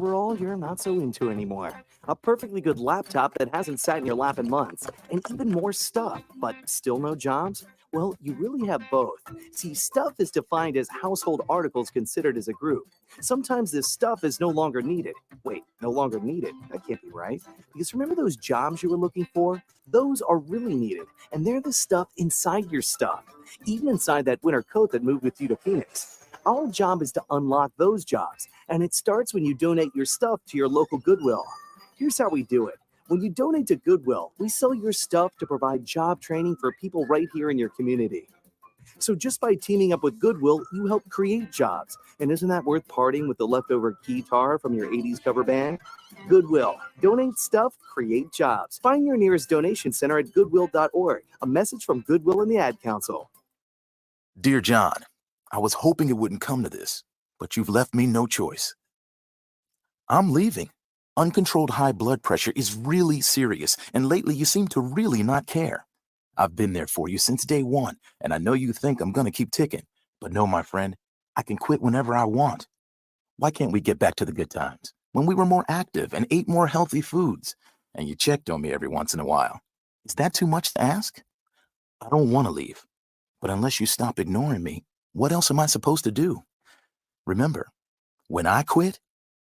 overall you're not so into anymore. A perfectly good laptop that hasn't sat in your lap in months, and even more stuff, but still no jobs? Well, you really have both. See, stuff is defined as household articles considered as a group. Sometimes this stuff is no longer needed. Wait, no longer needed? That can't be right. Because remember those jobs you were looking for? Those are really needed, and they're the stuff inside your stuff, even inside that winter coat that moved with you to Phoenix. Our job is to unlock those jobs, and it starts when you donate your stuff to your local Goodwill. Here's how we do it. When you donate to Goodwill, we sell your stuff to provide job training for people right here in your community. So just by teaming up with Goodwill, you help create jobs. And isn't that worth parting with the leftover guitar from your 80s cover band? Goodwill. Donate stuff, create jobs. Find your nearest donation center at goodwill.org. A message from Goodwill and the Ad Council. Dear John, I was hoping it wouldn't come to this, but you've left me no choice. I'm leaving. Uncontrolled high blood pressure is really serious, and lately you seem to really not care. I've been there for you since day one, and I know you think I'm going to keep ticking. But no, my friend, I can quit whenever I want. Why can't we get back to the good times, when we were more active and ate more healthy foods, and you checked on me every once in a while? Is that too much to ask? I don't want to leave, but unless you stop ignoring me, what else am I supposed to do? Remember, when I quit,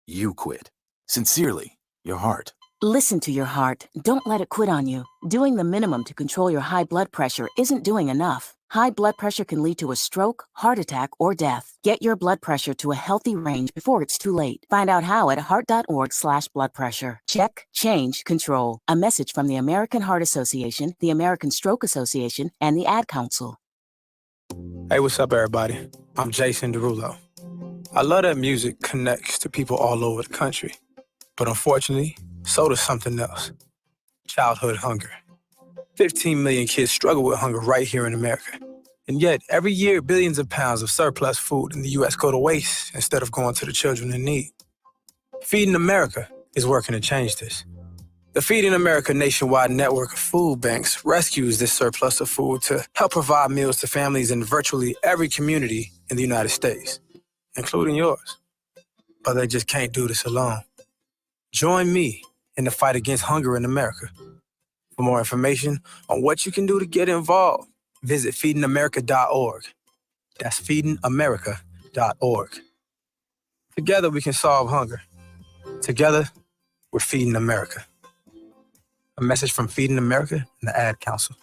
you quit. Sincerely, your heart. Listen to your heart. Don't let it quit on you. Doing the minimum to control your high blood pressure isn't doing enough. High blood pressure can lead to a stroke, heart attack, or death. Get your blood pressure to a healthy range before it's too late. Find out how at heart.org/blood pressure. Check, change, control. A message from the American Heart Association, the American Stroke Association, and the Ad Council. Hey, what's up, everybody? I'm Jason Derulo. I love that music connects to people all over the country. But unfortunately, so does something else. Childhood hunger. 15 million kids struggle with hunger right here in America. And yet, every year, billions of pounds of surplus food in the U.S. go to waste instead of going to the children in need. Feeding America is working to change this. The Feeding America nationwide network of food banks rescues this surplus of food to help provide meals to families in virtually every community in the United States, including yours. But they just can't do this alone. Join me in the fight against hunger in America. For more information on what you can do to get involved, visit feedingamerica.org. That's feedingamerica.org. Together we can solve hunger. Together, we're Feeding America. A message from Feeding America and the Ad Council.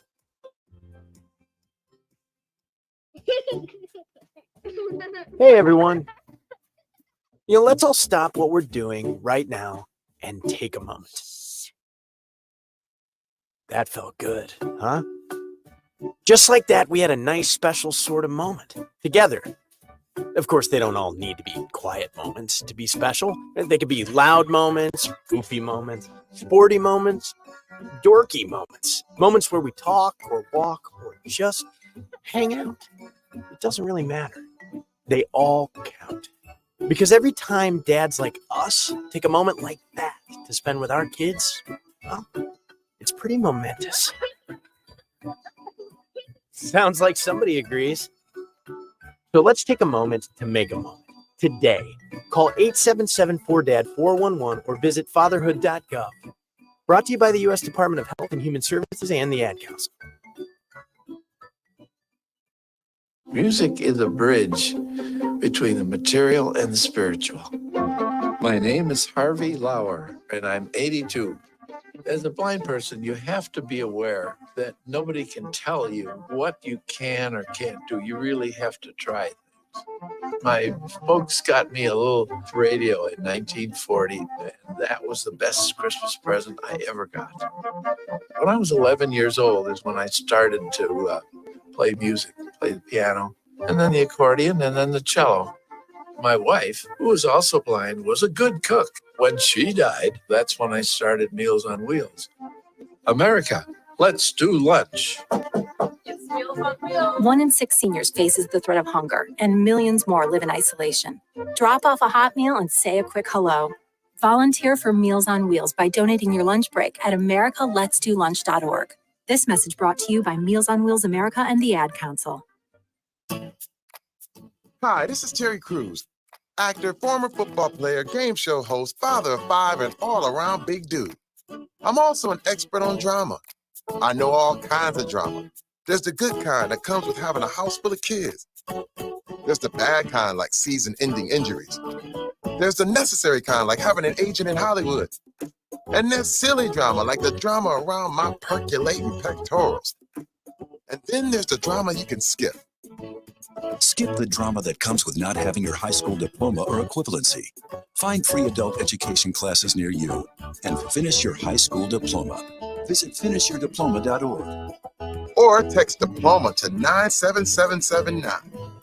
Hey, everyone. Let's all stop what we're doing right now and take a moment. That felt good, huh? Just like that, we had a nice, special sort of moment together. Of course, they don't all need to be quiet moments to be special. They could be loud moments, goofy moments, sporty moments, dorky moments. Moments where we talk or walk or just hang out. It doesn't really matter. They all count. Because every time dads like us take a moment like that to spend with our kids, well, it's pretty momentous. Sounds like somebody agrees. So let's take a moment to make a moment. Today, call 877-4DAD-411 or visit fatherhood.gov. Brought to you by the U.S. Department of Health and Human Services and the Ad Council. Music is a bridge between the material and the spiritual. My name is Harvey Lauer, and I'm 82. As a blind person, you have to be aware that nobody can tell you what you can or can't do. You really have to try things. My folks got me a little radio in 1940, and that was the best Christmas present I ever got. When I was 11 years old is when I started to play music, play the piano, and then the accordion, and then the cello. My wife, who was also blind, was a good cook. When she died, that's when I started Meals on Wheels. America, let's do lunch. It's Meals on Wheels. 1 in 6 seniors faces the threat of hunger, and millions more live in isolation. Drop off a hot meal and say a quick hello. Volunteer for Meals on Wheels by donating your lunch break at americaletsdolunch.org. This message brought to you by Meals on Wheels America and the Ad Council. Hi, this is Terry Crews. actor, former football player, game show host, father of 5, and all-around big dude. I'm also an expert on drama. I know all kinds of drama. There's the good kind that comes with having a house full of kids. There's the bad kind, like season-ending injuries. There's the necessary kind, like having an agent in Hollywood. And there's silly drama, like the drama around my percolating pectorals. And then there's the drama you can skip. Skip the drama that comes with not having your high school diploma or equivalency. Find free adult education classes near you and finish your high school diploma. Visit finishyourdiploma.org. Or text diploma to 97779.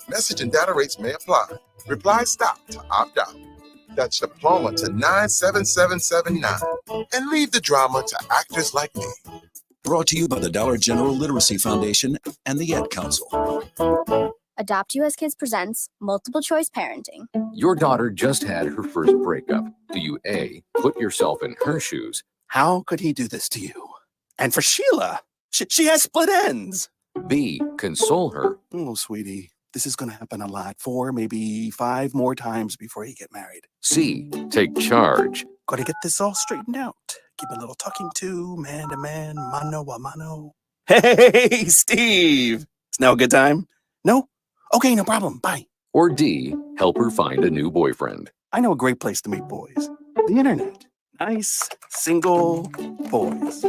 Message and data rates may apply. Reply STOP to opt out. That's diploma to 97779. And leave the drama to actors like me. Brought to you by the Dollar General Literacy Foundation and the Ad Council. Adopt US Kids presents Multiple Choice Parenting. Your daughter just had her first breakup. Do you A, put yourself in her shoes? How could he do this to you? And for Sheila, she has split ends. B, console her? Oh, sweetie, this is going to happen a lot. 4, maybe 5 more times before you get married. C, take charge. Got to get this all straightened out. Keep a little talking to, man to man, mano a mano. Hey, Steve. It's now a good time? No? Okay, no problem. Bye. Or D, help her find a new boyfriend? I know a great place to meet boys. The internet. Nice, single boys.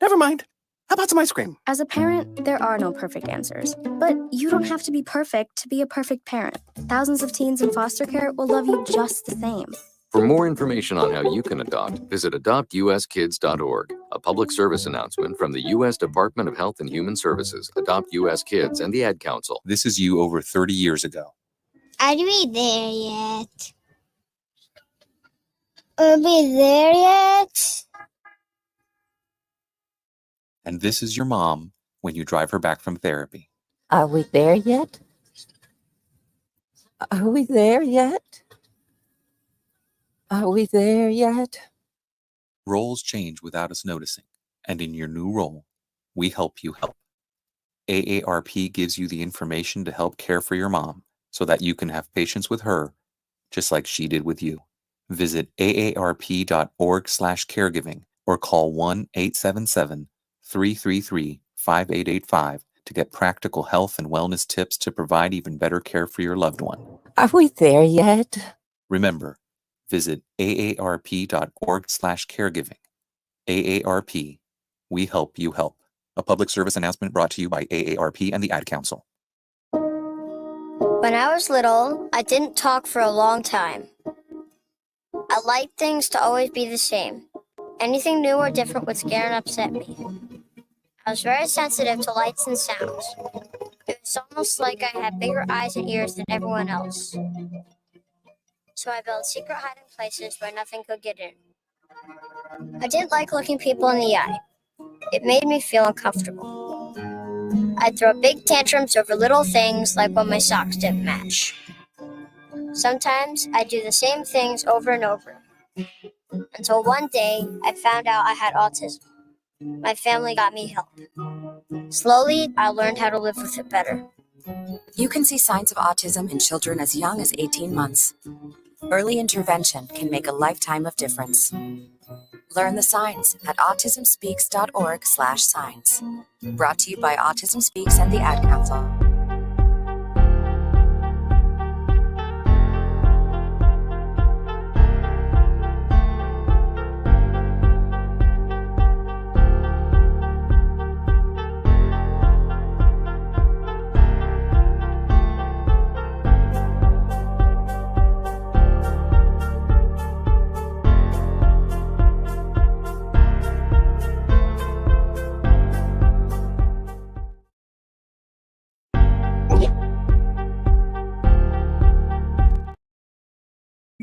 Never mind. How about some ice cream? As a parent, there are no perfect answers. But you don't have to be perfect to be a perfect parent. Thousands of teens in foster care will love you just the same. For more information on how you can adopt, visit adoptuskids.org. A public service announcement from the U.S. Department of Health and Human Services, Adopt U.S. Kids, and the Ad Council. This is you over 30 years ago. Are we there yet? Are we there yet? And this is your mom when you drive her back from therapy. Are we there yet? Are we there yet? Are we there yet? Roles change without us noticing, and in your new role, we help you help. AARP gives you the information to help care for your mom so that you can have patience with her, just like she did with you. Visit aarp.org/caregiving or call 1-877-333-5885 to get practical health and wellness tips to provide even better care for your loved one. Are we there yet? Remember, visit aarp.org/caregiving. AARP, we help you help. A public service announcement brought to you by AARP and the Ad Council. When I was little, I didn't talk for a long time. I liked things to always be the same. Anything new or different would scare and upset me. I was very sensitive to lights and sounds. It was almost like I had bigger eyes and ears than everyone else. So I built secret hiding places where nothing could get in. I didn't like looking people in the eye. It made me feel uncomfortable. I'd throw big tantrums over little things like when my socks didn't match. Sometimes I'd do the same things over and over. Until one day, I found out I had autism. My family got me help. Slowly, I learned how to live with it better. You can see signs of autism in children as young as 18 months. Early intervention can make a lifetime of difference. Learn the signs at autismspeaks.org/signs. Brought to you by Autism Speaks and the Ad Council.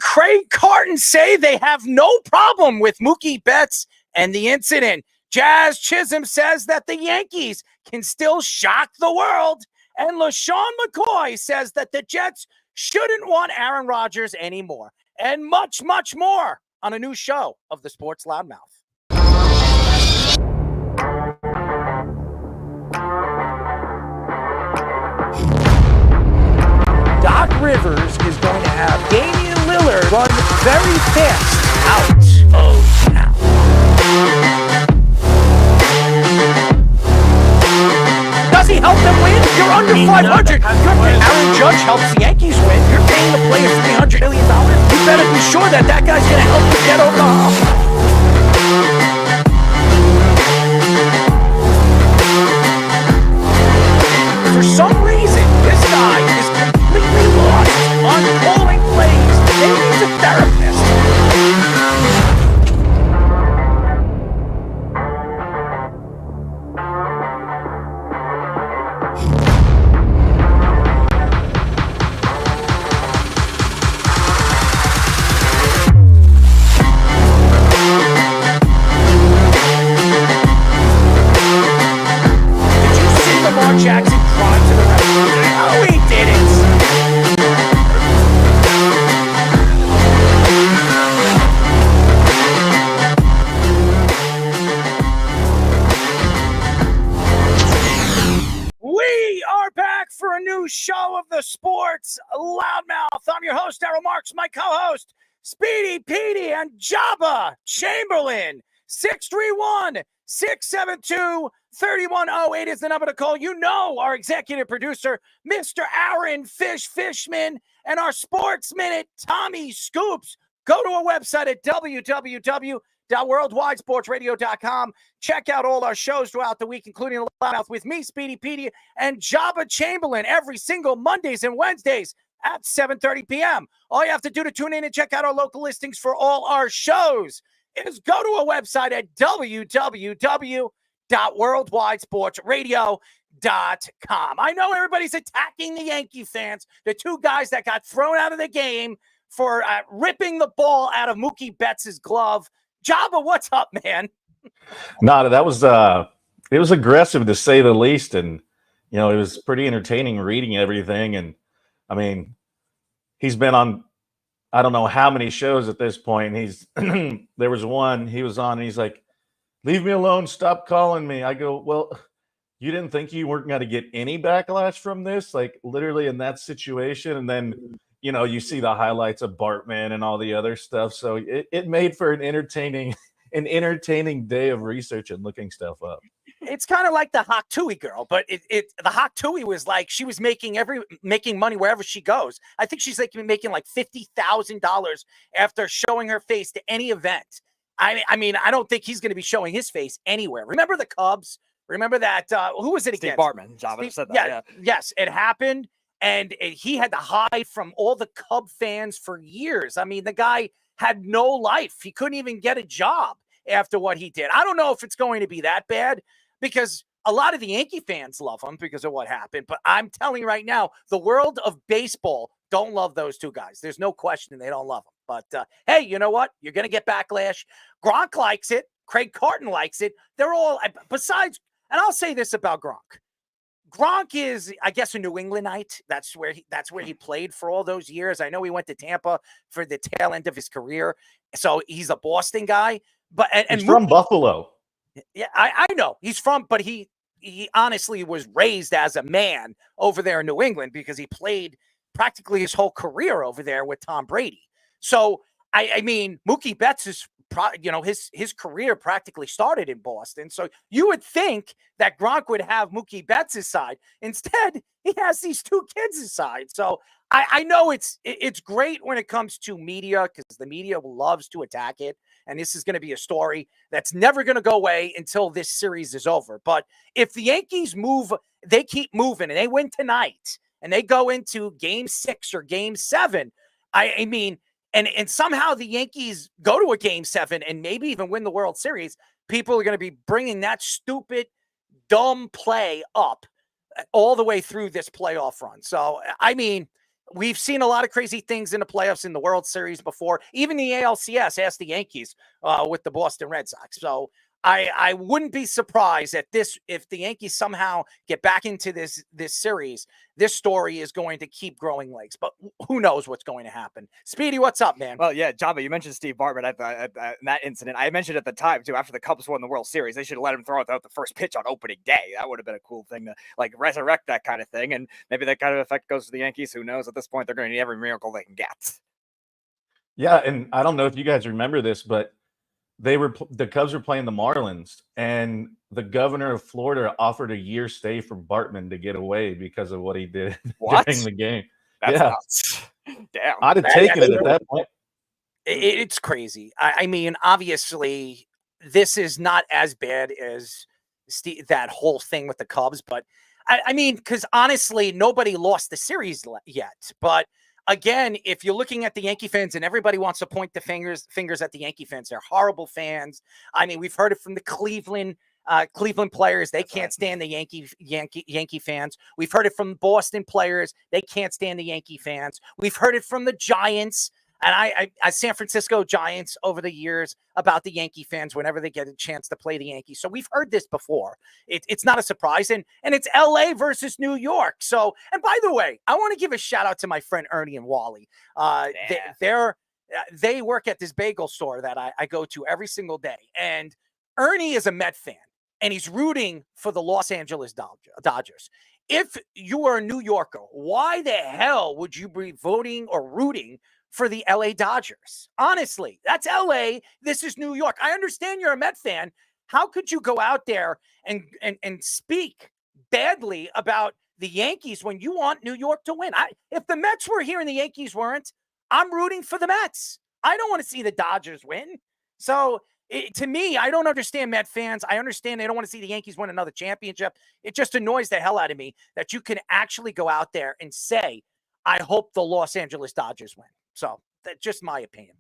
Craig Carton say they have no problem with Mookie Betts and the incident. Jazz Chisholm says that the Yankees can still shock the world. And LeSean McCoy says that the Jets shouldn't want Aaron Rodgers anymore. And much, much more on a new show of the Sports Loudmouth. Doc Rivers is going to have Damian Lillard run very fast out of town. Does he help them win? You're under 500. Aaron Judge helps the Yankees win. You're paying the players $300 million. You better be sure that guy's going to help you get over the hump. For some reason, this guy is completely lost on calling plays. Maybe he's a therapist. Jackson cried to the referee. No, he didn't. We are back for a new show of the Sports Loudmouth. I'm your host, Daryl Marks, my co-host, Speedy Petey and Jabba Chamberlain. 631-672-3108 is the number to call. You know our executive producer, Mr. Aaron Fishman, and our Sports Minute, Tommy Scoops. Go to our website at www.worldwidesportsradio.com. Check out all our shows throughout the week, including the Loudmouth with me, Speedy Petey, and Jabba Chamberlain every single Mondays and Wednesdays at 7:30 p.m. All you have to do to tune in and check out our local listings for all our shows is go to our website at www.worldwidesportsradio.com. I know everybody's attacking the Yankee fans, the two guys that got thrown out of the game for ripping the ball out of Mookie Betts' glove. Jabba, what's up, man? No, that was it was aggressive to say the least, and it was pretty entertaining reading everything. And I mean, he's been on I don't know how many shows at this point. He's there was one he was on and he's like, "Leave me alone, stop calling me." I go, "Well, you didn't think you weren't going to get any backlash from this?" Like literally in that situation. And then, you see the highlights of Bartman and all the other stuff. So it made for an entertaining day of research and looking stuff up. It's kind of like the Hawk Tui girl, but the Hawk Tui was like she was making money wherever she goes. I think she's like making like $50,000 after showing her face to any event. I mean, I don't think he's going to be showing his face anywhere. Remember the Cubs? Remember that? Who was it against? Steve Bartman. Java said that. Yeah. Yes, it happened, and he had to hide from all the Cub fans for years. I mean, the guy had no life. He couldn't even get a job after what he did. I don't know if it's going to be that bad, because a lot of the Yankee fans love him because of what happened. But I'm telling you right now, the world of baseball don't love those two guys. There's no question they don't love them. But, hey, you know what? You're going to get backlash. Gronk likes it. Craig Carton likes it. They're all, besides, and I'll say this about Gronk. Gronk is, I guess, a New Englandite. That's where he played for all those years. I know he went to Tampa for the tail end of his career. So he's a Boston guy. But he's from Buffalo. Yeah, I know he's from, but he honestly was raised as a man over there in New England because he played practically his whole career over there with Tom Brady. So I mean, Mookie Betts is, his career practically started in Boston. So you would think that Gronk would have Mookie Betts' side. Instead, he has these two kids' side. So I know it's great when it comes to media, because the media loves to attack it. And this is going to be a story that's never going to go away until this series is over. But if the Yankees they keep moving and they win tonight and they go into game 6 or game 7, I mean, and somehow the Yankees go to a game 7 and maybe even win the World Series, people are going to be bringing that stupid, dumb play up all the way through this playoff run. So, I mean, we've seen a lot of crazy things in the playoffs in the World Series before. Even the ALCS asked the Yankees with the Boston Red Sox. So I wouldn't be surprised at this if the Yankees somehow get back into this series. This story is going to keep growing legs, but who knows what's going to happen. Speedy, what's up, man? Well, yeah, Jamba, you mentioned Steve Bartman at that incident. I mentioned at the time, too, after the Cubs won the World Series, they should have let him throw out the first pitch on opening day. That would have been a cool thing to, like, resurrect that kind of thing, and maybe that kind of effect goes to the Yankees. Who knows? At this point, they're going to need every miracle they can get. Yeah, and I don't know if you guys remember this, but the Cubs were playing the Marlins, and the governor of Florida offered a year stay for Bartman to get away because of what he did during the game. That's yeah, nuts. Damn, I'd have taken it at that point. It's crazy. I mean, obviously, this is not as bad as that whole thing with the Cubs, but I mean, because honestly, nobody lost the series yet, but. Again, if you're looking at the Yankee fans and everybody wants to point the fingers at the Yankee fans, they're horrible fans. I mean, we've heard it from the Cleveland players. They can't stand the Yankee fans. We've heard it from Boston players. They can't stand the Yankee fans. We've heard it from the Giants and I San Francisco Giants over the years about the Yankee fans whenever they get a chance to play the Yankees. So we've heard this before. It's not a surprise. And it's LA versus New York. So, and by the way, I want to give a shout out to my friend Ernie and Wally. They work at this bagel store that I go to every single day. And Ernie is a Met fan and he's rooting for the Los Angeles Dodgers. If you are a New Yorker, why the hell would you be voting or rooting for the LA Dodgers? Honestly, that's LA. This is New York. I understand you're a Met fan. How could you go out there and speak badly about the Yankees when you want New York to win? If the Mets were here and the Yankees weren't, I'm rooting for the Mets. I don't want to see the Dodgers win. So to me, I don't understand Met fans. I understand they don't want to see the Yankees win another championship. It just annoys the hell out of me that you can actually go out there and say, I hope the Los Angeles Dodgers win. So that's just my opinion.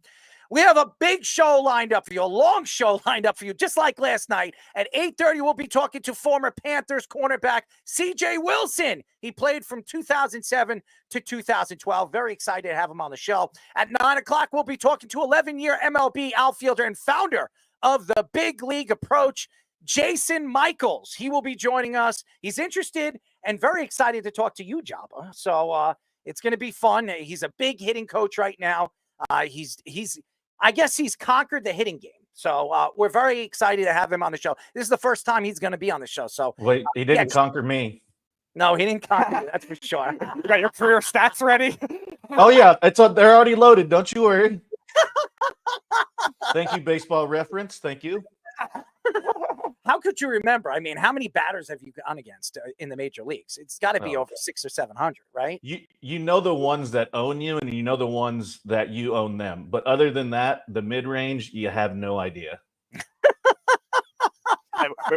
We have a big show lined up for you, a long show lined up for you, just like last night. At 8:30, we'll be talking to former Panthers cornerback C.J. Wilson. He played from 2007 to 2012. Very excited to have him on the show. At 9 o'clock, we'll be talking to 11-year MLB outfielder and founder of the Big League Approach, Jason Michaels. He will be joining us. He's interested and very excited to talk to you, Jabba. So it's going to be fun. He's a big hitting coach right now. I guess he's conquered the hitting game. So we're very excited to have him on the show. This is the first time he's going to be on the show. So wait, he didn't conquer me. No, he didn't conquer me. That's for sure. You got your career stats ready? Oh yeah, they're already loaded. Don't you worry. Thank you, Baseball Reference. Thank you. How could you remember? I mean, how many batters have you gone against in the major leagues? It's got to be over 600 or 700, right? You know the ones that own you, and you know the ones that you own them. But other than that, the mid-range, you have no idea.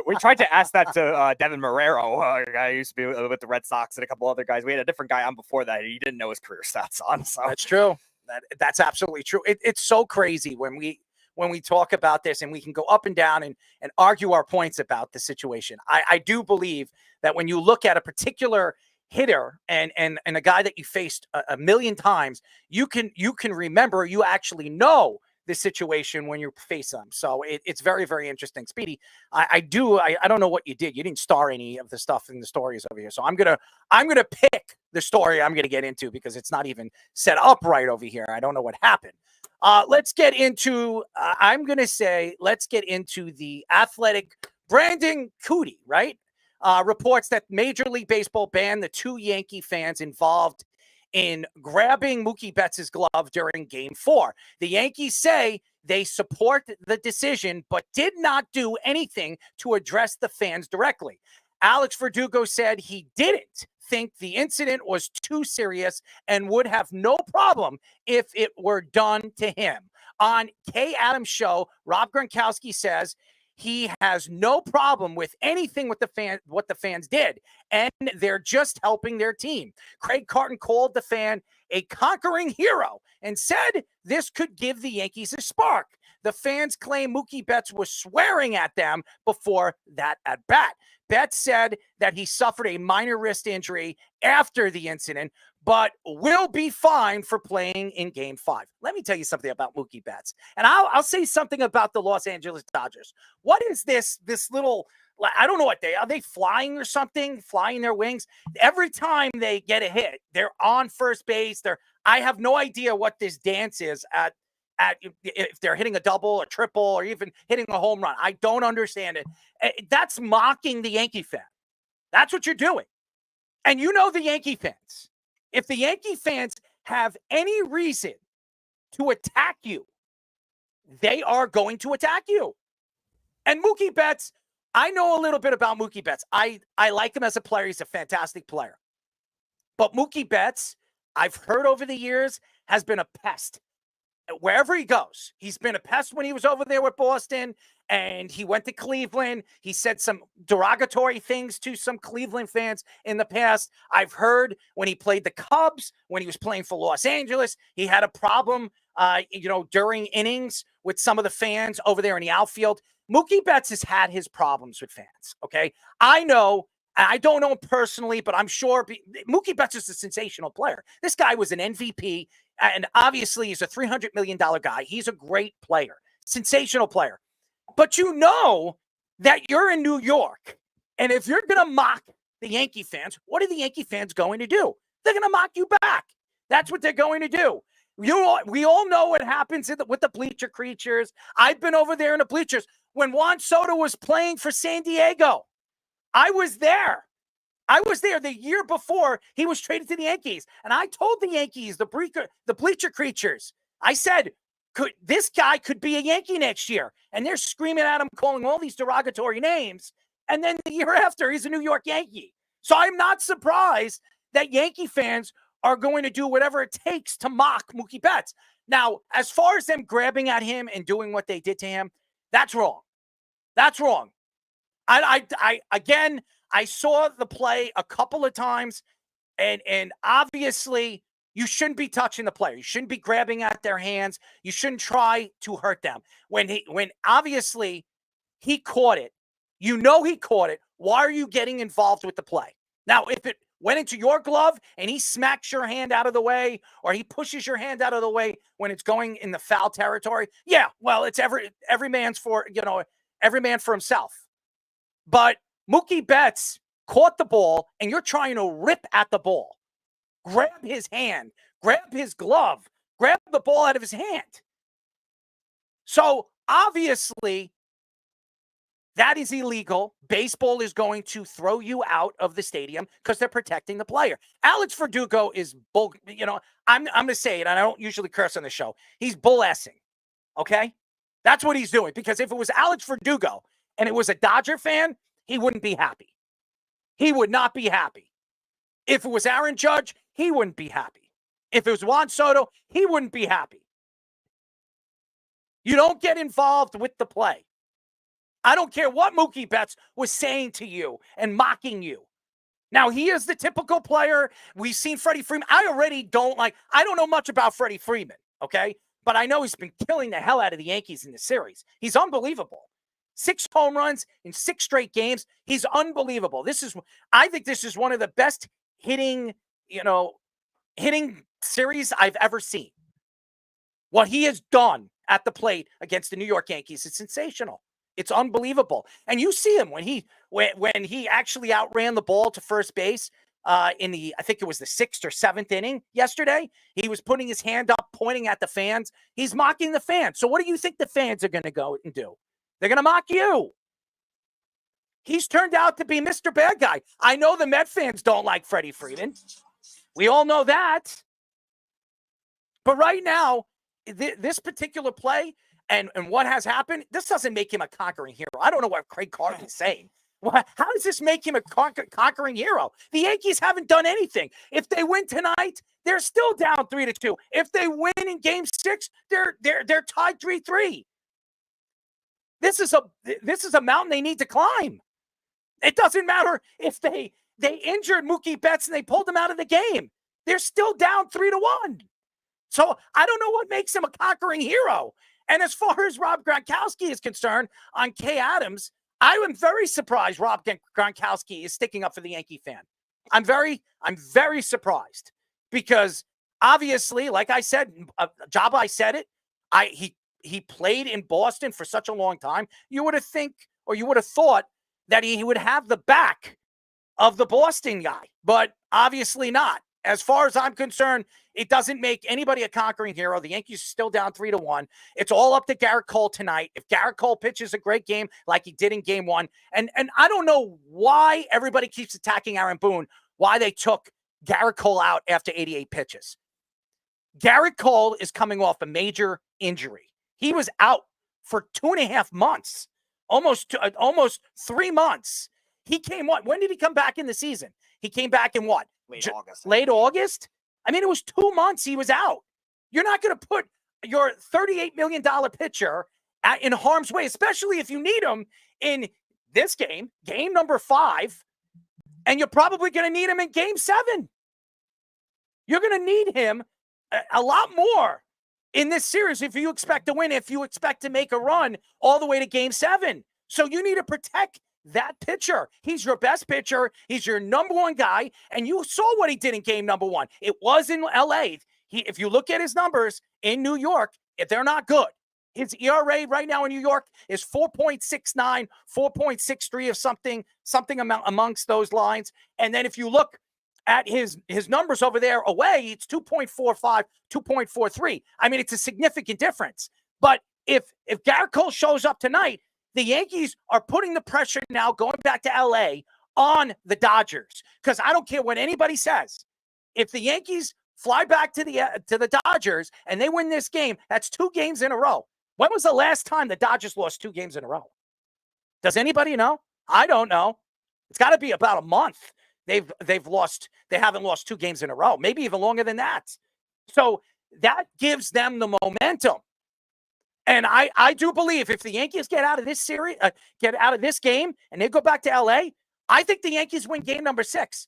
We tried to ask that to Devin Marrero, a guy who used to be with the Red Sox, and a couple other guys. We had a different guy on before that. He didn't know his career stats on. So that's true. That's absolutely true. It's so crazy when we talk about this and we can go up and down and argue our points about the situation. I do believe that when you look at a particular hitter and a guy that you faced a million times, you can remember, you actually know the situation when you face them. So it's very, very interesting. Speedy, I don't know what you did. You didn't star any of the stuff in the stories over here. So I'm gonna pick the story I'm gonna get into because it's not even set up right over here. I don't know what happened. Let's get into, let's get into the Athletic. Brandon Cootie, right? Reports that Major League Baseball banned the 2 Yankee fans involved in grabbing Mookie Betts' glove during Game 4. The Yankees say they support the decision, but did not do anything to address the fans directly. Alex Verdugo said he didn't think the incident was too serious and would have no problem if it were done to him. On Kay Adams' show, Rob Gronkowski says he has no problem with anything with what the fans did, and they're just helping their team. Craig Carton called the fan a conquering hero and said this could give the Yankees a spark. The fans claim Mookie Betts was swearing at them before that at-bat. Betts said that he suffered a minor wrist injury after the incident, but will be fined for playing in Game 5. Let me tell you something about Mookie Betts. And I'll say something about the Los Angeles Dodgers. What is this little, I don't know what are they flying or something, flying their wings? Every time they get a hit, they're on first base. I have no idea what this dance is at if they're hitting a double, a triple, or even hitting a home run. I don't understand it. That's mocking the Yankee fan. That's what you're doing. And you know the Yankee fans. If the Yankee fans have any reason to attack you, they are going to attack you. And Mookie Betts, I know a little bit about Mookie Betts. I like him as a player. He's a fantastic player. But Mookie Betts, I've heard over the years, has been a pest. Wherever he goes, he's been a pest. When he was over there with Boston and he went to Cleveland, he said some derogatory things to some Cleveland fans in the past. I've heard when he played the Cubs, when he was playing for Los Angeles, he had a problem, during innings with some of the fans over there in the outfield. Mookie Betts has had his problems with fans, okay? I know, I don't know him personally, but I'm sure Mookie Betts is a sensational player. This guy was an MVP, and obviously he's a $300 million guy. He's a great player, sensational player. But you know that you're in New York, and if you're going to mock the Yankee fans, what are the Yankee fans going to do? They're going to mock you back. That's what they're going to do. We all know what happens with the bleacher creatures. I've been over there in the bleachers. When Juan Soto was playing for San Diego, I was there. I was there the year before he was traded to the Yankees. And I told the Yankees, the bleacher creatures, I said, this guy could be a Yankee next year. And they're screaming at him, calling all these derogatory names. And then the year after, he's a New York Yankee. So I'm not surprised that Yankee fans are going to do whatever it takes to mock Mookie Betts. Now, as far as them grabbing at him and doing what they did to him, that's wrong. That's wrong. Again, I saw the play a couple of times, and obviously you shouldn't be touching the player. You shouldn't be grabbing at their hands. You shouldn't try to hurt them. When obviously he caught it, you know he caught it. Why are you getting involved with the play? Now, if it went into your glove and he smacks your hand out of the way, or he pushes your hand out of the way when it's going in the foul territory, yeah, well, it's every man for himself. But Mookie Betts caught the ball, and you're trying to rip at the ball. Grab his hand, grab his glove, grab the ball out of his hand. So obviously, that is illegal. Baseball is going to throw you out of the stadium because they're protecting the player. Alex Verdugo is bull. I'm going to say it, and I don't usually curse on the show. He's bull-essing, okay? That's what he's doing, because if it was Alex Verdugo and it was a Dodger fan, he wouldn't be happy. He would not be happy. If it was Aaron Judge, he wouldn't be happy. If it was Juan Soto, he wouldn't be happy. You don't get involved with the play. I don't care what Mookie Betts was saying to you and mocking you. Now, he is the typical player. We've seen Freddie Freeman. I don't know much about Freddie Freeman, okay? But I know he's been killing the hell out of the Yankees in the series. He's unbelievable. 6 home runs in 6 straight games. He's unbelievable. I think this is one of the best hitting series I've ever seen. What he has done at the plate against the New York Yankees is sensational. It's unbelievable. And you see him when he actually outran the ball to first base I think it was the 6th or 7th inning yesterday. He was putting his hand up, pointing at the fans. He's mocking the fans. So what do you think the fans are going to go and do? They're going to mock you. He's turned out to be Mr. Bad Guy. I know the Met fans don't like Freddie Freeman. We all know that. But right now, this particular play and what has happened, this doesn't make him a conquering hero. I don't know what Craig Carton is saying. How does this make him a conquering hero? The Yankees haven't done anything. If they win tonight, they're still down 3-2. If they win in Game 6, they're tied 3-3. This is a mountain they need to climb. It doesn't matter if they injured Mookie Betts and they pulled him out of the game. They're still down 3-1. So I don't know what makes him a conquering hero. And as far as Rob Gronkowski is concerned on Kay Adams, I am very surprised Rob Gronkowski is sticking up for the Yankee fan. I'm very surprised because obviously, like I said, Jabba, said it. He played in Boston for such a long time. You would have thought that he would have the back of the Boston guy, but obviously not. As far as I'm concerned, it doesn't make anybody a conquering hero. The Yankees are still down 3-1. It's all up to Garrett Cole tonight. If Garrett Cole pitches a great game like he did in game 1, and I don't know why everybody keeps attacking Aaron Boone, why they took Garrett Cole out after 88 pitches. Garrett Cole is coming off a major injury. He was out for 2.5 months, almost 3 months. He came when did he come back in the season? He came back in what? Late August? I mean, it was 2 months he was out. You're not going to put your $38 million pitcher in harm's way, especially if you need him in this game number 5, and you're probably going to need him in game 7. You're going to need him a lot more in this series if you expect to win, if you expect to make a run all the way to game 7. So you need to protect that pitcher. He's your best pitcher. He's your number 1 guy. And you saw what he did in game number 1. It was in LA. If you look at his numbers in New York, they're not good. His ERA right now in New York is 4.69, 4.63 of something amongst those lines. And then if you look at his numbers over there away, it's 2.45, 2.43. I mean, it's a significant difference. But if Garrett Cole shows up tonight, the Yankees are putting the pressure now, going back to LA, on the Dodgers. Because I don't care what anybody says. If the Yankees fly back to the Dodgers and they win this game, that's 2 games in a row. When was the last time the Dodgers lost 2 games in a row? Does anybody know? I don't know. It's got to be about a month. They haven't lost 2 games in a row, maybe even longer than that. So that gives them the momentum. And I do believe if the Yankees get out of this series, get out of this game, and they go back to LA, I think the Yankees win game number 6.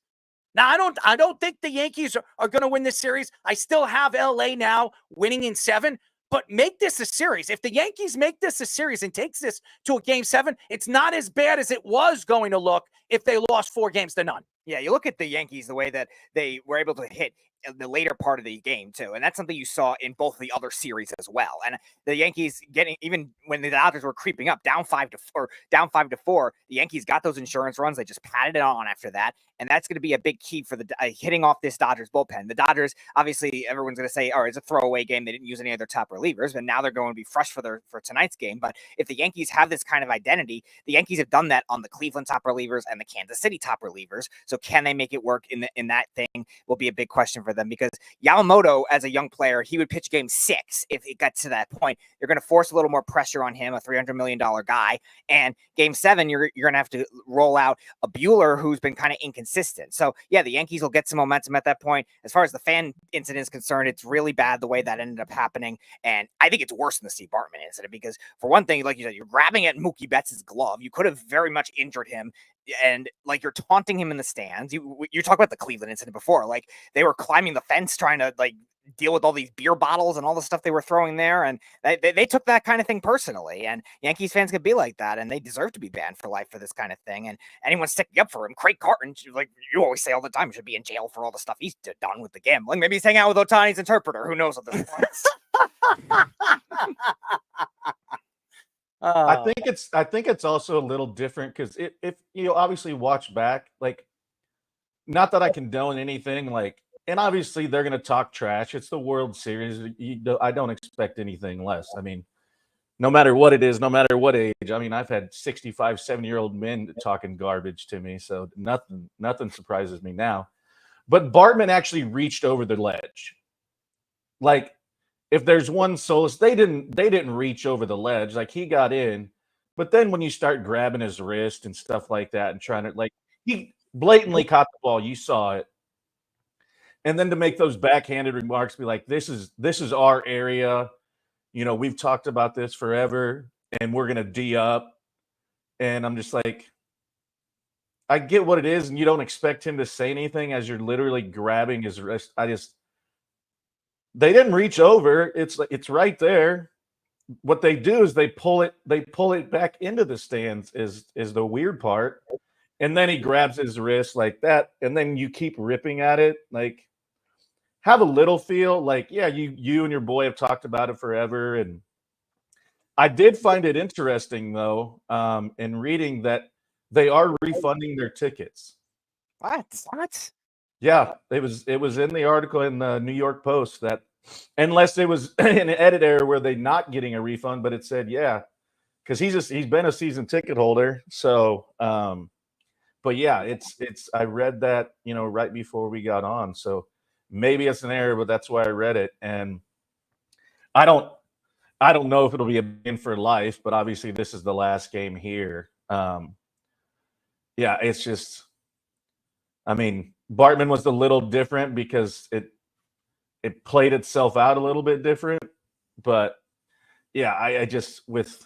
Now, I don't think the Yankees are going to win this series. I still have LA now winning in 7, but make this a series. If the Yankees make this a series and takes this to a game 7, it's not as bad as it was going to look if they lost 4 games to none. Yeah, you look at the Yankees, the way that they were able to hit the later part of the game too, and that's something you saw in both the other series as well. And the Yankees even when the Dodgers were creeping up, down 5-4, the Yankees got those insurance runs. They just patted it on after that, and that's going to be a big key for the hitting off this Dodgers bullpen. The Dodgers, obviously, everyone's going to say, "Oh, it's a throwaway game. They didn't use any of their top relievers," but now they're going to be fresh for tonight's game. But if the Yankees have this kind of identity, the Yankees have done that on the Cleveland top relievers and the Kansas City top relievers. So can they make it work in that thing? Will be a big question for them, because Yamamoto, as a young player, he would pitch game 6 if it got to that point. You're going to force a little more pressure on him, a $300 million guy. And game 7, you're going to have to roll out a Buehler who's been kind of inconsistent. So, yeah, the Yankees will get some momentum at that point. As far as the fan incident is concerned, it's really bad the way that ended up happening. And I think it's worse than the Steve Bartman incident because, for one thing, like you said, you're grabbing at Mookie Betts' glove. You could have very much injured him. And like you're taunting him in the stands. You talk about the Cleveland incident before, like they were climbing the fence trying to like deal with all these beer bottles and all the stuff they were throwing there, and they took that kind of thing personally. And Yankees fans could be like that, and they deserve to be banned for life for this kind of thing. And anyone sticking up for him, Craig Carton, like you always say all the time, should be in jail for all the stuff he's done with the gambling. Maybe he's hanging out with Ohtani's interpreter. Who knows at this point? I think it's also a little different because if you obviously watch back, like, not that I condone anything, like, and obviously they're gonna talk trash. It's the World Series. I don't expect anything less. I mean, no matter what it is, no matter what age. I mean, I've had 65, 70-year-old men talking garbage to me, so nothing surprises me now. But Bartman actually reached over the ledge. Like, if there's one solace, they didn't reach over the ledge. Like, he got in, but then when you start grabbing his wrist and stuff like that and trying to, like, he blatantly caught the ball, you saw it. And then to make those backhanded remarks, be like, this is our area. You know, we've talked about this forever and we're gonna D up. And I'm just like, I get what it is, and you don't expect him to say anything as you're literally grabbing his wrist. They didn't reach over. It's right there. What they do is they pull it back into the stands is the weird part. And then he grabs his wrist like that, and then you keep ripping at it. Like, have a little feel like, yeah, you and your boy have talked about it forever. And I did find it interesting, though, in reading that they are refunding their tickets. What? Yeah, it was in the article in the New York Post that unless it was an edit error where they're not getting a refund, but it said, yeah, because he's been a season ticket holder. So, but yeah, it's I read that, right before we got on. So maybe it's an error, but that's why I read it. And I don't know if it'll be a win for life, but obviously this is the last game here. Yeah, it's just, I mean, Bartman was a little different because it played itself out a little bit different. But yeah, I just, with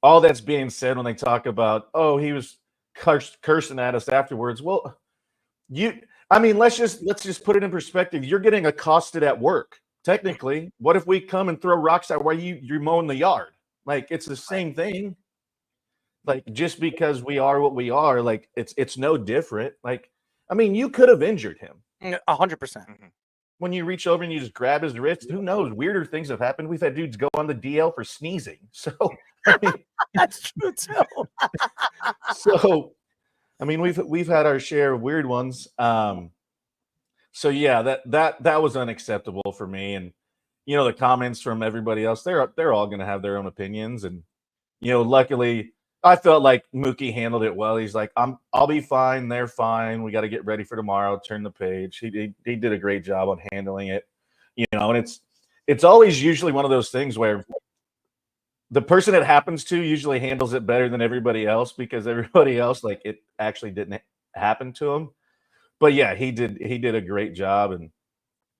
all that's being said when they talk about, oh, he was cursing at us afterwards. Well, let's just put it in perspective. You're getting accosted at work. Technically, what if we come and throw rocks at where you're mowing the yard? Like, it's the same thing. Like, just because we are what we are, like, it's no different. Like, I mean, you could have injured him. 100%. When you reach over and you just grab his wrist, who knows? Weirder things have happened. We've had dudes go on the DL for sneezing. So, I mean, that's true too. So, I mean, we've had our share of weird ones. So yeah, that was unacceptable for me. And the comments from everybody else, they're all going to have their own opinions. And luckily, I felt like Mookie handled it well. He's like, I'll be fine. They're fine. We got to get ready for tomorrow. Turn the page. He did a great job on handling it. And it's always usually one of those things where the person it happens to usually handles it better than everybody else because everybody else, like, it actually didn't happen to him. But yeah, he did a great job. And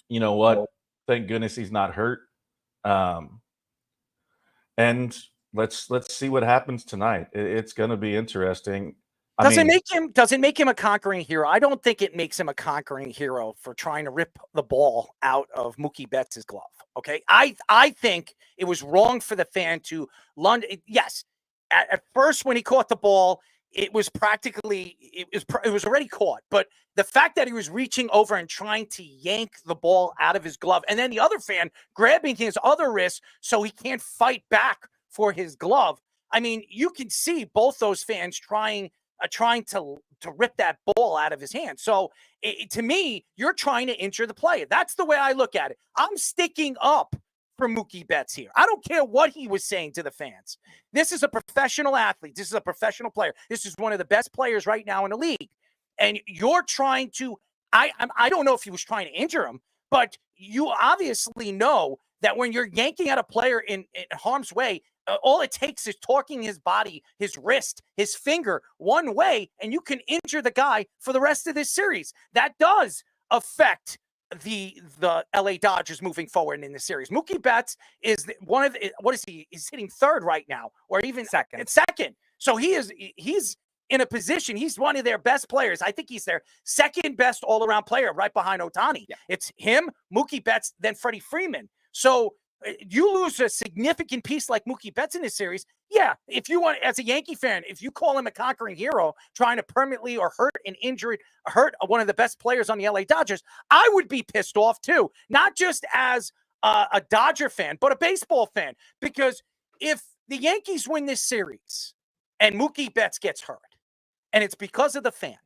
you know what? Thank goodness he's not hurt. And let's see what happens tonight. It's going to be interesting. Does it make him a conquering hero? I don't think it makes him a conquering hero for trying to rip the ball out of Mookie Betts' glove. Okay, I think it was wrong for the fan to London. Yes, at first when he caught the ball, it was already caught. But the fact that he was reaching over and trying to yank the ball out of his glove, and then the other fan grabbing his other wrist so he can't fight back for his glove. I mean, you can see both those fans trying to rip that ball out of his hand. So to me, you're trying to injure the player. That's the way I look at it. I'm sticking up for Mookie Betts here. I don't care what he was saying to the fans. This is a professional athlete. This is a professional player. This is one of the best players right now in the league. And you're trying to, I don't know if he was trying to injure him, but you obviously know that when you're yanking at a player in harm's way, all it takes is torquing his body, his wrist, his finger one way, and you can injure the guy for the rest of this series. That does affect the LA Dodgers moving forward in the series. Mookie Betts is one of the, what is he? He's hitting third right now, or even second. So he's in a position. He's one of their best players. I think he's their second best all-around player, right behind Ohtani. Yeah. It's him, Mookie Betts, then Freddie Freeman. So you lose a significant piece like Mookie Betts in this series. Yeah, if you want, as a Yankee fan, if you call him a conquering hero, trying to permanently or hurt one of the best players on the LA Dodgers, I would be pissed off too. Not just as a Dodger fan, but a baseball fan. Because if the Yankees win this series and Mookie Betts gets hurt, and it's because of the fan,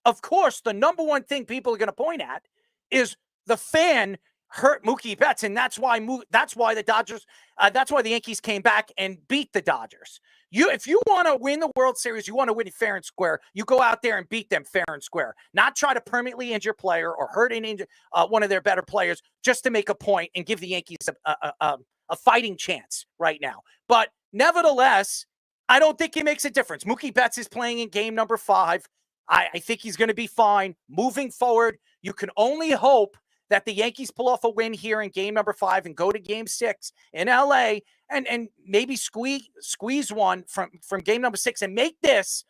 of course, the number one thing people are going to point at is the fan hurt Mookie Betts, and that's why the Dodgers, that's why the Yankees came back and beat the Dodgers. If you want to win the World Series, you want to win it fair and square, you go out there and beat them fair and square. Not try to permanently injure a player or hurt and injure one of their better players just to make a point and give the Yankees a fighting chance right now. But nevertheless, I don't think it makes a difference. Mookie Betts is playing in game number 5. I think he's going to be fine. Moving forward, you can only hope that the Yankees pull off a win here in game number 5 and go to game 6 in LA and maybe squeeze one from game number 6 and make this,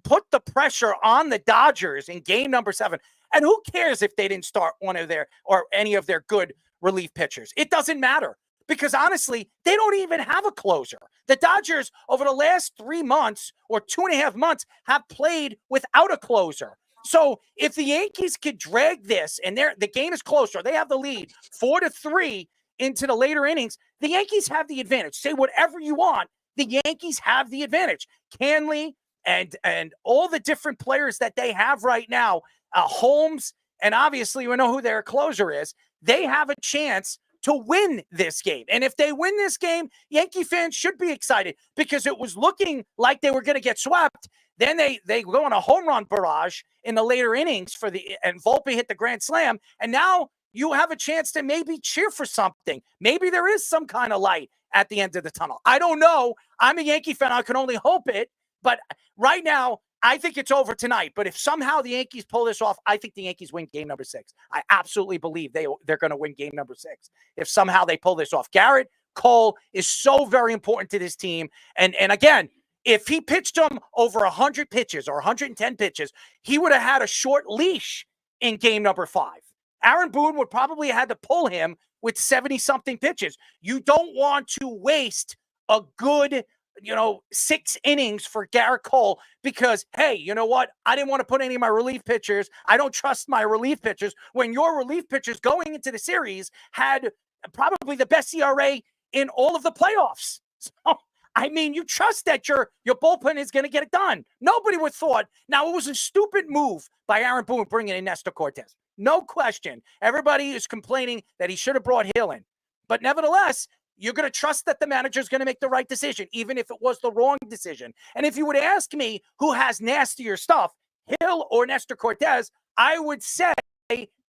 put the pressure on the Dodgers in game number 7. And who cares if they didn't start one of their or any of their good relief pitchers? It doesn't matter because honestly, they don't even have a closer. The Dodgers over the last 3 months or 2.5 months have played without a closer. So if the Yankees could drag this and the game is closer, they have the lead 4-3 into the later innings, the Yankees have the advantage. Say whatever you want, the Yankees have the advantage. Canley and all the different players that they have right now, Holmes, and obviously we know who their closer is, they have a chance to win this game. And if they win this game, Yankee fans should be excited because it was looking like they were going to get swept. Then they go on a home run barrage in the later innings and Volpe hit the grand slam. And now you have a chance to maybe cheer for something. Maybe there is some kind of light at the end of the tunnel. I don't know. I'm a Yankee fan. I can only hope it. But right now, I think it's over tonight. But if somehow the Yankees pull this off, I think the Yankees win game number 6. I absolutely believe they're going to win game number 6 if somehow they pull this off. Garrett Cole is so very important to this team. And again, if he pitched them over 100 pitches or 110 pitches, he would have had a short leash in game number 5. Aaron Boone would probably have had to pull him with 70-something pitches. You don't want to waste a good 6 innings for Garrett Cole because, hey, you know what? I didn't want to put any of my relief pitchers. I don't trust my relief pitchers when your relief pitchers going into the series had probably the best ERA in all of the playoffs. So, I mean, you trust that your bullpen is going to get it done. Nobody would have thought. Now, it was a stupid move by Aaron Boone bringing in Nestor Cortez. No question. Everybody is complaining that he should have brought Hill in. But nevertheless, you're going to trust that the manager is going to make the right decision, even if it was the wrong decision. And if you would ask me who has nastier stuff, Hill or Nestor Cortez, I would say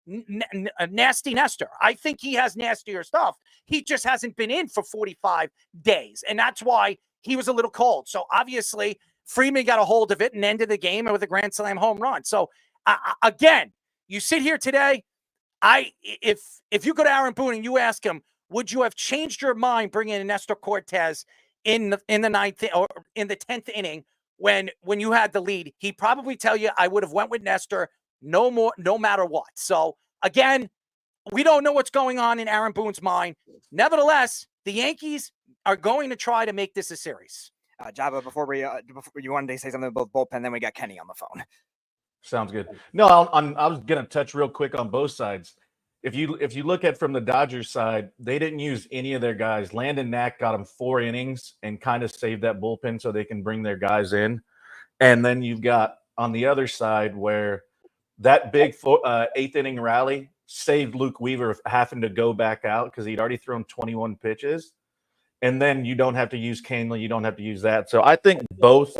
nasty Nestor. I think he has nastier stuff. He just hasn't been in for 45 days. And that's why he was a little cold. So obviously, Freeman got a hold of it and ended the game with a grand slam home run. So again, you sit here today, if you go to Aaron Boone and you ask him, would you have changed your mind bringing in Nestor Cortez in the ninth or in the 10th inning when you had the lead? He'd probably tell you I would have went with Nestor no matter what. So again, we don't know what's going on in Aaron Boone's mind. Nevertheless, the Yankees are going to try to make this a series. Jabba, before you wanted to say something about bullpen, then we got Kenny on the phone. Sounds good. No, I was going to touch real quick on both sides. If you look at from the Dodgers side, they didn't use any of their guys. Landon Knack got them 4 innings and kind of saved that bullpen so they can bring their guys in. And then you've got on the other side where that big 8th inning rally saved Luke Weaver having to go back out because he'd already thrown 21 pitches. And then you don't have to use Canley. You don't have to use that. So I think both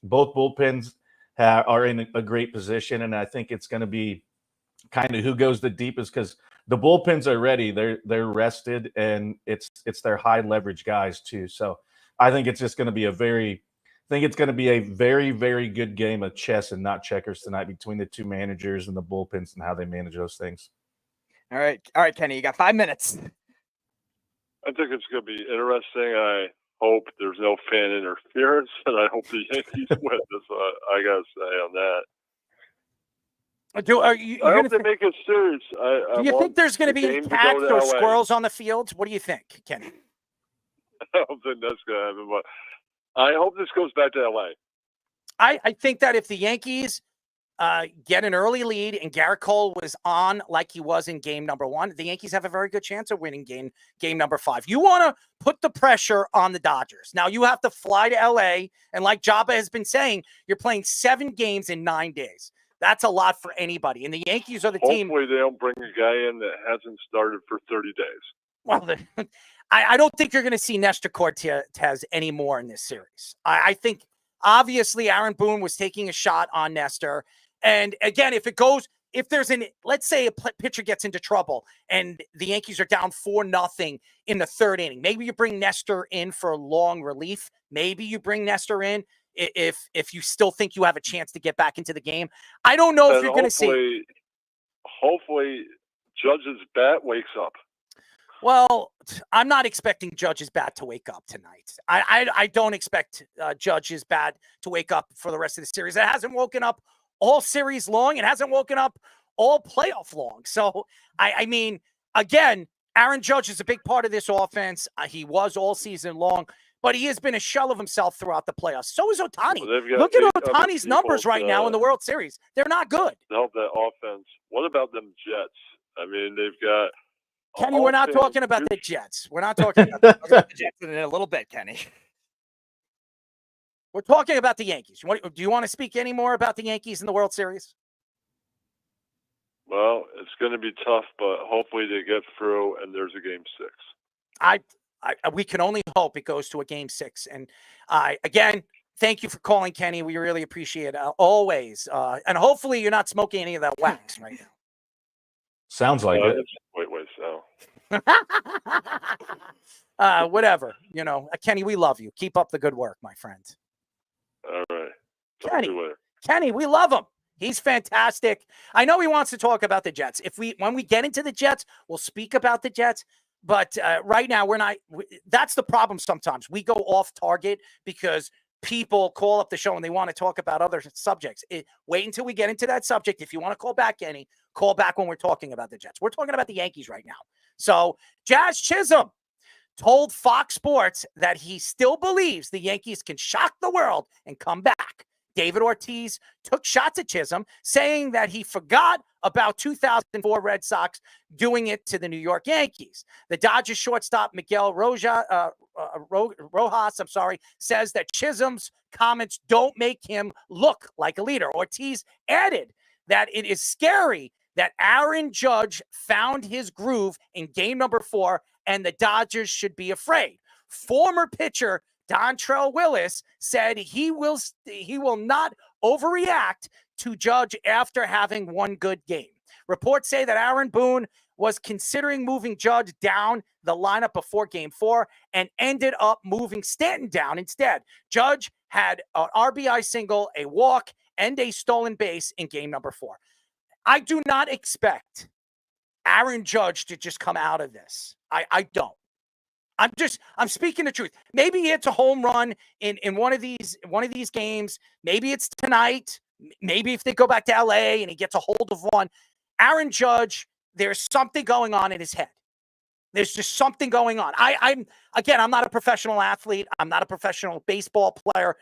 bullpens are in a great position, and I think it's going to be kind of who goes the deepest because the bullpens are ready. They're rested, and it's their high leverage guys too. So I think it's just going to be a very very good game of chess and not checkers tonight between the two managers and the bullpens and how they manage those things. All right, Kenny, you got 5 minutes. I think it's going to be interesting. I hope there's no fan interference, and I hope the Yankees win. That's what I got to say on that. I hope they make it serious. Do you think there's going to be cats or squirrels on the field? What do you think, Kenny? I don't think that's going to happen, but I hope this goes back to L.A. I think that if the Yankees get an early lead and Garrett Cole was on like he was in game number 1, the Yankees have a very good chance of winning game number 5. You want to put the pressure on the Dodgers. Now you have to fly to L.A., and like Jabba has been saying, you're playing 7 games in 9 days. That's a lot for anybody. And the Yankees are the team. Hopefully they don't bring a guy in that hasn't started for 30 days. Well, I don't think you're going to see Nestor Cortez anymore in this series. I think obviously Aaron Boone was taking a shot on Nestor. And again, let's say a pitcher gets into trouble and the Yankees are down 4-0 in the 3rd inning. Maybe you bring Nestor in for long relief. Maybe you bring Nestor in if you still think you have a chance to get back into the game. I don't know if you're going to see. Hopefully Judge's bat wakes up. Well, I'm not expecting Judge's bat to wake up tonight. I don't expect Judge's bat to wake up for the rest of the series. It hasn't woken up all series long. It hasn't woken up all playoff long. So, I mean, again, Aaron Judge is a big part of this offense. He was all season long. but he has been a shell of himself throughout the playoffs. So is Ohtani. Well, they've got Look at big other Ohtani's numbers people right now in the World Series. They're not good. to help that offense. What about them Jets? I mean, they've got Kenny, we're not talking about the Jets. We're not talking about the Jets in a little bit, Kenny. We're talking about the Yankees. Do you want to speak any more about the Yankees in the World Series? Well, it's going to be tough, but hopefully they get through and there's a game 6. We can only hope it goes to a game 6. And again, thank you for calling, Kenny. We really appreciate it always. And hopefully you're not smoking any of that wax right now. Sounds like it. Wait, so. Whatever. Kenny, we love you. Keep up the good work, my friend. All right. Talk to you later. Kenny, we love him. He's fantastic. I know he wants to talk about the Jets. When we get into the Jets, we'll speak about the Jets. But right now, we're not. That's the problem sometimes. We go off target because people call up the show and they want to talk about other subjects. Wait until we get into that subject. If you want to call back, Kenny, call back when we're talking about the Jets. We're talking about the Yankees right now. So Jazz Chisholm told Fox Sports that he still believes the Yankees can shock the world and come back. David Ortiz took shots at Chisholm, saying that he forgot about 2004 Red Sox doing it to the New York Yankees. The Dodgers shortstop Miguel Rojas, says that Chisholm's comments don't make him look like a leader. Ortiz added that it is scary that Aaron Judge found his groove in game number 4 and the Dodgers should be afraid. Former pitcher Dontrell Willis said he will not overreact to Judge after having one good game. Reports say that Aaron Boone was considering moving Judge down the lineup before game 4 and ended up moving Stanton down instead. Judge had an RBI single, a walk, and a stolen base in game number 4. I do not expect Aaron Judge to just come out of this. I don't. I'm speaking the truth. Maybe it's a home run in one of these games. Maybe it's tonight. Maybe if they go back to LA and he gets a hold of one. Aaron Judge, there's something going on in his head. There's just something going on. I'm not a professional athlete. I'm not a professional baseball player.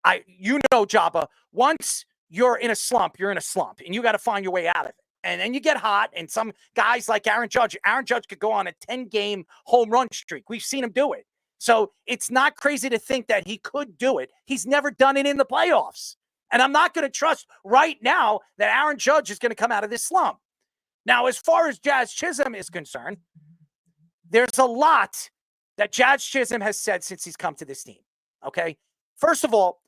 Jabba, once you're in a slump, you're in a slump, and you got to find your way out of it. And then you get hot, and some guys like Aaron Judge could go on a 10-game home run streak. We've seen him do it. So it's not crazy to think that he could do it. He's never done it in the playoffs. And I'm not going to trust right now that Aaron Judge is going to come out of this slump. Now, as far as Jazz Chisholm is concerned, there's a lot that Jazz Chisholm has said since he's come to this team. Okay? First of all,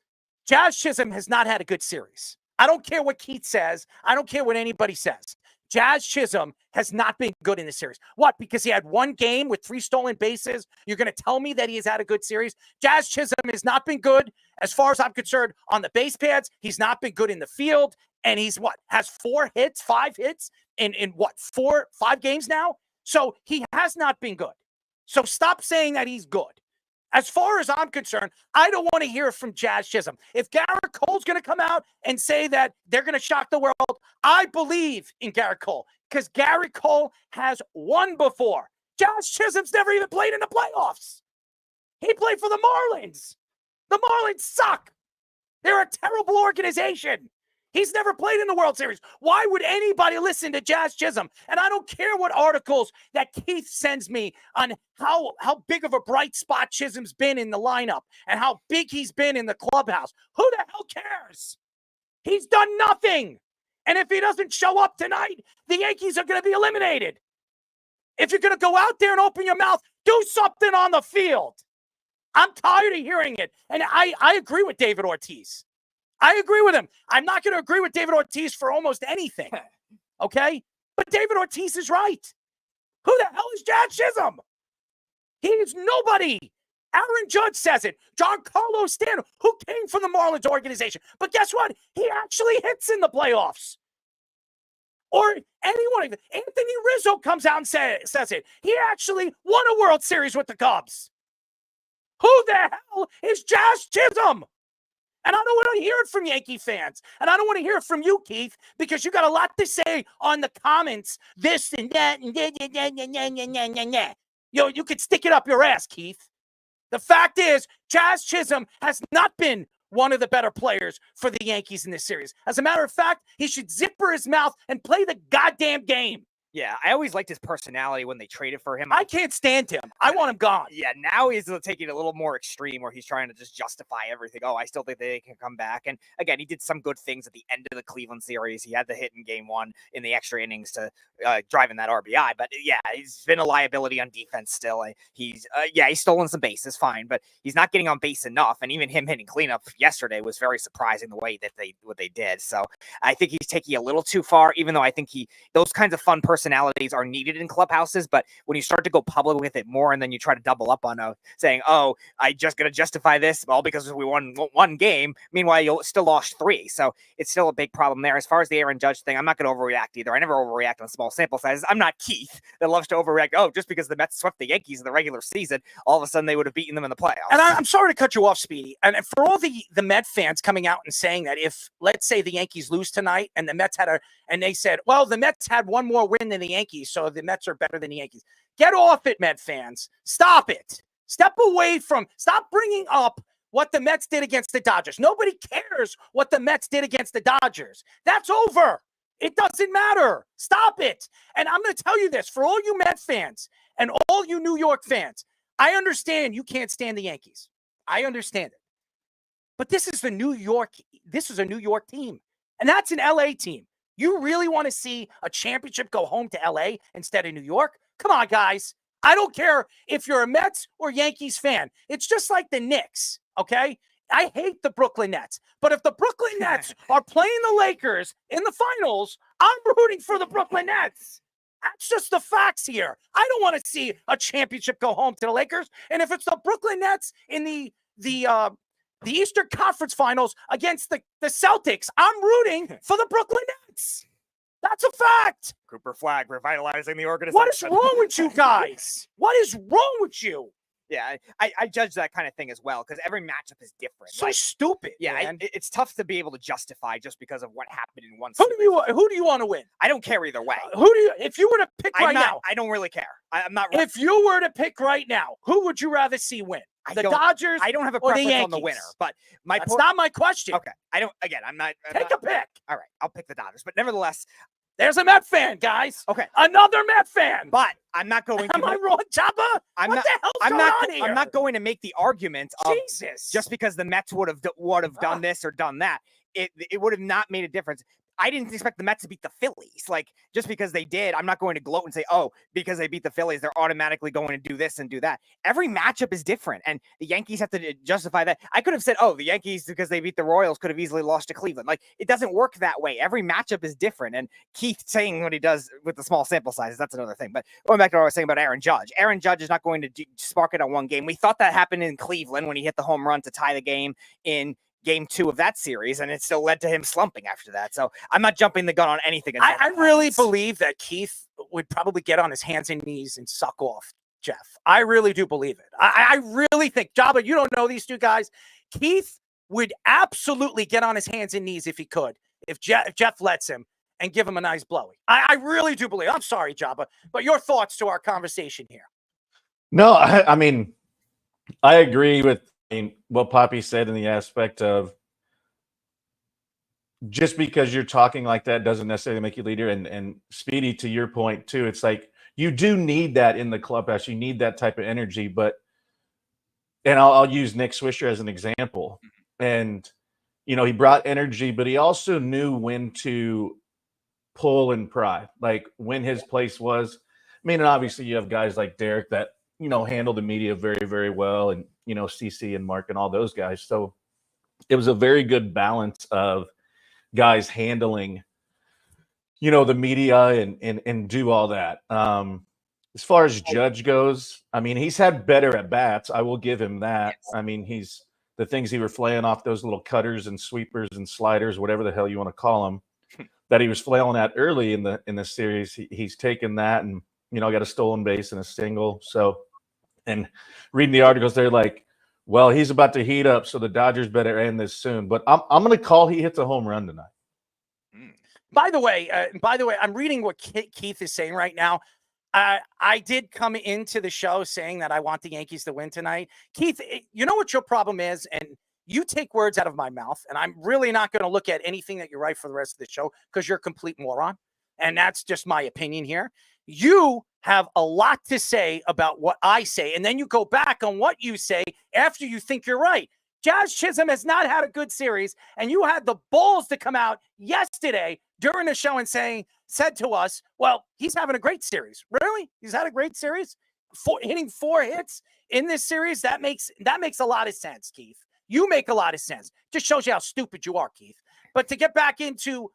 Jazz Chisholm has not had a good series. I don't care what Keith says. I don't care what anybody says. Jazz Chisholm has not been good in this series. What? Because he had one game with 3 stolen bases? You're going to tell me that he has had a good series? Jazz Chisholm has not been good, as far as I'm concerned, on the base pads. He's not been good in the field. And he's has 5 hits in 5 games now? So he has not been good. So stop saying that he's good. As far as I'm concerned, I don't want to hear from Jazz Chisholm. If Garrett Cole's going to come out and say that they're going to shock the world, I believe in Garrett Cole because Garrett Cole has won before. Jazz Chisholm's never even played in the playoffs. He played for the Marlins. The Marlins suck. They're a terrible organization. He's never played in the World Series. Why would anybody listen to Jazz Chisholm? And I don't care what articles that Keith sends me on how big of a bright spot Chisholm's been in the lineup and how big he's been in the clubhouse. Who the hell cares? He's done nothing. And if he doesn't show up tonight, the Yankees are going to be eliminated. If you're going to go out there and open your mouth, do something on the field. I'm tired of hearing it. And I agree with David Ortiz. I agree with him. I'm not going to agree with David Ortiz for almost anything, okay? But David Ortiz is right. Who the hell is Jazz Chisholm? He is nobody. Aaron Judge says it. Giancarlo Stanton, who came from the Marlins organization. But guess what? He actually hits in the playoffs. Or anyone. Anthony Rizzo comes out and says it. He actually won a World Series with the Cubs. Who the hell is Jazz Chisholm? And I don't want to hear it from Yankee fans. And I don't want to hear it from you, Keith, because you got a lot to say on the comments, this and that, and you could stick it up your ass, Keith. The fact is, Jazz Chisholm has not been one of the better players for the Yankees in this series. As a matter of fact, he should zipper his mouth and play the goddamn game. Yeah, I always liked his personality when they traded for him. I can't stand him. I want him gone. Yeah, now he's taking it a little more extreme where he's trying to just justify everything. Oh, I still think they can come back. And again, he did some good things at the end of the Cleveland series. He had the hit in game 1 in the extra innings to drive in that RBI. But yeah, he's been a liability on defense still. He's stolen some bases, fine, but he's not getting on base enough. And even him hitting cleanup yesterday was very surprising the way that what they did. So I think he's taking a little too far, even though I think those kinds of fun personalities are needed in clubhouses. But when you start to go public with it more and then you try to double up on saying, oh, I just going to justify this all because we won one game. Meanwhile, you still lost 3. So it's still a big problem there. As far as the Aaron Judge thing, I'm not going to overreact either. I never overreact on small sample sizes. I'm not Keith that loves to overreact. Oh, just because the Mets swept the Yankees in the regular season, all of a sudden they would have beaten them in the playoffs. And I'm sorry to cut you off, Speedy. And for all the Met fans coming out and saying that if, let's say, the Yankees lose tonight and the Mets and they said, well, the Mets had one more win than the Yankees, so the Mets are better than the Yankees. Get off it, Met fans. Stop it. Stop bringing up what the Mets did against the Dodgers. Nobody cares what the Mets did against the Dodgers. That's over. It doesn't matter. Stop it. And I'm going to tell you this, for all you Met fans and all you New York fans, I understand you can't stand the Yankees. I understand it. But this is a New York team. And that's an LA team. You really want to see a championship go home to LA instead of New York? Come on, guys. I don't care if you're a Mets or Yankees fan. It's just like the Knicks, okay? I hate the Brooklyn Nets. But if the Brooklyn Nets are playing the Lakers in the finals, I'm rooting for the Brooklyn Nets. That's just the facts here. I don't want to see a championship go home to the Lakers. And if it's the Brooklyn Nets in the Eastern Conference Finals against the Celtics, I'm rooting for the Brooklyn Nets. That's a fact. Cooper Flag revitalizing the organization. What is wrong with you guys? What is wrong with you? Yeah, I judge that kind of thing as well because every matchup is different. So stupid. Yeah, it's tough to be able to justify just because of what happened in one. Who do you want to win? I don't care either way. If you were to pick now, I don't really care. I'm not. If you were to pick right now, who would you rather see win? The Dodgers. I don't have a or the preference Yankees? on the winner, but that's not my question. Okay, I'm not. Take a pick. All right, I'll pick the Dodgers, but nevertheless. There's a Met fan, guys. Okay. Another Met fan. But I'm not going to. Am I wrong, Chopper? I'm not going to make the argument of just because the Mets would have done this or done that. It would have not made a difference. I didn't expect the Mets to beat the Phillies. Like, just because they did, I'm not going to gloat and say, oh, because they beat the Phillies, they're automatically going to do this and do that. Every matchup is different, and the Yankees have to justify that. I could have said, oh, the Yankees, because they beat the Royals, could have easily lost to Cleveland. Like, it doesn't work that way. Every matchup is different, and Keith saying what he does with the small sample sizes, that's another thing. But going back to what I was saying about Aaron Judge. Aaron Judge is not going to spark it on one game. We thought that happened in Cleveland when he hit the home run to tie the game in game 2 of that series, and it still led to him slumping after that. So I'm not jumping the gun on anything. I really believe that Keith would probably get on his hands and knees and suck off Jeff. I really do believe it. I really think, Jabba, you don't know these two guys. Keith would absolutely get on his hands and knees if he could, if Jeff lets him, and give him a nice blowy. I really do believe. I'm sorry, Jabba, but your thoughts to our conversation here. No, I mean, I agree with what Poppy said in the aspect of just because you're talking like that doesn't necessarily make you leader. And Speedy, to your point too, it's like you do need that in the clubhouse. You need that type of energy. But I'll use Nick Swisher as an example. And he brought energy, but he also knew when to pull and pry, like when his place was. I mean, and obviously you have guys like Derek that handle the media very, very well, and CC and Mark and all those guys. So it was a very good balance of guys handling, the media and do all that. As far as Judge goes, I mean, he's had better at bats. I will give him that. I mean, the things he were flailing off, those little cutters and sweepers and sliders, whatever the hell you want to call them, that he was flailing at early in the series. He's taken that and got a stolen base and a single. So, and reading the articles, they're like, well, he's about to heat up, so the Dodgers better end this soon. But I'm going to call he hits a home run tonight. By the way, I'm reading what Keith is saying right now. I did come into the show saying that I want the Yankees to win tonight. Keith, you know what your problem is? And you take words out of my mouth, and I'm really not going to look at anything that you write for the rest of the show because you're a complete moron. And that's just my opinion here. You have a lot to say about what I say, and then you go back on what you say after you think you're right. Jazz Chisholm has not had a good series, and you had the balls to come out yesterday during the show and said to us, well, he's having a great series. Really? He's had a great series? Hitting 4 hits in this series? That makes a lot of sense, Keith. You make a lot of sense. Just shows you how stupid you are, Keith. But to get back into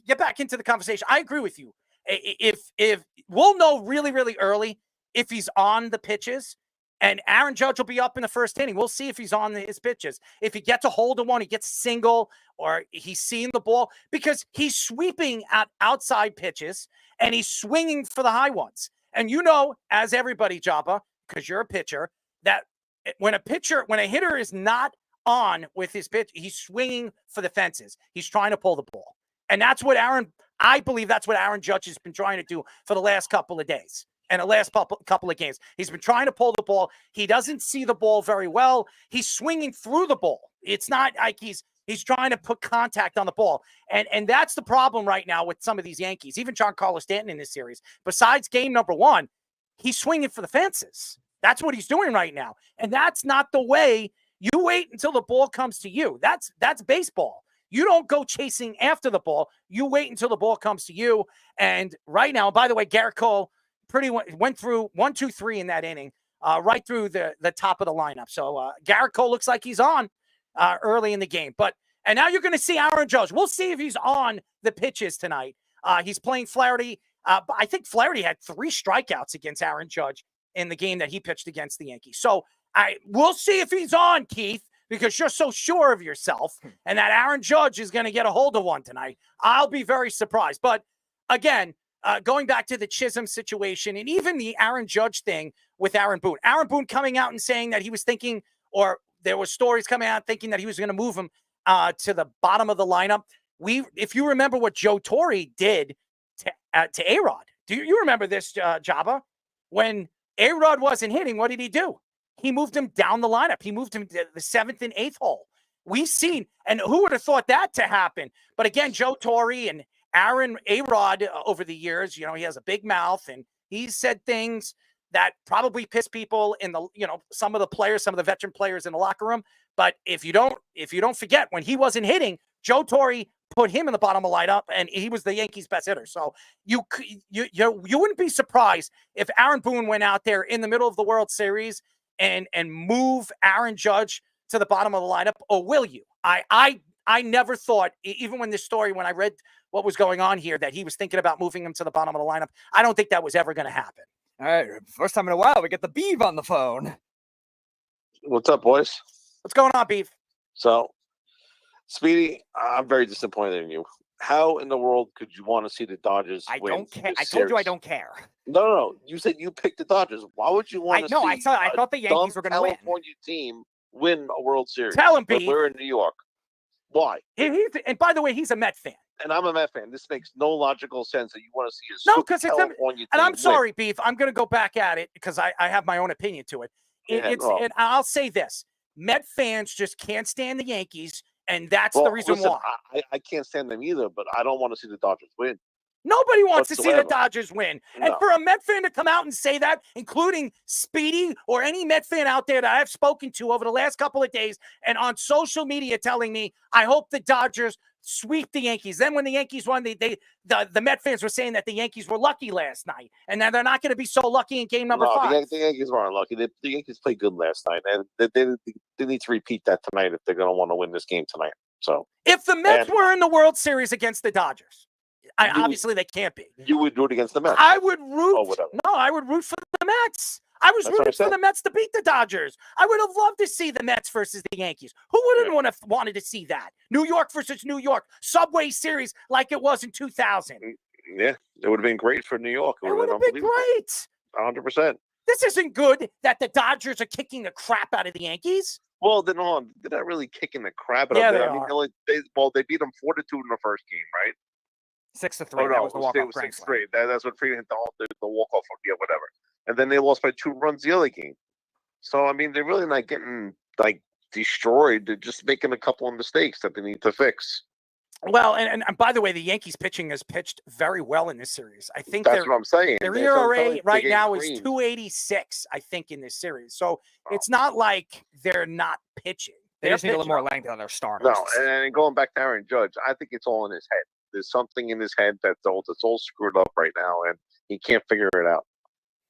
the conversation, I agree with you. If we'll know really, really early if he's on the pitches, and Aaron Judge will be up in the first inning. We'll see if he's on his pitches. If he gets a hold of one, he gets a single, or he's seeing the ball, because he's sweeping at outside pitches and he's swinging for the high ones. And you know, as everybody, Jabba, because you're a pitcher, that when a hitter is not on with his pitch, he's swinging for the fences. He's trying to pull the ball. And that's what I believe that's what Aaron Judge has been trying to do for the last couple of days. And the last couple of games, he's been trying to pull the ball. He doesn't see the ball very well. He's swinging through the ball. It's not like he's trying to put contact on the ball. And that's the problem right now with some of these Yankees. Even Giancarlo Stanton in this series, besides game number 1, he's swinging for the fences. That's what he's doing right now. And that's not the way you wait until the ball comes to you. That's baseball. You don't go chasing after the ball. You wait until the ball comes to you. And right now, by the way, Garrett Cole went through 1, 2, 3 in that inning, right through the top of the lineup. So Garrett Cole looks like he's on early in the game. And now you're going to see Aaron Judge. We'll see if he's on the pitches tonight. He's playing Flaherty. I think Flaherty had 3 strikeouts against Aaron Judge in the game that he pitched against the Yankees. So we'll see if he's on, Keith, because you're so sure of yourself and that Aaron Judge is going to get a hold of one tonight. I'll be very surprised. But again, going back to the Chisholm situation and even the Aaron Judge thing with Aaron Boone. Aaron Boone coming out and saying that he was thinking, or there were stories coming out thinking that he was going to move him to the bottom of the lineup. If you remember what Joe Torre did to A-Rod. Do you remember this, Jabba? When A-Rod wasn't hitting, what did he do? He moved him down the lineup. He moved him to the 7th and 8th hole. We've seen, and who would have thought that to happen? But again, Joe Torre and Aaron A-Rod over the years, he has a big mouth, and he's said things that probably piss people in the, some of the veteran players in the locker room. But if you don't forget, when he wasn't hitting, Joe Torre put him in the bottom of the lineup, and he was the Yankees' best hitter. So you wouldn't be surprised if Aaron Boone went out there in the middle of the World Series and move Aaron Judge to the bottom of the lineup, or will you? I never thought, even when I read what was going on here, that he was thinking about moving him to the bottom of the lineup. I don't think that was ever going to happen. All right, first time in a while, we get the Beeve on the phone. What's up, boys? What's going on, Beeve? So, Speedy, I'm very disappointed in you. How in the world could you want to see the Dodgers win? I don't care. I told you I don't care. No. You said you picked the Dodgers. Why would you want to see I thought the Yankees were going to win. California team win a World Series? Tell him, Beeve. We're in New York. Why? And by the way, he's a Met fan. And I'm a Met fan. This makes no logical sense that you want to see a California team. And I'm sorry, win. Beef. I'm going to go back at it because I have my own opinion to it. And I'll say this: Met fans just can't stand the Yankees, and that's the reason why. I can't stand them either, but I don't want to see the Dodgers win. Nobody wants to see the Dodgers win. No. And for a Met fan to come out and say that, including Speedy or any Met fan out there that I've spoken to over the last couple of days and on social media telling me, I hope the Dodgers sweep the Yankees. Then when the Yankees won, the Met fans were saying that the Yankees were lucky last night. And now they're not going to be so lucky in game number 5. The Yankees weren't lucky. The Yankees played good last night. And they need to repeat that tonight if they're going to want to win this game tonight. So if the Mets were in the World Series against the Dodgers, obviously they can't be. You would root against the Mets. I would root. I would root for the Mets. I was rooting for the Mets to beat the Dodgers. I would have loved to see the Mets versus the Yankees. Who wouldn't have wanted to see that? New York versus New York. Subway Series like it was in 2000. Yeah, it would have been great for New York. It would have been great. 100%. This isn't good that the Dodgers are kicking the crap out of the Yankees. Well, then hold on. They're not really kicking the crap out of them. I mean, they beat them 4-2 in the first game, right? 6-3. Oh, That no, was the it walk-off was grand slam. 6-3. That's what Freeman hit the walk-off or whatever. And then they lost by 2 runs the other game. So, I mean, they're really not getting, like, destroyed. They're just making a couple of mistakes that they need to fix. Well, and by the way, the Yankees pitching has pitched very well in this series. I think That's what I'm saying. Their That's what I'm telling ERA you. right They're now getting is creamed. 2.86, I think, in this series. So it's not like they're not pitching. They They're just need a little pitching. more length on their starters. No, and going back to Aaron Judge, I think it's all in his head. There's something in his head that's all screwed up right now, and he can't figure it out.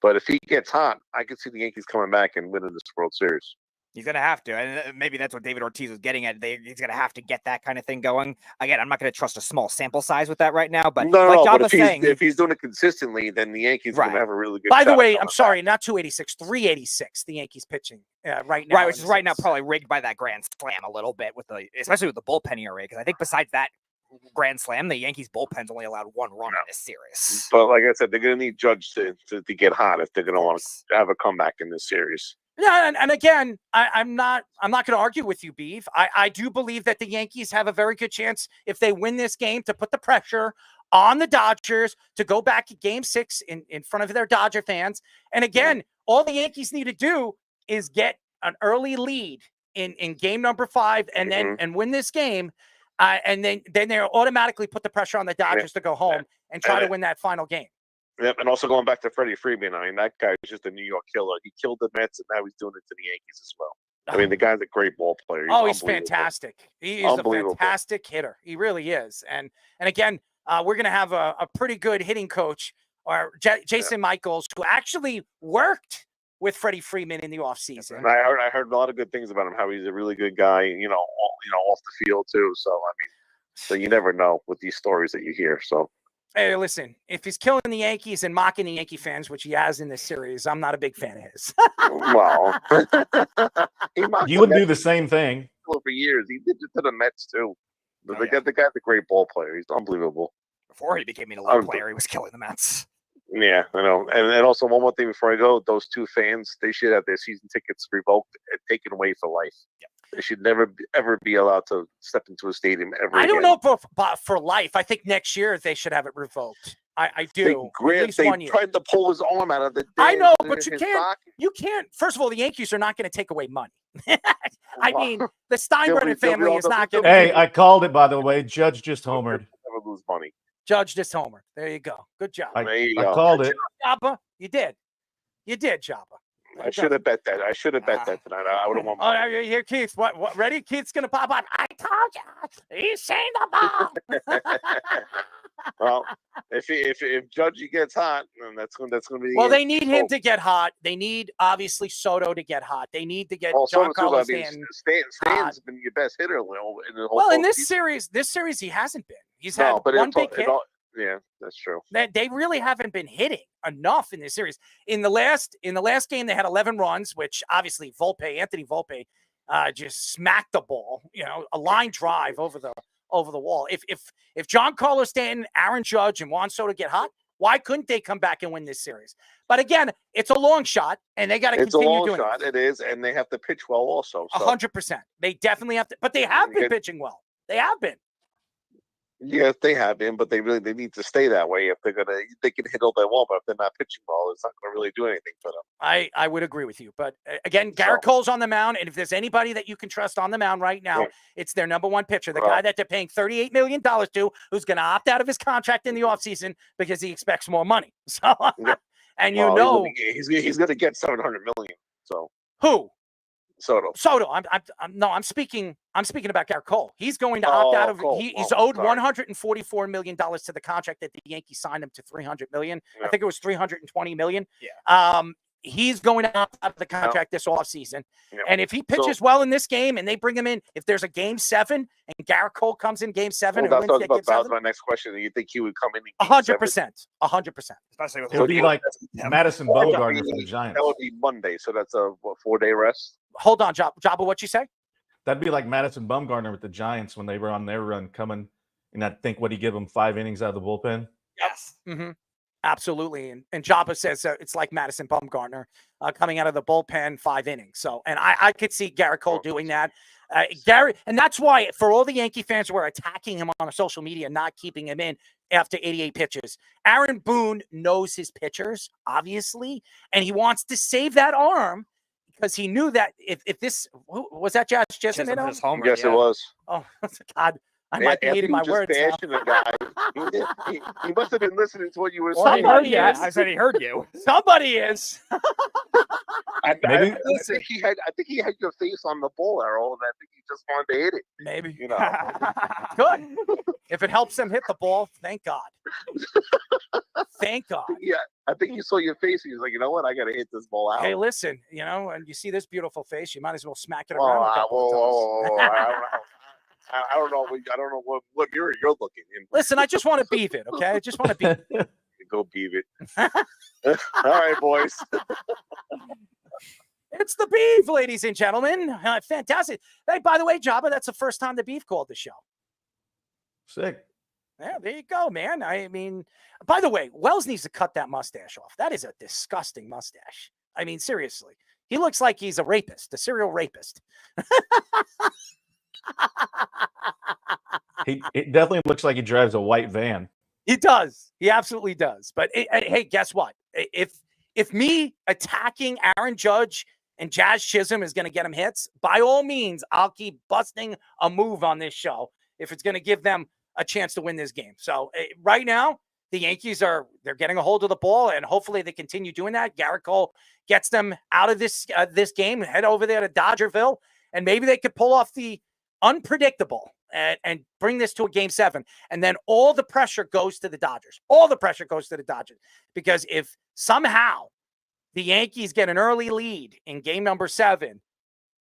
But if he gets hot, I can see the Yankees coming back and winning this World Series. He's going to have to. And maybe that's what David Ortiz was getting at. He's going to have to get that kind of thing going. Again, I'm not going to trust a small sample size with that right now. But No, John but was saying, if he's doing it consistently, then the Yankees are going to have a really good By the shot way, at I'm coming sorry, not 286, 386. The Yankees pitching right now, right, which is right now probably rigged by that grand slam a little bit especially with the bullpen ERA. Because I think besides that grand slam, the Yankees bullpen's only allowed 1 run in this series. But like I said, they're going to need Judge to get hot if they're going to want to have a comeback in this series. Yeah, and again, I'm not going to argue with you, Beef. I do believe that the Yankees have a very good chance if they win this game to put the pressure on the Dodgers to go back to Game 6 in front of their Dodger fans. And again, all the Yankees need to do is get an early lead in game number 5 and then and win this game. And then they automatically put the pressure on the Dodgers to go home and try to win that final game. Yep, and also going back to Freddie Freeman, I mean, that guy is just a New York killer. He killed the Mets, and now he's doing it to the Yankees as well. I mean, the guy's a great ball player. He's fantastic. He is a fantastic hitter. He really is. And again, we're going to have a pretty good hitting coach, or Jason Michaels, who actually worked with Freddie Freeman in the offseason. And I heard a lot of good things about him, how he's a really good guy, off the field too. So, I mean, so you never know with these stories that you hear. So. Hey, listen, if he's killing the Yankees and mocking the Yankee fans, which he has in this series, I'm not a big fan of his. Well, you would do the same thing. For years, he did it to the Mets too. The guy's a great ball player. He's unbelievable. Before he became an elite player, he was killing the Mets. Yeah, I know. And also one more thing before I go, those 2 fans, they should have their season tickets revoked and taken away for life. Yeah. They should never ever be allowed to step into a stadium ever. I don't know for life. I think next year they should have it revoked. I do. They tried to pull his arm out of the. I know, but you can't. You can't. First of all, the Yankees are not going to take away money. I mean, the Steinbrenner family is not going to. Hey, I called it, by the way. Judge just homered. Never lose money. Judge just homered. There you go. Good job. I called it. Jabba, you did. You did, Jabba. I should have bet that. I should have bet that tonight. I would have won. Oh, here, Keith. What? Ready? Keith's gonna pop up. I told you. He's seen the ball. Well, if Judge gets hot, then that's going to be. Well, they need him to get hot. They need obviously Soto to get hot. They need to get John Carlos Stanton. Stanton's been your best hitter in the whole. Well, in this series, he hasn't been. He's had one big hit. Yeah, that's true. They really haven't been hitting enough in this series. In the last game, they had 11 runs, which obviously Anthony Volpe, just smacked the ball. A line drive over the wall. If John Carlos Stanton, Aaron Judge, and Juan Soto get hot, why couldn't they come back and win this series? But again, it's a long shot, and they got to continue doing it. It's a long shot. It is, and they have to pitch well also. 100%. They definitely have to, but they have been pitching well. They have been. Yes, they have been, but they need to stay that way. If they can hit all they want, but if they're not pitching well, it's not going to really do anything for them. I would agree with you, but again, Garrett Cole's on the mound, and if there's anybody that you can trust on the mound right now, it's their number one pitcher, the guy that they're paying $38 million to, who's going to opt out of his contract in the offseason because he expects more money. So, and he's going to get $700 million. So who? Soto. I'm speaking about Garrett Cole. He's going to opt out of he's owed $144 million to the contract that the Yankees signed him to $300 million. I think it was $320 million. Yeah. He's going to opt out of the contract this offseason. Yeah. And if he pitches well in this game and they bring him in, if there's a game 7 and Garrett Cole comes in game 7 that was my next question. Do you think he would come in 100%? 100%. Especially with it would be like Madison Bumgarner for the Giants. That would be Monday, so that's a 4-day rest. Hold on, Jabba, what'd you say? That'd be like Madison Bumgarner with the Giants when they were on their run coming, and I think what he give them 5 innings out of the bullpen. Yes. Mm-hmm. Absolutely. And Jabba says it's like Madison Bumgarner coming out of the bullpen 5 innings. So, and I could see Garrett Cole doing that. And that's why for all the Yankee fans who are attacking him on social media, not keeping him in, after 88 pitches. Aaron Boone knows his pitchers, obviously, and he wants to save that arm because he knew that if this was that Josh Chisholm, Homer, yes, it was. Oh God, I might be eating my words now. The guy. He must have been listening to what you were Well, saying. he heard you. I said he heard you. Somebody is. I think he had your face on the ball, Errol, and I think he just wanted to hit it. Maybe. You know. Good. If it helps him hit the ball, thank God. Thank God. Yeah, I think he saw your face. He was like, you know what? I got to hit this ball out. Hey, listen, and you see this beautiful face, you might as well smack it Whoa, around a couple of times. I don't know. I don't know what mirror you're looking in. Listen, I just want to beef it, okay? I just want to beef it. Go beef it. All right, boys. It's the beef, ladies and gentlemen. Fantastic. Hey, by the way, Jabba, that's the first time the beef called the show. Sick. Yeah, there you go, man. I mean, by the way, Wells needs to cut that mustache off. That is a disgusting mustache. I mean, seriously. He looks like he's a rapist, a serial rapist. It definitely looks like he drives a white van. He does. He absolutely does. But hey, guess what? If me attacking Aaron Judge and Jazz Chisholm is going to get him hits, by all means, I'll keep busting a move on this show if it's going to give them a chance to win this game. So right now, the Yankees they're getting a hold of the ball, and hopefully they continue doing that. Garrett Cole gets them out of this game, head over there to Dodgerville, and maybe they could pull off the unpredictable and bring this to a game 7. And then all the pressure goes to the Dodgers. All the pressure goes to the Dodgers. Because if somehow the Yankees get an early lead in game number 7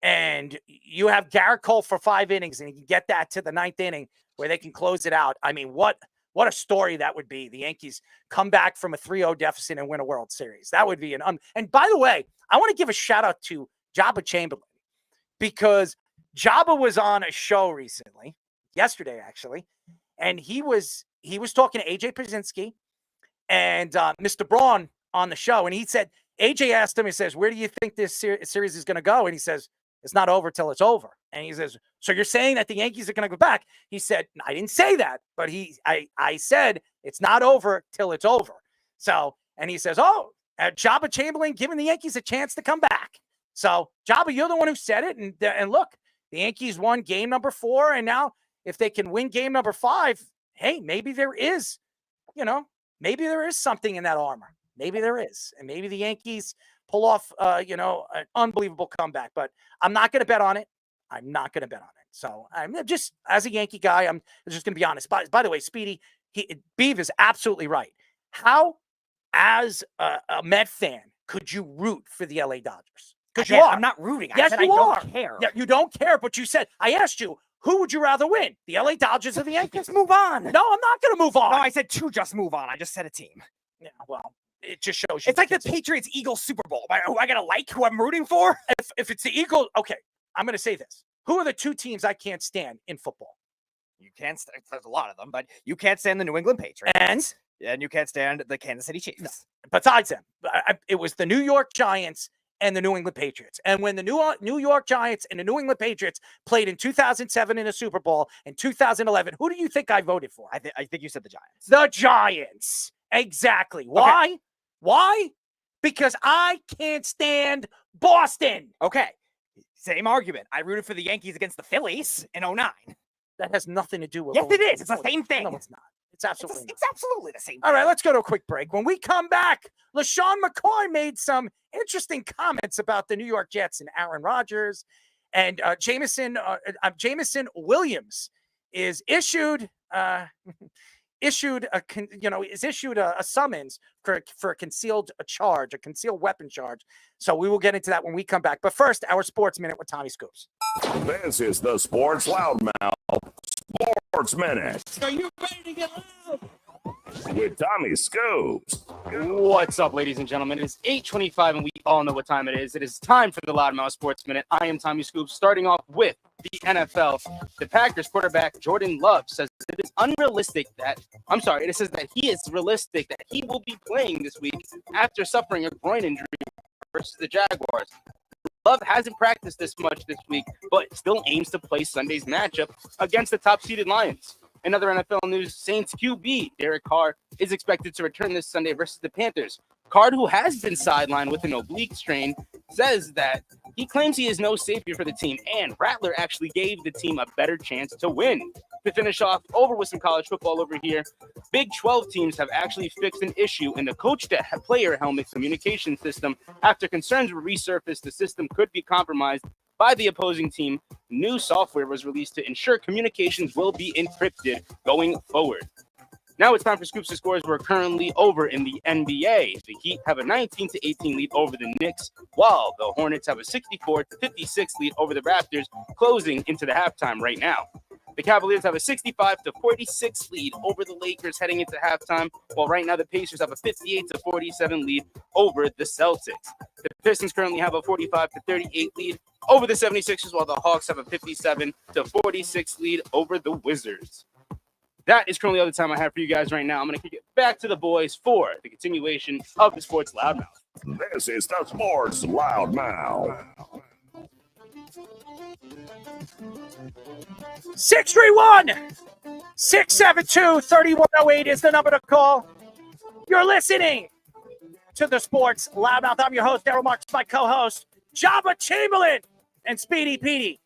and you have Garrett Cole for 5 innings and you can get that to the 9th inning where they can close it out, I mean, what a story that would be. The Yankees come back from a 3-0 deficit and win a World Series. That would be and by the way, I want to give a shout out to Jabba Chamberlain, because Jabba was on a show recently, yesterday actually, and he was talking to AJ Pierzynski and Mr. Braun on the show, and he said, AJ asked him, he says, where do you think this series is going to go? And he says, it's not over till it's over. And he says, so you're saying that the Yankees are going to go back? He said, I didn't say that, but I said it's not over till it's over. So, and he says, Jabba Chamberlain giving the Yankees a chance to come back. So, Jabba, you're the one who said it, and look, the Yankees won game number 4, and now if they can win game number 5, hey, maybe there is something in that armor. Maybe there is. And maybe the Yankees pull off, an unbelievable comeback. But I'm not going to bet on it. So I'm just, as a Yankee guy, I'm just going to be honest. By the way, Speedy, Beav is absolutely right. How, as a Met fan, could you root for the LA Dodgers? Because you are. I'm not rooting. Yes, I said you I are. don't care. Yeah, you don't care, but you said, I asked you, who would you rather win? The LA Dodgers or the Yankees? Just move on. No, I'm not going to move on. No, I said to just move on. I just said a team. Yeah, well, it just shows you. It's like the Patriots-Eagles Super Bowl. I got to like who I'm rooting for? If it's the Eagles, okay, I'm going to say this. Who are the 2 teams I can't stand in football? You can't stand, there's a lot of them, but you can't stand the New England Patriots. And you can't stand the Kansas City Chiefs. No. Besides them, it was the New York Giants and the New England Patriots. And when the New York Giants and the New England Patriots played in 2007 in a Super Bowl, in 2011, who do you think I voted for? I think you said the Giants. The Giants. Exactly. Why? Okay. Why? Because I can't stand Boston. Okay. Same argument. I rooted for the Yankees against the Phillies in 2009. That has nothing to do with... Yes, it is. It's the same thing. No, it's not. It's absolutely It's absolutely the same thing. All right, let's go to a quick break. When we come back, LeSean McCoy made some interesting comments about the New York Jets and Aaron Rodgers, and Jameson Williams is issued a summons for a concealed weapon charge. So we will get into that when we come back. But first, our Sports Minute with Tommy Scoops. This is the Sports Loudmouth Sports Minute. Are you ready to get loud? With Tommy Scoops. What's up, ladies and gentlemen? It is 8:25, and we all know what time it is. It is time for the Loudmouth Sports Minute. I am Tommy Scoops, starting off with the NFL. The Packers quarterback Jordan Love says it says that he is realistic that he will be playing this week after suffering a groin injury versus the Jaguars. Love hasn't practiced this much this week, but still aims to play Sunday's matchup against the top-seeded Lions. In other NFL news, Saints QB Derek Carr is expected to return this Sunday versus the Panthers. Carr, who has been sidelined with an oblique strain, says that he claims he is no savior for the team, and Rattler actually gave the team a better chance to win. To finish off over with some college football over here, Big 12 teams have actually fixed an issue in the coach-to-player helmet communication system after concerns were resurfaced. The system could be compromised by the opposing team. New software was released to ensure communications will be encrypted going forward. Now it's time for Scoops and Scores. We're currently over in the NBA. The Heat have a 19-18 lead over the Knicks, while the Hornets have a 64-56 lead over the Raptors, closing into the halftime right now. The Cavaliers have a 65-46 lead over the Lakers heading into halftime, while right now the Pacers have a 58-47 lead over the Celtics. The Pistons currently have a 45-38 lead over the 76ers, while the Hawks have a 57-46 lead over the Wizards. That is currently all the time I have for you guys right now. I'm going to kick it back to the boys for the continuation of the Sports Loudmouth. This is the Sports Loudmouth. 631-672-3108 is the number to call. You're listening to the Sports Loudmouth. I'm your host, Daryl Marks, my co-host, Jabba Chamberlain and Speedy Petey.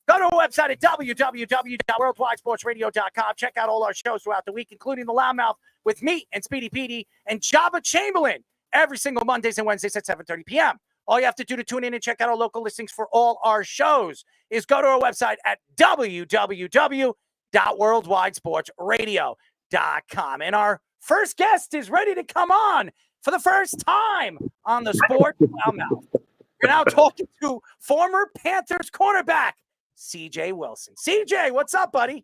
Go to our website at www.worldwidesportsradio.com. Check out all our shows throughout the week, including the Loudmouth with me and Speedy Petey and Jabba Chamberlain every single Mondays and Wednesdays at 7:30 p.m. All you have to do to tune in and check out our local listings for all our shows is go to our website at www.worldwidesportsradio.com. And our first guest is ready to come on for the first time on the Sports Loudmouth. We're now talking to former Panthers cornerback, CJ Wilson. CJ, what's up, buddy?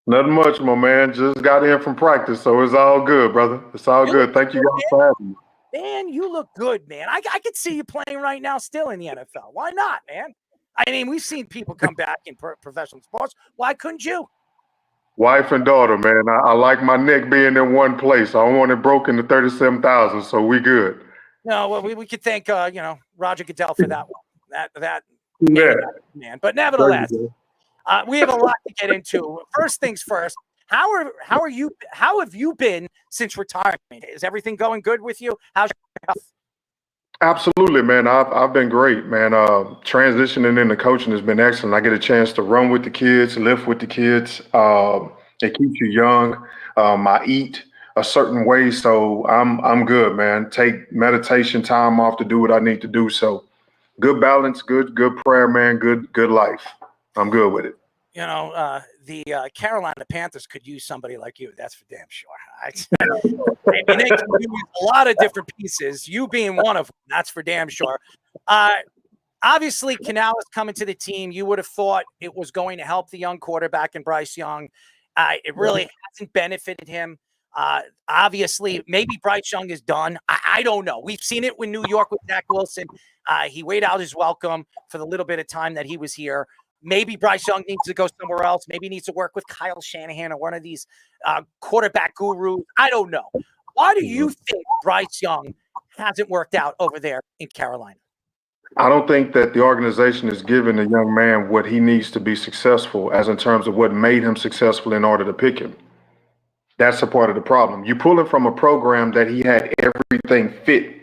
Nothing much, my man. Just got in from practice, so it's all good, brother. It's all good. Thank you guys for having me. Man, you look good, man. I could see you playing right now still in the NFL. Why not, man? I mean, we've seen people come back in professional sports. Why couldn't you? Wife and daughter, man. I like my neck being in one place. I don't want it broken to 37,000, so we good. No, well, we could thank Roger Goodell for that one. That Yeah. man. But nevertheless, we have a lot to get into. First things first. How have you been since retirement? Is everything going good with you? How's your health? Absolutely, man. I've been great, man. Transitioning into coaching has been excellent. I get a chance to run with the kids, lift with the kids. It keeps you young. I eat a certain way, so I'm good, man. Take meditation time off to do what I need to do. So good balance, good prayer, man. Good life. I'm good with it. You know, the Carolina Panthers could use somebody like you. That's for damn sure. I mean, they can use a lot of different pieces. You being one of them. That's for damn sure. Obviously, Canales coming to the team, you would have thought it was going to help the young quarterback in Bryce Young. It really hasn't benefited him. Obviously, maybe Bryce Young is done. I don't know. We've seen it with New York with Zach Wilson. He weighed out his welcome for the little bit of time that he was here. Maybe Bryce Young needs to go somewhere else. Maybe he needs to work with Kyle Shanahan or one of these quarterback gurus. I don't know. Why do you think Bryce Young hasn't worked out over there in Carolina? I don't think that the organization is giving the young man what he needs to be successful, as in terms of what made him successful in order to pick him. That's a part of the problem. You pull him from a program that he had everything fit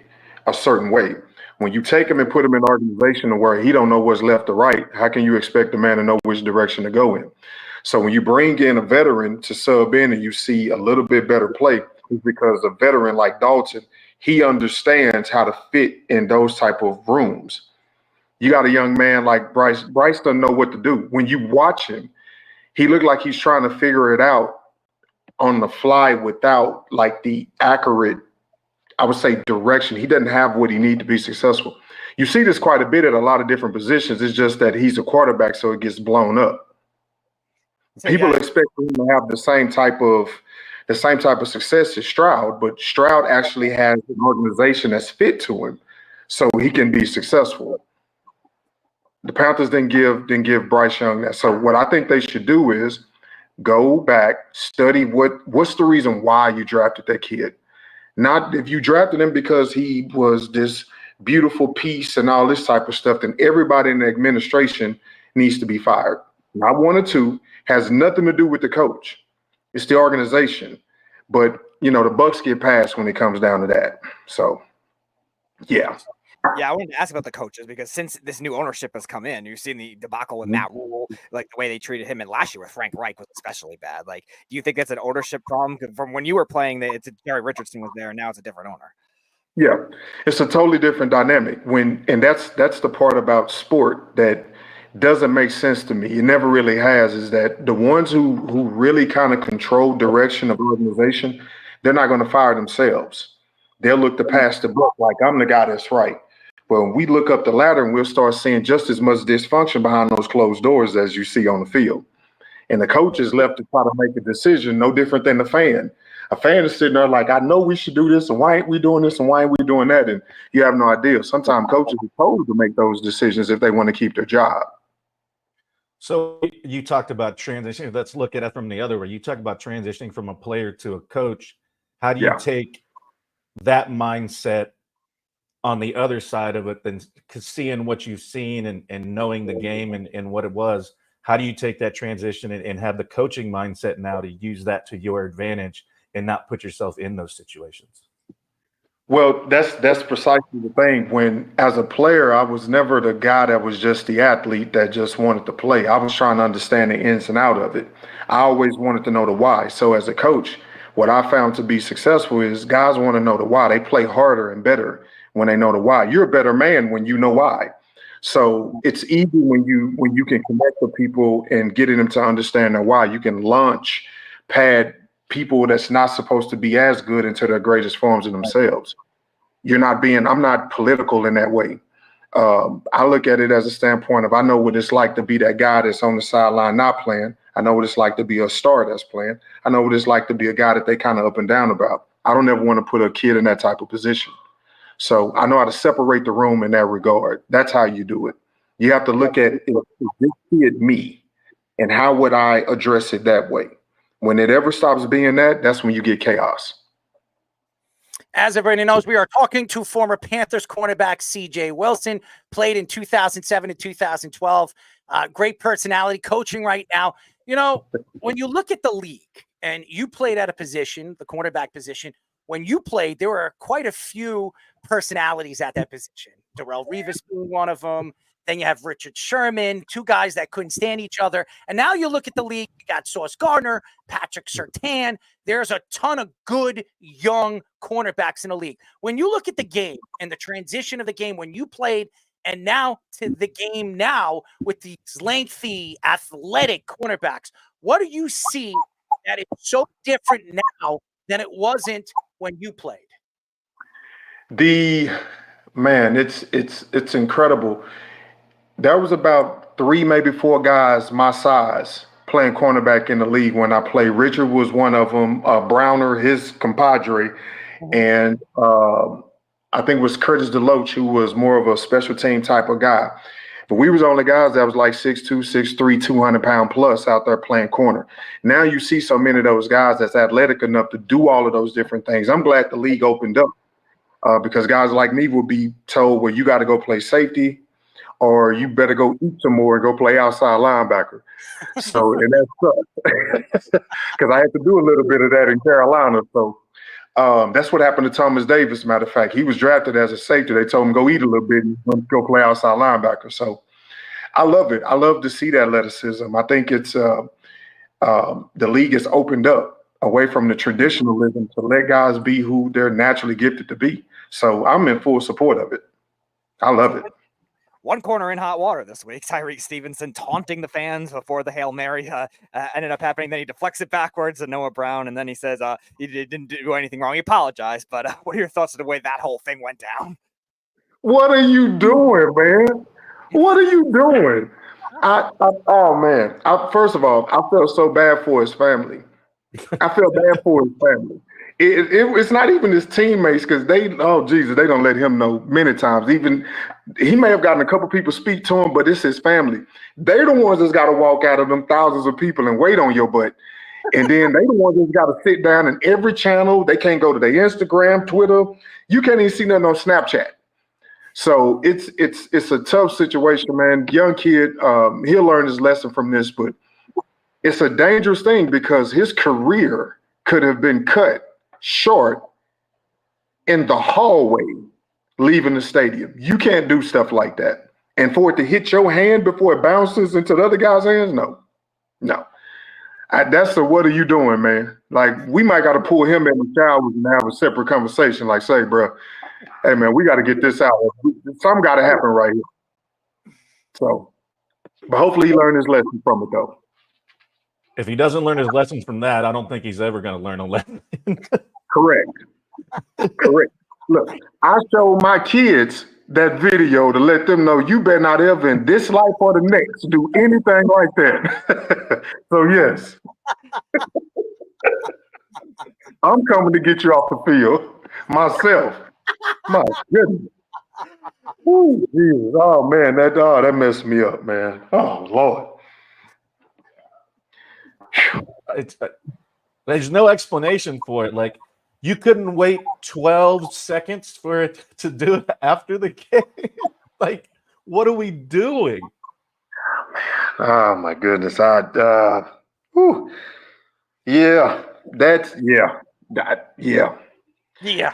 a certain way. When you take him and put him in an organization where he don't know what's left or right, how can you expect the man to know which direction to go in? So when you bring in a veteran to sub in and you see a little bit better play, it's because a veteran like Dalton, he understands how to fit in those type of rooms. You got a young man like Bryce. Bryce doesn't know what to do. When you watch him, he looked like he's trying to figure it out on the fly without like the accurate, I would say, direction. He doesn't have what he needs to be successful. You see this quite a bit at a lot of different positions. It's just that he's a quarterback, so it gets blown up. People expect him to have the same type of success as Stroud, but Stroud actually has an organization that's fit to him, so he can be successful. The Panthers didn't give Bryce Young that. So what I think they should do is go back, study what's the reason why you drafted that kid. Not if you drafted him because he was this beautiful piece and all this type of stuff, then everybody in the administration needs to be fired. Not one or two, has nothing to do with the coach. It's the organization. But, you know, the Bucks get passed when it comes down to that. So, yeah. Yeah, I wanted to ask about the coaches because since this new ownership has come in, you've seen the debacle with Matt Rule, like the way they treated him, and last year with Frank Reich was especially bad. Like, do you think that's an ownership problem? 'Cause from when you were playing, it's Jerry Richardson was there, and now it's a different owner. Yeah, it's a totally different dynamic. And that's the part about sport that doesn't make sense to me. It never really has. Is that the ones who really kind of control direction of organization, they're not going to fire themselves. They'll look to pass the buck like I'm the guy that's right. But when we look up the ladder and we'll start seeing just as much dysfunction behind those closed doors as you see on the field. And the coach is left to try to make a decision, no different than the fan. A fan is sitting there like, I know we should do this, and why ain't we doing this, and why ain't we doing that? And you have no idea. Sometimes coaches are told to make those decisions if they want to keep their job. So you talked about transitioning. Let's look at it from the other way. You talk about transitioning from a player to a coach. How do you take that mindset on the other side of it, then seeing what you've seen and knowing the game and what it was? How do you take that transition and have the coaching mindset now to use that to your advantage and not put yourself in those situations? Well, that's precisely the thing. When, as a player, I was never the guy that was just the athlete that just wanted to play. I was trying to understand the ins and out of it. I always wanted to know the why. So as a coach, what I found to be successful is guys want to know the why. They play harder and better when they know the why. You're a better man when you know why. So it's easy when you can connect with people and getting them to understand their why. You can launch pad people that's not supposed to be as good into their greatest forms of themselves. I'm not political in that way. I look at it as a standpoint of I know what it's like to be that guy that's on the sideline not playing. I know what it's like to be a star that's playing. I know what it's like to be a guy that they kind of up and down about. I don't ever want to put a kid in that type of position. So I know how to separate the room in that regard. That's how you do it. You have to look at it, is this kid me? And how would I address it that way? When it ever stops being that, that's when you get chaos. As everybody knows, we are talking to former Panthers cornerback C.J. Wilson, played in 2007 and 2012. Great personality, coaching right now. You know, when you look at the league and you played at a position, the cornerback position, when you played, there were quite a few personalities at that position. Darrelle Revis being one of them. Then you have Richard Sherman, two guys that couldn't stand each other. And now you look at the league, you got Sauce Gardner, Patrick Surtain. There's a ton of good young cornerbacks in the league. When you look at the game and the transition of the game when you played and now to the game now with these lengthy, athletic cornerbacks, what do you see that is so different now than it wasn't when you played? It's incredible. There was about 3, maybe 4 guys my size playing cornerback in the league when I played. Richard was one of them, Browner, his compadre, and I think it was Curtis DeLoach, who was more of a special team type of guy. But we was the only guys that was like 6'2", 6'3", 200-pound plus out there playing corner. Now you see so many of those guys that's athletic enough to do all of those different things. I'm glad the league opened up because guys like me would be told, well, you got to go play safety or you better go eat some more and go play outside linebacker. So, and that sucks because I had to do a little bit of that in Carolina. So that's what happened to Thomas Davis. Matter of fact, he was drafted as a safety. They told him go eat a little bit and go play outside linebacker. So I love it. I love to see that athleticism. I think it's the league has opened up away from the traditionalism to let guys be who they're naturally gifted to be. So I'm in full support of it. I love it. One corner in hot water this week. Tyreek Stevenson taunting the fans before the Hail Mary ended up happening. Then he deflects it backwards to Noah Brown, and then he says he didn't do anything wrong. He apologized, but what are your thoughts on the way that whole thing went down? What are you doing, man? What are you doing? First of all, I felt so bad for his family. I felt bad for his family. It's not even his teammates because they don't let him know many times. Even he may have gotten a couple people speak to him, but it's his family. They're the ones that's got to walk out of them thousands of people and wait on your butt. And then they the ones that's got to sit down in every channel. They can't go to their Instagram, Twitter. You can't even see nothing on Snapchat. So it's a tough situation, man. Young kid, he'll learn his lesson from this, but It's a dangerous thing because his career could have been cut short in the hallway leaving the stadium. You can't do stuff like that. And for it to hit your hand before it bounces into the other guy's hands, no. That's the what are you doing, man? Like, we might got to pull him in the showers and have a separate conversation. Like, say, bro, hey, man, we got to get this out. Something got to happen right here. So, but hopefully he learned his lesson from it, though. If he doesn't learn his lessons from that, I don't think he's ever going to learn a lesson. Correct. Look, I show my kids that video to let them know you better not ever in this life or the next do anything like that. So yes, I'm coming to get you off the field myself. My goodness. Ooh, Jesus. Oh man, that messed me up, man. Oh Lord. There's no explanation for it. Like, you couldn't wait 12 seconds for it to do it after the game. Like, what are we doing? Oh my goodness. Yeah. That's Yeah. That's yeah.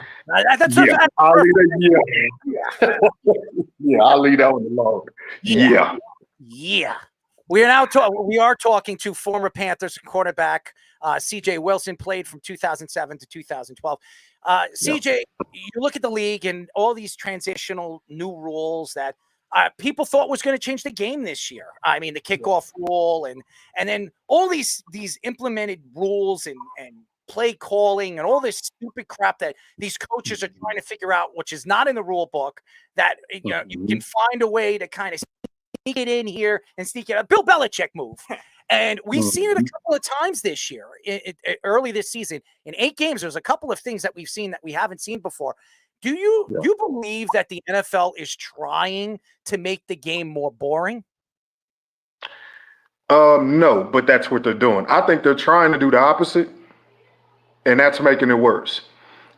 I'll leave that. Yeah. Yeah, I'll leave that one alone. Yeah. We are talking to former Panthers quarterback CJ Wilson, played from 2007 to 2012. CJ, you look at the league and all these transitional new rules that people thought was going to change the game this year. I mean, the kickoff rule and then all these implemented rules and play calling and all this stupid crap that these coaches are trying to figure out, which is not in the rule book, that you can find a way to kind of sneak it in here and sneak it. A Bill Belichick move. And we've seen it a couple of times this year, early this season. In 8 games, there's a couple of things that we've seen that we haven't seen before. Do you believe that the NFL is trying to make the game more boring? No, but that's what they're doing. I think they're trying to do the opposite, and that's making it worse.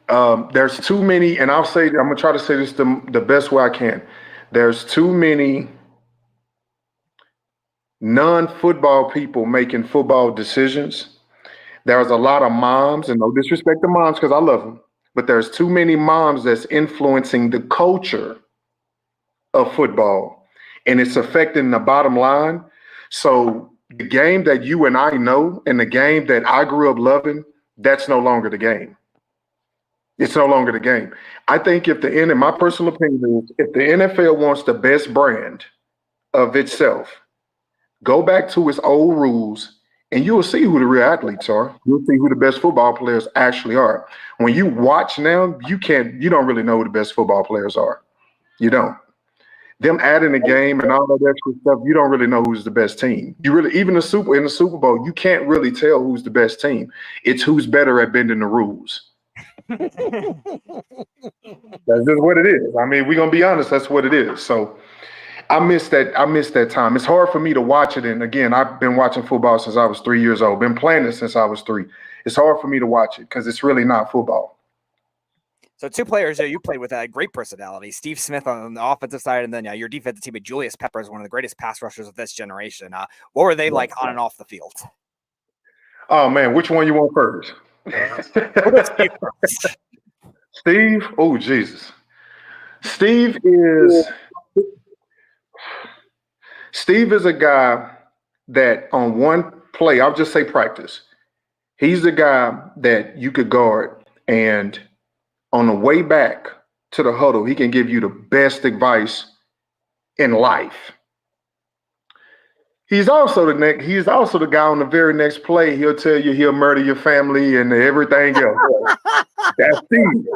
There's too many, and I'm going to try to say this the best way I can. There's too many non-football people making football decisions. There's a lot of moms, and no disrespect to moms because I love them, but there's too many moms that's influencing the culture of football, and it's affecting the bottom line. So the game that you and I know and the game that I grew up loving, that's no longer the game. It's no longer the game. I think in my personal opinion is, if the NFL wants the best brand of itself, go back to its old rules, and you will see who the real athletes are. You'll see who the best football players actually are. When you watch now, you don't really know who the best football players are. You don't. Them adding a game and all that extra stuff, you don't really know who's the best team. Even in the Super Bowl, you can't really tell who's the best team. It's who's better at bending the rules. That's just what it is. I mean, we're gonna be honest, that's what it is. So I miss that time. It's hard for me to watch it. And again, I've been watching football since I was 3 years old. Been playing it since I was 3. It's hard for me to watch it because it's really not football. So 2 players you played with a great personality, Steve Smith on the offensive side, and then your defensive teammate Julius Peppers, one of the greatest pass rushers of this generation. What were they like on and off the field? Oh man, which one you want first? Steve? Oh Jesus. Steve is a guy that on one play, I'll just say practice, he's the guy that you could guard, and on the way back to the huddle, he can give you the best advice in life. He's also the guy on the very next play. He'll tell you he'll murder your family and everything else. That's Steve.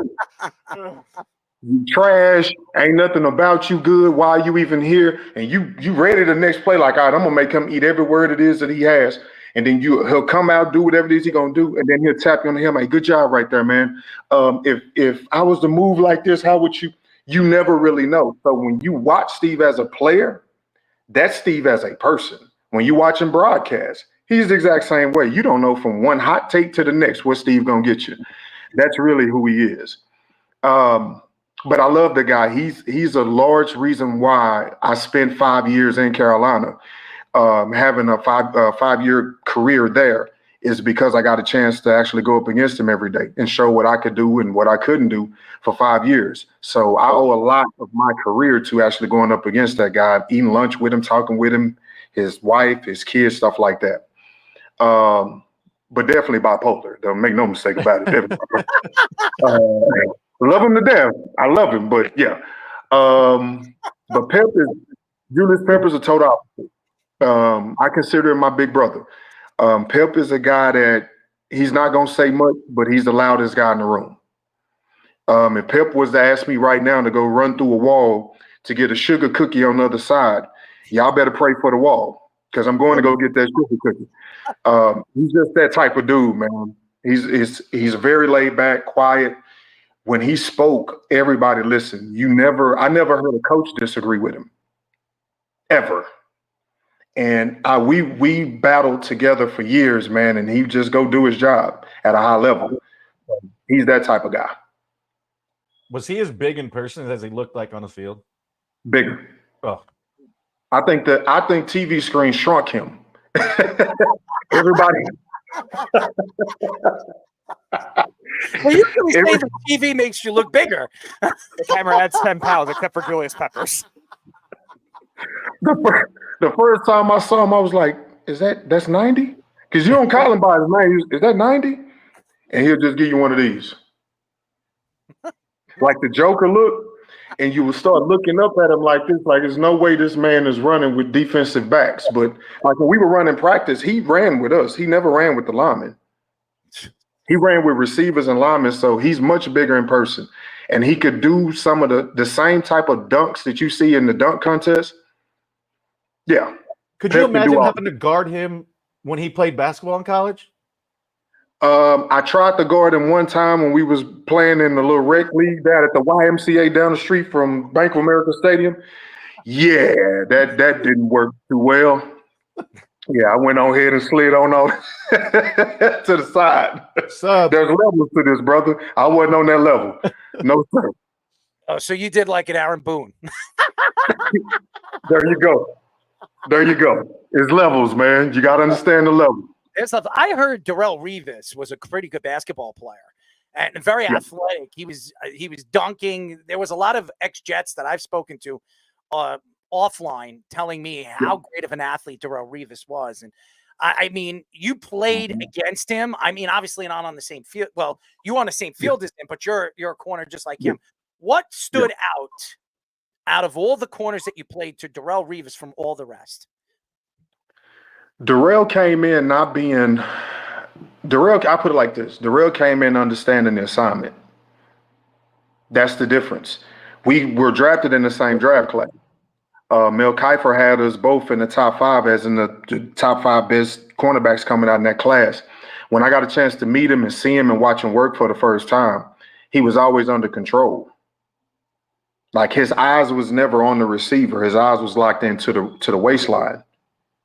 You trash, ain't nothing about you good. Why are you even here? And you ready the next play like, all right, I'm gonna make him eat every word it is that he has. And then he'll come out, do whatever it is he's gonna do, and then he'll tap you on the head, like, good job right there, man. If I was to move like this, how would you? You never really know. So when you watch Steve as a player, that's Steve as a person. When you watch him broadcast, he's the exact same way. You don't know from one hot take to the next what Steve gonna get you. That's really who he is. But I love the guy. He's a large reason why I spent 5 years in Carolina, having a five-year career there is because I got a chance to actually go up against him every day and show what I could do and what I couldn't do for 5 years. So I owe a lot of my career to actually going up against that guy, eating lunch with him, talking with him, his wife, his kids, stuff like that. But definitely bipolar. Don't make no mistake about it. Love him to death. I love him, but yeah. But Julius Pepper's a total opposite. I consider him my big brother. Pep is a guy that he's not going to say much, but he's the loudest guy in the room. If Pep was to ask me right now to go run through a wall to get a sugar cookie on the other side, y'all better pray for the wall because I'm going to go get that sugar cookie. He's just that type of dude, man. He's very laid back, quiet. When he spoke, everybody listened. I never heard a coach disagree with him, ever. And we battled together for years, man, and he just go do his job at a high level. He's that type of guy. Was he as big in person as he looked like on the field? Bigger. Oh. I think TV screen shrunk him. Everybody. Well, you usually say the TV makes you look bigger. The camera adds 10 pounds, except for Julius Peppers. The first time I saw him, I was like, that's 90? Because you don't call him by his name. Is that 90? And he'll just give you one of these. Like the Joker look. And you will start looking up at him like this, like there's no way this man is running with defensive backs. But like when we were running practice, he ran with us. He never ran with the linemen. He ran with receivers and linemen, so he's much bigger in person. And he could do some of the same type of dunks that you see in the dunk contest. Yeah. Could you imagine having to guard him when he played basketball in college? I tried to guard him one time when we was playing in the little rec league down at the YMCA down the street from Bank of America Stadium. Yeah, that didn't work too well. Yeah, I went on ahead and slid on over to the side. There's levels to this, brother. I wasn't on that level. No, sir. Oh, so you did like an Aaron Boone. There you go. There you go. It's levels, man. You got to understand the level. I heard Darrelle Revis was a pretty good basketball player and very athletic. He was dunking. There was a lot of ex-Jets that I've spoken to offline telling me how great of an athlete Darrelle Revis was. And I mean, you played against him. I mean, obviously not on the same field. Well, you on the same field as him, but you're a corner just like him. What stood out of all the corners that you played to Darrelle Revis from all the rest? Darrelle came in not being Darrelle. I put it like this: Darrelle came in understanding the assignment. That's the difference. We were drafted in the same draft class. Mel Kiper had us both in the top 5 as in the top 5 best cornerbacks coming out in that class. When I got a chance to meet him and see him and watch him work for the first time, he was always under control. Like his eyes was never on the receiver. His eyes was locked into the waistline.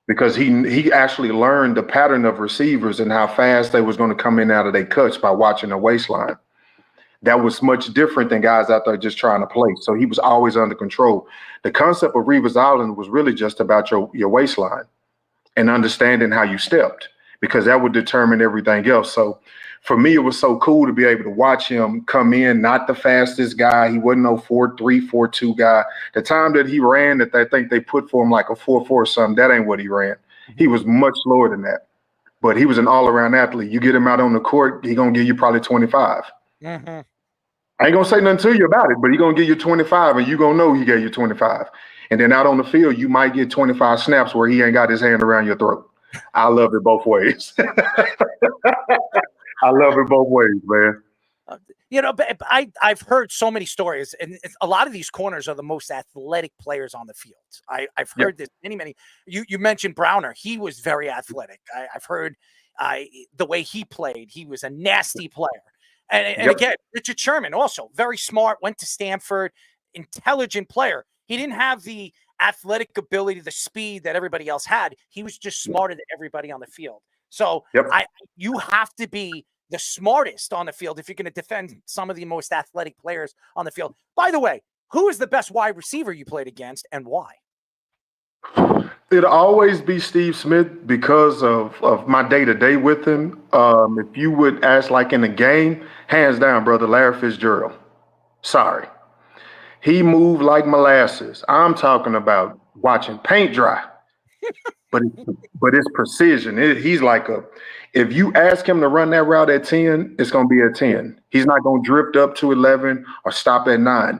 Because he actually learned the pattern of receivers and how fast they was going to come in out of their cuts by watching the waistline. That was much different than guys out there just trying to play. So he was always under control. The concept of Revis Island was really just about your waistline and understanding how you stepped, because that would determine everything else. So for me, it was so cool to be able to watch him come in, not the fastest guy. He wasn't no 4.3, 4.2 guy. The time that he ran, that they think they put for him like a 4.4 or something, that ain't what he ran. He was much slower than that. But he was an all-around athlete. You get him out on the court, he going to give you probably 25. Mm-hmm. I ain't going to say nothing to you about it, but he going to give you 25, and you going to know he gave you 25. And then out on the field, you might get 25 snaps where he ain't got his hand around your throat. I love it both ways. I love it both ways, man. You know, but I've heard so many stories, and a lot of these corners are the most athletic players on the field. I've heard this many. You mentioned Browner. He was very athletic. I've heard the way he played. He was a nasty player. And again, Richard Sherman also very smart, went to Stanford, intelligent player. He didn't have the athletic ability, the speed that everybody else had. He was just smarter than everybody on the field. So you have to be the smartest on the field if you're going to defend some of the most athletic players on the field. By the way, who is the best wide receiver you played against and why? It'll always be Steve Smith because of my day-to-day with him. If you would ask like in a game, hands down, brother, Larry Fitzgerald. Sorry. He moved like molasses. I'm talking about watching paint dry. But it's precision. He's like if you ask him to run that route at 10, it's going to be at 10. He's not going to drift up to 11 or stop at 9.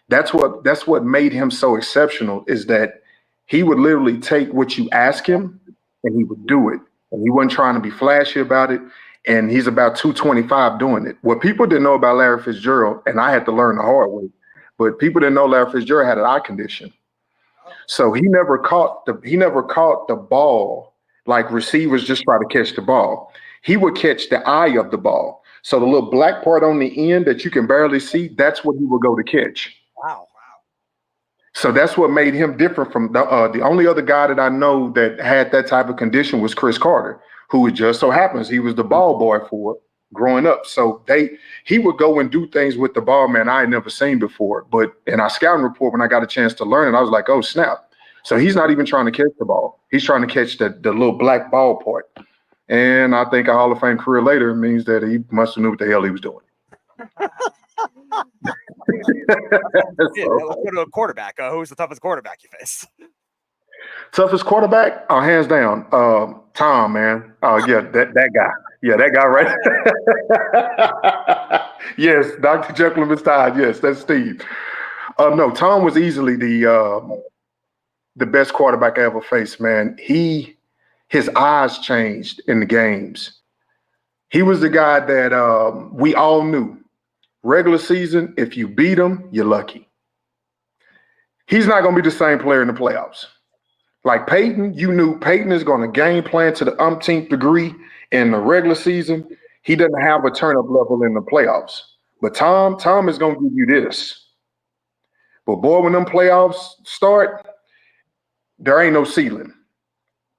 That's what made him so exceptional, is that he would literally take what you ask him and he would do it. And he wasn't trying to be flashy about it. And he's about 225 doing it. What people didn't know about Larry Fitzgerald, and I had to learn the hard way, but people didn't know Larry Fitzgerald had an eye condition. So he never caught the ball like receivers just try to catch the ball. He would catch the eye of the ball. So the little black part on the end that you can barely see, that's what he would go to catch. Wow. So that's what made him different from the only other guy that I know that had that type of condition was Chris Carter, who it just so happens he was the ball boy for it growing up. So he would go and do things with the ball, man, I had never seen before. But in our scouting report, when I got a chance to learn it, I was like, oh, snap. So he's not even trying to catch the ball. He's trying to catch the little black ball part. And I think a Hall of Fame career later means that he must have knew what the hell he was doing. Let's go to a quarterback. Who's the toughest quarterback you face? Toughest quarterback? Oh, hands down. Tom, man. Oh, yeah, that guy. Yeah, that guy right. Yes, Dr. Jekyll and Mr. Hyde. Yes, that's Steve. No, Tom was easily the best quarterback I ever faced, man. His eyes changed in the games. He was the guy that we all knew. Regular season, if you beat him, you're lucky. He's not going to be the same player in the playoffs. Like Peyton, you knew Peyton is going to game plan to the umpteenth degree in the regular season. He doesn't have a turn-up level in the playoffs. But Tom is going to give you this. But boy, when them playoffs start, there ain't no ceiling.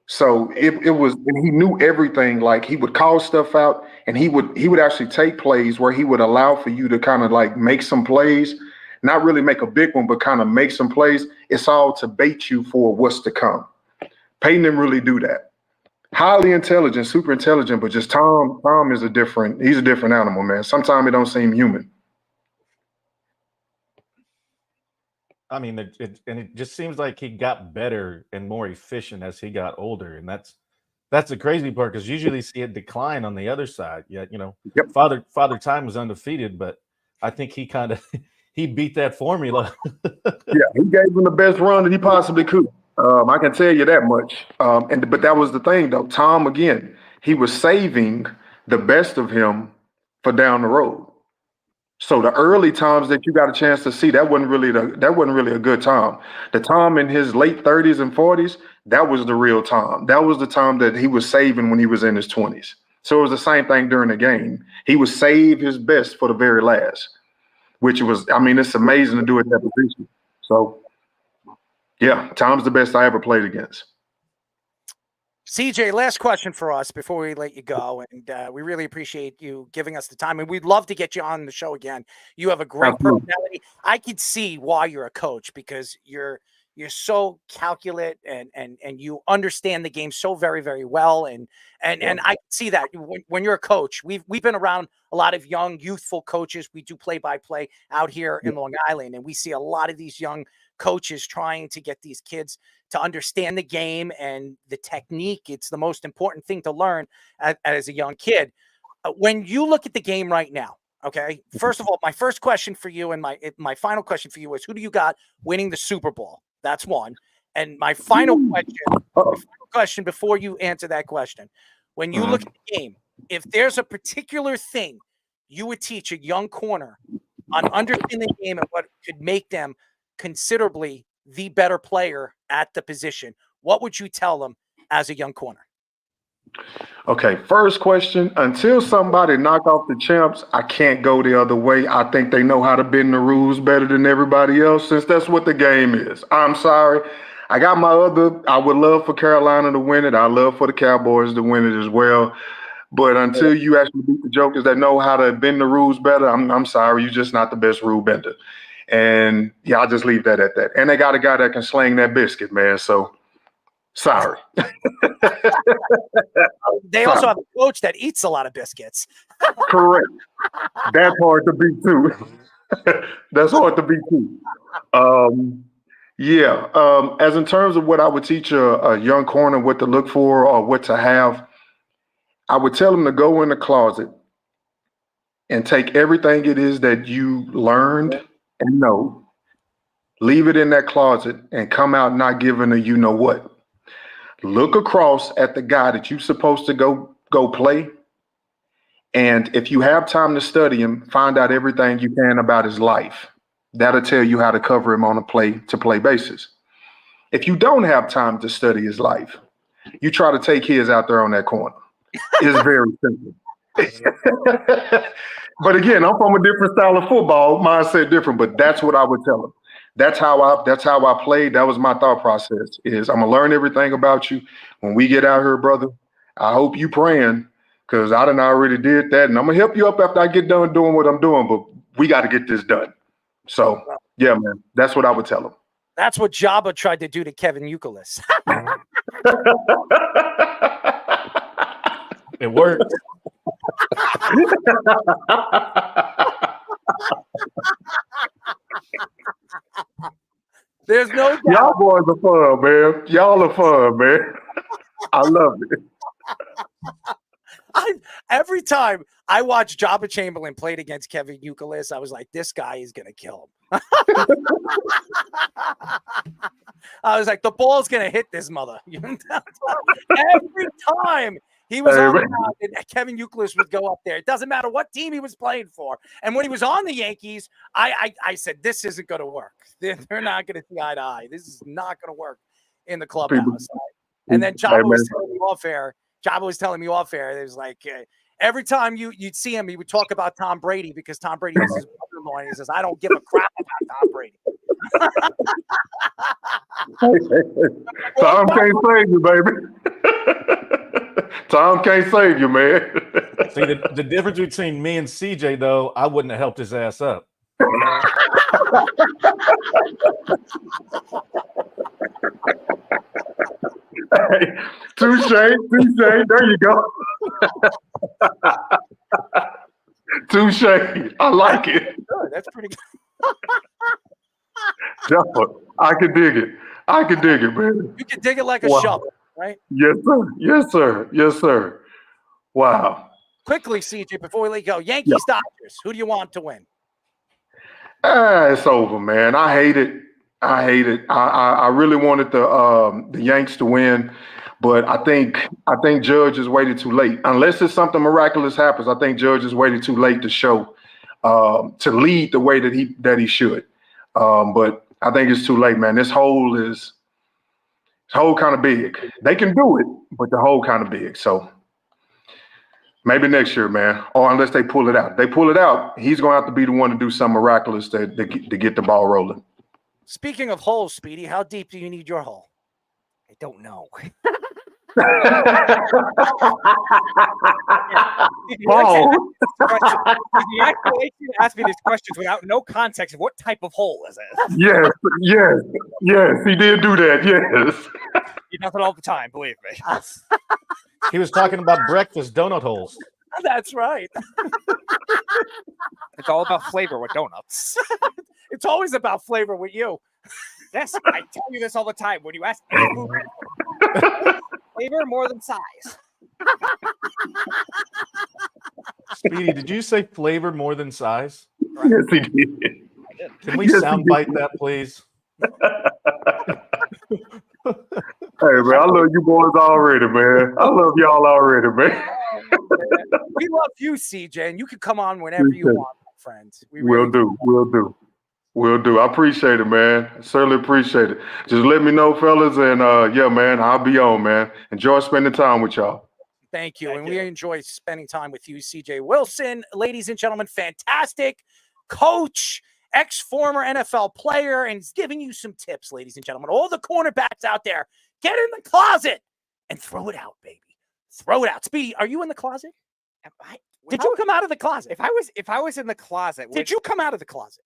So it was, and he knew everything. Like he would call stuff out, and he would actually take plays where he would allow for you to kind of like make some plays, not really make a big one, but kind of make some plays. It's all to bait you for what's to come. Peyton didn't really do that. Highly intelligent, super intelligent, but just Tom is he's a different animal, man. Sometimes it don't seem human. I mean, it just seems like he got better and more efficient as he got older, and that's the crazy part, because usually see a decline on the other side. Yeah, Yep. Father Time was undefeated, but I think he kind of he beat that formula. Yeah, he gave him the best run that he possibly could. I can tell you that much. But that was the thing, though. Tom, again, he was saving the best of him for down the road. So the early times that you got a chance to see, that wasn't really a good Tom. The Tom in his late 30s and 40s, that was the real Tom. That was the Tom that he was saving when he was in his 20s. So it was the same thing during the game. He would save his best for the very last, which was, I mean, it's amazing to do at that position. So, yeah, Tom's the best I ever played against. CJ, last question for us before we let you go, and we really appreciate you giving us the time, and we'd love to get you on the show again. You have a great personality. I could see why you're a coach, because you're so calculate and you understand the game so very, very well, and I see that when you're a coach. We've been around a lot of young, youthful coaches. We do play-by-play out here in Long Island, and we see a lot of these young coaches trying to get these kids to understand the game and the technique. It's the most important thing to learn as a young kid. When you look at the game right now, okay, first of all, my first question for you and my final question for you is, who do you got winning the Super Bowl? That's one. And my final question before you answer that question, when you look at the game, if there's a particular thing you would teach a young corner on understanding the game and what could make them considerably the better player at the position, what would you tell them as a young corner? Okay, first question. Until somebody knock off the champs, I can't go the other way. I think they know how to bend the rules better than everybody else, since that's what the game is. I'm sorry. I got my I would love for Carolina to win it. I love for the Cowboys to win it as well. But until you actually beat the jokers that know how to bend the rules better, I'm sorry. You're just not the best rule bender. And yeah, I'll just leave that at that. And they got a guy that can sling that biscuit, man. So Sorry. They also have a coach that eats a lot of biscuits. Correct. That's hard to beat too. That's hard to beat too. As in terms of what I would teach a young corner, what to look for or what to have, I would tell them to go in the closet and take everything it is that you learned and know, leave it in that closet and come out not giving a you know what. Look across at the guy that you're supposed to go play. And if you have time to study him, find out everything you can about his life. That'll tell you how to cover him on a play-to-play basis. If you don't have time to study his life, you try to take his out there on that corner. It's very simple. But again, I'm from a different style of football, mindset different, but that's what I would tell him. That's how I played. That was my thought process is I'm gonna learn everything about you. When we get out here, brother, I hope you praying because I done already did that. And I'm gonna help you up after I get done doing what I'm doing, but we got to get this done. So yeah, man, that's what I would tell him. That's what Jabba tried to do to Kevin Youkilis. It worked. There's no doubt. Y'all boys are fun, man. Y'all are fun, man. I love it. Every time I watch Jabba Chamberlain played against Kevin Youkilis, I was like, this guy is going to kill him. I was like, the ball's going to hit this mother. Every time he was on the mound, Kevin Youkilis would go up there. It doesn't matter what team he was playing for. And when he was on the Yankees, I said, this isn't going to work. They're not going to see eye to eye. This is not going to work in the clubhouse. And then Jabba was telling me off air. Jabba was telling me off air. It was like every time you'd see him, he would talk about Tom Brady because Tom Brady was his brother-in-law. And he says, I don't give a crap about Tom Brady. Tom can't save you, baby. Tom can't save you, man. See, the difference between me and CJ, though, I wouldn't have helped his ass up. Hey, touche. There you go. Touche. I like it. That's pretty good. I can dig it. Man. You can dig it like a shovel, right? Yes, sir. Wow. Quickly, CJ, before we let you go, Yankees, Dodgers. Who do you want to win? It's over, man. I hate it. I really wanted the Yanks to win, but I think Judge has waited too late. Unless it's something miraculous happens, I think Judge has waited too late to show to lead the way that he should. But I think it's too late, man. This hole kind of big. They can do it, but the hole kind of big. So maybe next year, man, or unless they pull it out. If they pull it out, he's going to have to be the one to do something miraculous to get the ball rolling. Speaking of holes, Speedy, how deep do you need your hole? I don't know. You actually asked me these questions without no context of what type of hole is it. Yes, he did do that. Yes, He does it all the time. Believe me. He was talking about breakfast donut holes. That's right. It's all about flavor with donuts. It's always about flavor with you. Yes, I tell you this all the time. When you ask me flavor more than size. Speedy, did you say flavor more than size? Yes, he did. Can we soundbite that, please? Hey, man, I love you boys already, man. I love y'all already, man. We love you, CJ, and you can come on whenever you want, my friends. We'll do. I appreciate it, man. I certainly appreciate it. Just let me know, fellas, and yeah, man, I'll be on, man. Enjoy spending time with y'all. Thank you. We enjoy spending time with you, CJ Wilson. Ladies and gentlemen, fantastic coach, ex-former NFL player, and he's giving you some tips, ladies and gentlemen. All the cornerbacks out there, get in the closet and throw it out, baby. Throw it out. Speedy, are you in the closet? Did you come out of the closet? If I was in the closet, did you come out of the closet?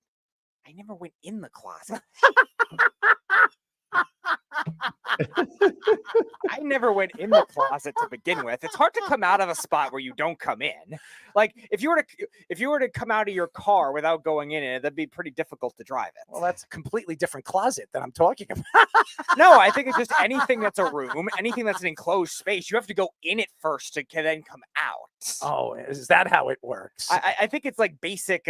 I never went in the closet. I never went in the closet to begin with. It's hard to come out of a spot where you don't come in. Like if you were to come out of your car without going in it, that'd be pretty difficult to drive it. Well, that's a completely different closet that I'm talking about. No, I think it's just anything that's a room, anything that's an enclosed space, you have to go in it first to then come out. Oh, is that how it works? I think it's like basic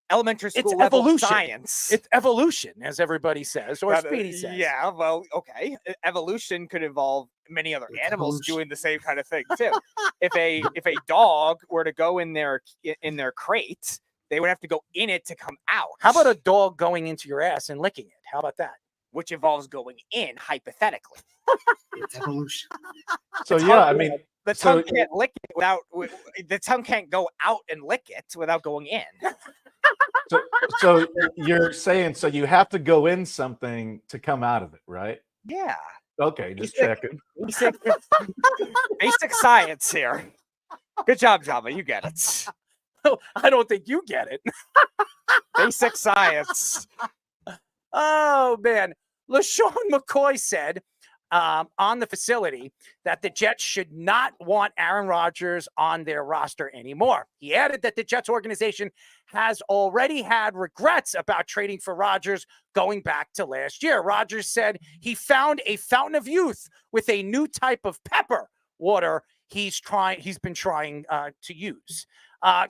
elementary school It's level evolution. science. It's evolution, as everybody says, or Speedy says. Yeah, well, okay. Evolution could involve many other animals doing the same kind of thing too. If a dog were to go in their crate, they would have to go in it to come out. How about a dog going into your ass and licking it? How about that? Which involves going in, hypothetically. It's evolution. So yeah, I mean, the tongue can't lick it without. The tongue can't go out and lick it without going in. So you're saying so you have to go in something to come out of it, right? Yeah. Okay, just checking. Basic science here. Good job, Java. You get it. I don't think you get it. Basic science. Oh man, LeSean McCoy said on the facility that the Jets should not want Aaron Rodgers on their roster anymore. He added that the Jets organization has already had regrets about trading for Rodgers going back to last year. Rodgers said he found a fountain of youth with a new type of pepper water he's been trying to use.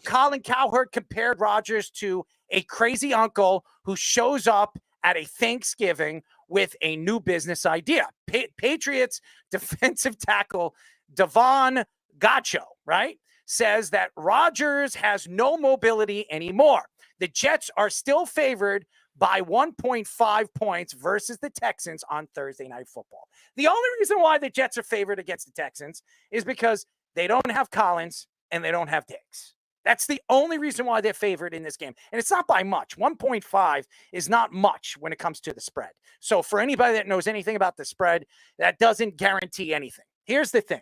Colin Cowherd compared Rodgers to a crazy uncle who shows up at a Thanksgiving with a new business idea. Patriots defensive tackle Devon Gaccio, right, says that Rodgers has no mobility anymore. The Jets are still favored by 1.5 points versus the Texans on Thursday Night Football. The only reason why the Jets are favored against the Texans is because they don't have Collins and they don't have Diggs. That's the only reason why they're favored in this game. And it's not by much. 1.5 is not much when it comes to the spread. So for anybody that knows anything about the spread, that doesn't guarantee anything. Here's the thing.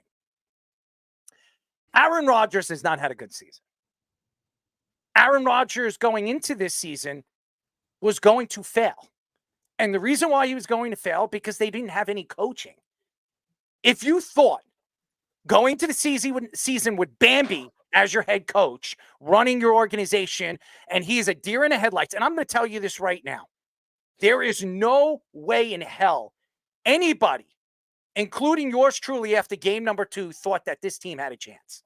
Aaron Rodgers has not had a good season. Aaron Rodgers going into this season was going to fail. And the reason why he was going to fail, because they didn't have any coaching. If you thought going to the season with Bambi as your head coach, running your organization, and he is a deer in the headlights. And I'm going to tell you this right now. There is no way in hell anybody, including yours truly after game number 2, thought that this team had a chance.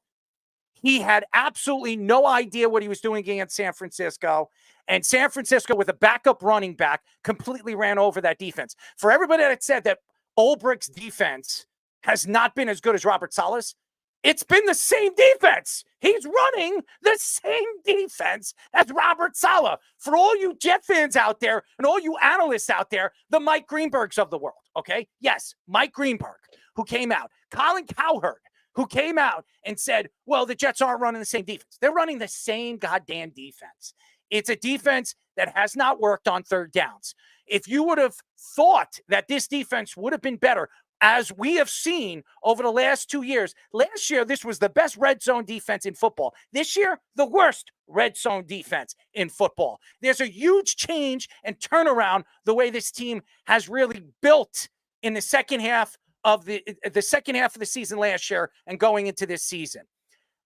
He had absolutely no idea what he was doing against San Francisco. And San Francisco, with a backup running back, completely ran over that defense. For everybody that said that Ulbricht's defense has not been as good as Robert Saleh's, it's been the same defense. He's running the same defense as Robert Saleh. For all you Jet fans out there and all you analysts out there, the Mike Greenbergs of the world, okay? Yes, Mike Greenberg, who came out. Colin Cowherd, who came out and said, well, the Jets aren't running the same defense. They're running the same goddamn defense. It's a defense that has not worked on third downs. If you would have thought that this defense would have been better, as we have seen over the last 2 years, last year, this was the best red zone defense in football. This year, the worst red zone defense in football. There's a huge change and turnaround the way this team has really built in the second half of the season last year and going into this season.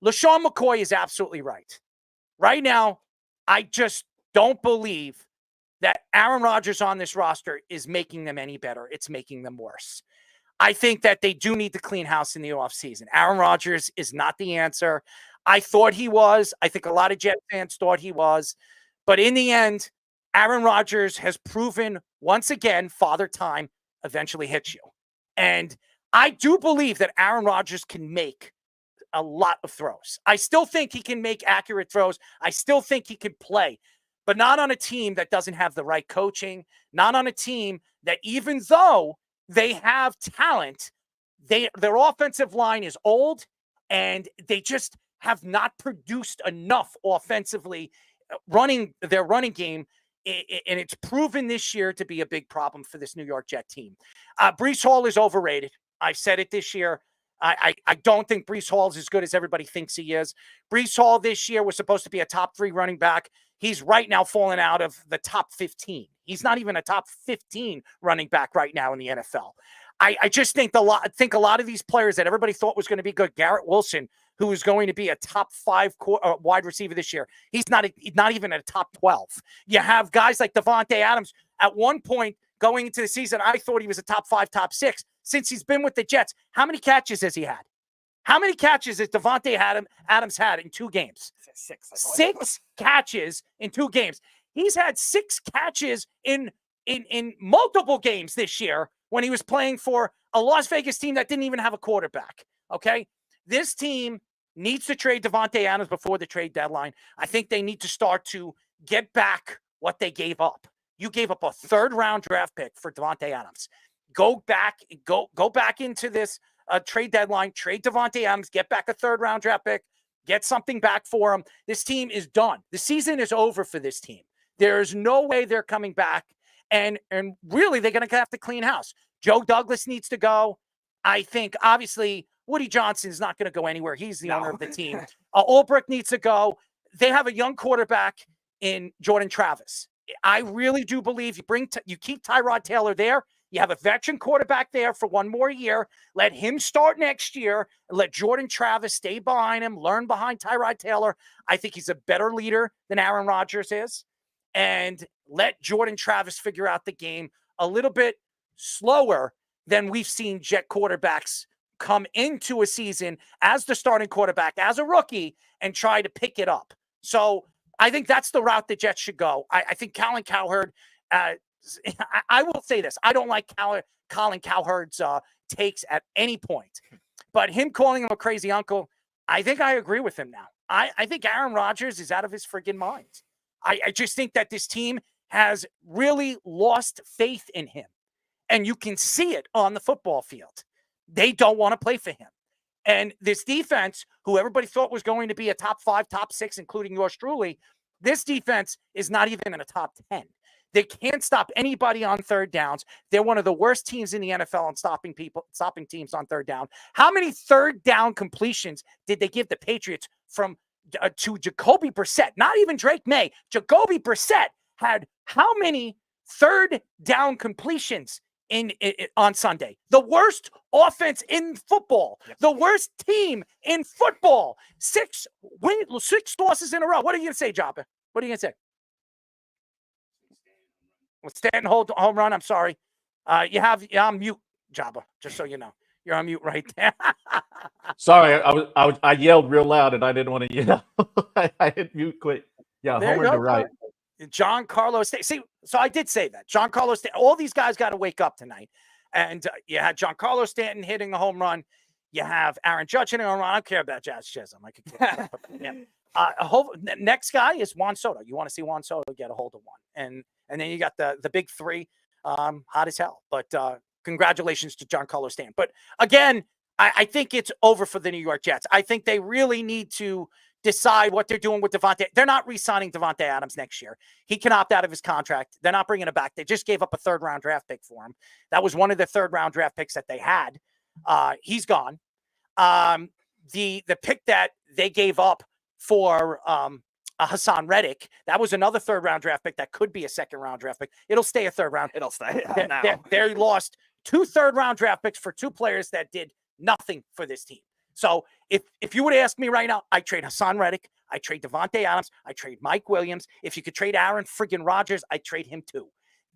LeSean McCoy is absolutely right. Right now, I just don't believe that Aaron Rodgers on this roster is making them any better. It's making them worse. I think that they do need to clean house in the offseason. Aaron Rodgers is not the answer. I thought he was. I think a lot of Jet fans thought he was. But in the end, Aaron Rodgers has proven once again, Father Time eventually hits you. And I do believe that Aaron Rodgers can make a lot of throws. I still think he can make accurate throws. I still think he can play, but not on a team that doesn't have the right coaching, not on a team that, even though they have talent, their offensive line is old and they just have not produced enough offensively running their running game. And it's proven this year to be a big problem for this New York Jet team. Breece Hall is overrated. I've said it this year. I don't think Breece Hall is as good as everybody thinks he is. Breece Hall this year was supposed to be a top 3 running back. he's right now falling out of the top 15. He's not even a top 15 running back right now in the NFL. I just think a lot of these players that everybody thought was going to be good, Garrett Wilson, who is going to be a top 5 wide receiver this year, he's not even a top 12. You have guys like Davante Adams. At one point going into the season, I thought he was a top 5, top 6. Since he's been with the Jets, how many catches has he had? How many catches has Davante Adams had in 2 games? 6. 6 catches in 2 games. He's had 6 catches in multiple games this year when he was playing for a Las Vegas team that didn't even have a quarterback. Okay? This team needs to trade Davante Adams before the trade deadline. I think they need to start to get back what they gave up. You gave up a 3rd-round draft pick for Davante Adams. Go back into this trade deadline, trade Davante Adams, get back a 3rd-round draft pick, get something back for him. This team is done. The season is over for this team. There's no way they're coming back. And really, they're going to have to clean house. Joe Douglas needs to go. I think, obviously, Woody Johnson is not going to go anywhere. He's the owner of the team. Ulbrich needs to go. They have a young quarterback in Jordan Travis. I really do believe you keep Tyrod Taylor there. You have a veteran quarterback there for 1 more year. Let him start next year. And let Jordan Travis stay behind him, learn behind Tyrod Taylor. I think he's a better leader than Aaron Rodgers is. And let Jordan Travis figure out the game a little bit slower than we've seen Jet quarterbacks come into a season as the starting quarterback, as a rookie, and try to pick it up. So I think that's the route the Jets should go. I think Colin Cowherd, I will say this. I don't like Colin Cowherd's takes at any point. But him calling him a crazy uncle, I think I agree with him now. I think Aaron Rodgers is out of his friggin' mind. I just think that this team has really lost faith in him. And you can see it on the football field. They don't want to play for him. And this defense, who everybody thought was going to be a top 5, top 6, including yours truly, this defense is not even in a top 10. They can't stop anybody on 3rd downs. They're one of the worst teams in the NFL on stopping teams on 3rd down. How many 3rd down completions did they give the Patriots to Jacoby Brissett? Not even Drake May. Jacoby Brissett had how many 3rd down completions on Sunday? The worst offense in football. The worst team in football. 6 losses in a row. What are you going to say, Jabba? What are you going to say? Stanton home run. I'm sorry. You're on mute, Jabba, just so you know. You're on mute right there. Sorry, I yelled real loud and I didn't want to yell. I hit mute quick. Yeah, Homer, you're right. Giancarlo Stanton. See, so I did say that. Giancarlo Stanton. All these guys got to wake up tonight. And you had Giancarlo Stanton hitting a home run. You have Aaron Judge hitting a home run. I don't care about Jazz Chisholm. I could care. Yeah. Next guy is Juan Soto. You want to see Juan Soto get a hold of one. And then you got the big 3, hot as hell. But congratulations to Giancarlo Stanton. But again, I think it's over for the New York Jets. I think they really need to decide what they're doing with Davante. They're not re-signing Davante Adams next year. He can opt out of his contract. They're not bringing him back. They just gave up a 3rd-round draft pick for him. That was one of the 3rd-round draft picks that they had. He's gone. The pick that they gave up for Hassan Reddick, that was another 3rd-round draft pick that could be a 2nd-round draft pick. It'll stay a 3rd-round. It'll stay. They lost 2 3rd-round draft picks for 2 players that did nothing for this team. So if you would ask me right now, I trade Hassan Reddick, I trade Davante Adams, I trade Mike Williams. If you could trade Aaron friggin' Rodgers, I trade him too.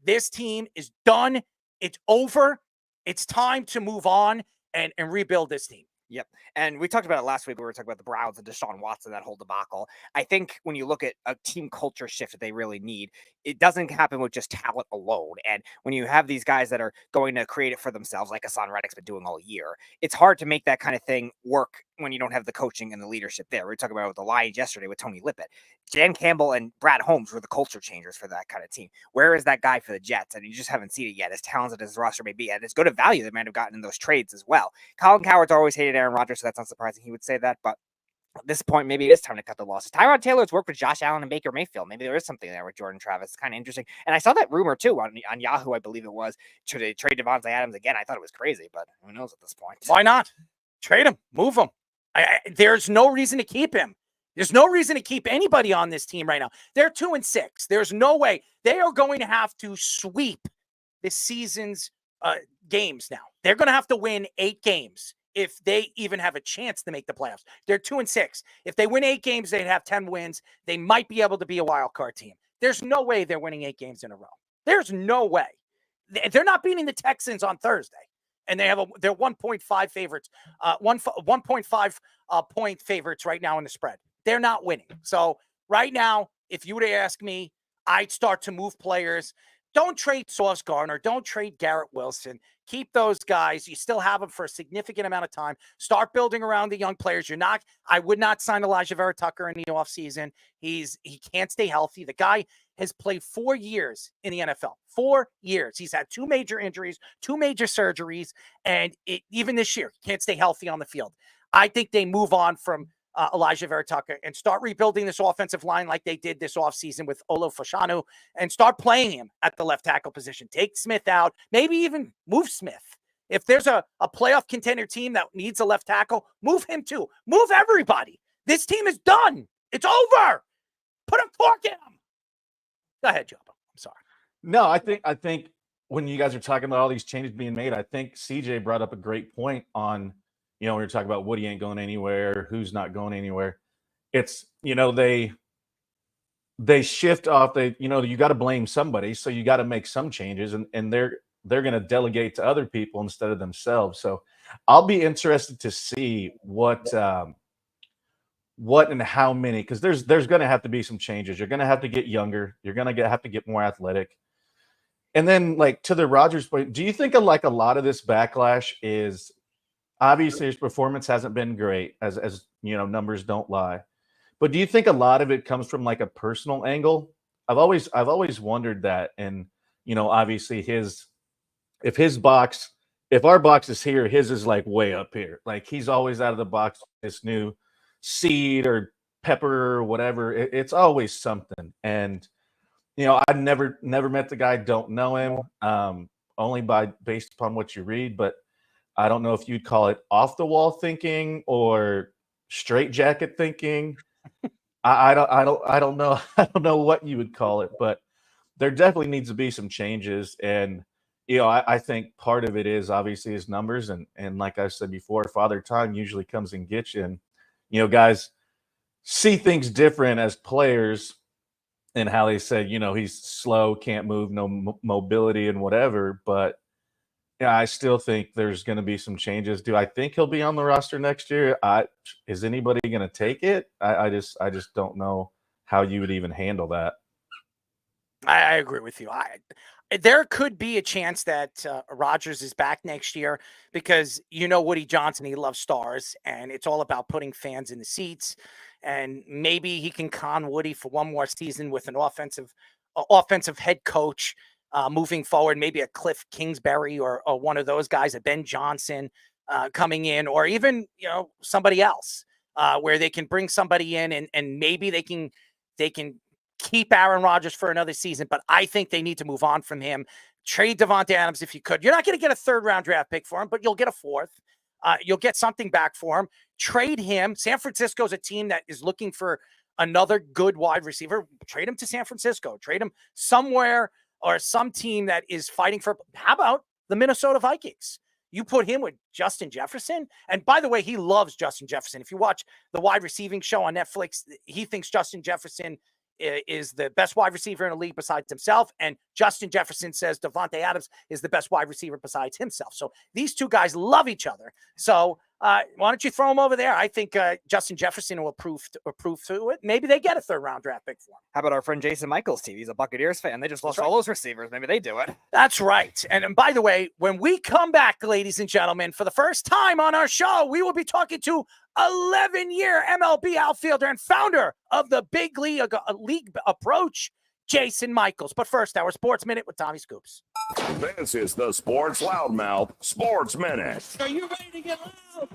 This team is done. It's over. It's time to move on and rebuild this team. Yep. And we talked about it last week. We were talking about the Browns and Deshaun Watson, that whole debacle. I think when you look at a team culture shift that they really need, it doesn't happen with just talent alone. And when you have these guys that are going to create it for themselves, like Hassan Reddick's been doing all year, it's hard to make that kind of thing work when you don't have the coaching and the leadership there. We were talking about it with the Lions yesterday with Tony Lippett. Dan Campbell and Brad Holmes were the culture changers for that kind of team. Where is that guy for the Jets? And you just haven't seen it yet, as talented as the roster may be. And as good a value they might have gotten in those trades as well. Colin Cowherd's always hated Aaron Rodgers, so that's not surprising he would say that. But at this point, maybe it is time to cut the losses. Tyrod Taylor's worked with Josh Allen and Baker Mayfield. Maybe there is something there with Jordan Travis. It's kind of interesting. And I saw that rumor, too, on Yahoo, I believe it was, to trade Davante Adams again. I thought it was crazy, but who knows at this point. Why not? Trade him. Move him. There's no reason to keep him There's no reason to keep anybody on this team right now. They're 2-6. There's no way. They are going to have to sweep this season's games now. They're going to have to win 8 games if they even have a chance to make the playoffs. They're 2-6. If they win 8 games, they'd have 10 wins. They might be able to be a wild card team. There's no way they're winning 8 games in a row. There's no way. They're not beating the Texans on Thursday. And they're 1.5 favorites, 1.5 point favorites right now in the spread. They're not winning. So right now, if you were to ask me, I'd start to move players. Don't trade Sauce Gardner. Don't trade Garrett Wilson. Keep those guys. You still have them for a significant amount of time. Start building around the young players. I would not sign Elijah Vera Tucker in the offseason. He can't stay healthy. The guy has played 4 years in the NFL. 4 years. He's had 2 major injuries, 2 major surgeries, and even this year, he can't stay healthy on the field. I think they move on from Elijah Vera Tucker and start rebuilding this offensive line like they did this offseason with Olo Fashanu and start playing him at the left tackle position. Take Smith out, maybe even move Smith. If there's a playoff contender team that needs a left tackle, move him too. Move everybody. This team is done. It's over. Put a cork in them. Go ahead, Joe. I'm sorry. No, I think when you guys are talking about all these changes being made, I think CJ brought up a great point on, when you're talking about Woody ain't going anywhere, who's not going anywhere. It's, they shift off. You got to blame somebody. So you got to make some changes and they're going to delegate to other people instead of themselves. So I'll be interested to see what and how many, because there's going to have to be some changes. You're going to have to get younger. You're going to have to get more athletic. And then to the Rodgers point, do you think a lot of this backlash is, obviously, his performance hasn't been great, as numbers don't lie. But do you think a lot of it comes from a personal angle? I've always wondered that. And obviously if our box is here, his is way up here. He's always out of the box with this new seed or pepper or whatever. It's always something. And I've never met the guy, don't know him, only based upon what you read, but I don't know if you'd call it off the wall thinking or straight jacket thinking. I don't know. I don't know what you would call it, but there definitely needs to be some changes. And, I think part of it is obviously his numbers. And like I said before, Father Time usually comes and gets you. And, guys see things different as players and how they said, he's slow, can't move, no mobility and whatever. But yeah, I still think there's going to be some changes. Do I think he'll be on the roster next year? Is anybody going to take it? I just don't know how you would even handle that. I agree with you. There could be a chance that Rodgers is back next year because Woody Johnson, he loves stars, and it's all about putting fans in the seats. And maybe he can con Woody for one more season with an offensive head coach. Moving forward, maybe a Cliff Kingsbury or one of those guys, a Ben Johnson coming in, or even somebody else where they can bring somebody in and maybe they can keep Aaron Rodgers for another season. But I think they need to move on from him. Trade Davante Adams if you could. You're not going to get a 3rd-round draft pick for him, but you'll get a 4th. You'll get something back for him. Trade him. San Francisco's a team that is looking for another good wide receiver. Trade him to San Francisco. Trade him somewhere or some team that is fighting for. How about the Minnesota Vikings? You put him with Justin Jefferson. And by the way, he loves Justin Jefferson. If you watch the wide receiving show on Netflix, he thinks Justin Jefferson is the best wide receiver in the league besides himself. And Justin Jefferson says Davante Adams is the best wide receiver besides himself. So these two guys love each other. So why don't you throw him over there? I think Justin Jefferson will prove to it. Maybe they get a 3rd-round draft pick for him. How about our friend Jason Michaels' team? He's a Buccaneers fan. They just lost all those receivers. Maybe they do it. That's right. And by the way, when we come back, ladies and gentlemen, for the first time on our show, we will be talking to 11-year MLB outfielder and founder of the Big League Approach, Jason Michaels. But first, our Sports Minute with Tommy Scoops. This is the Sports Loudmouth Sports Minute. Are you ready to get loud?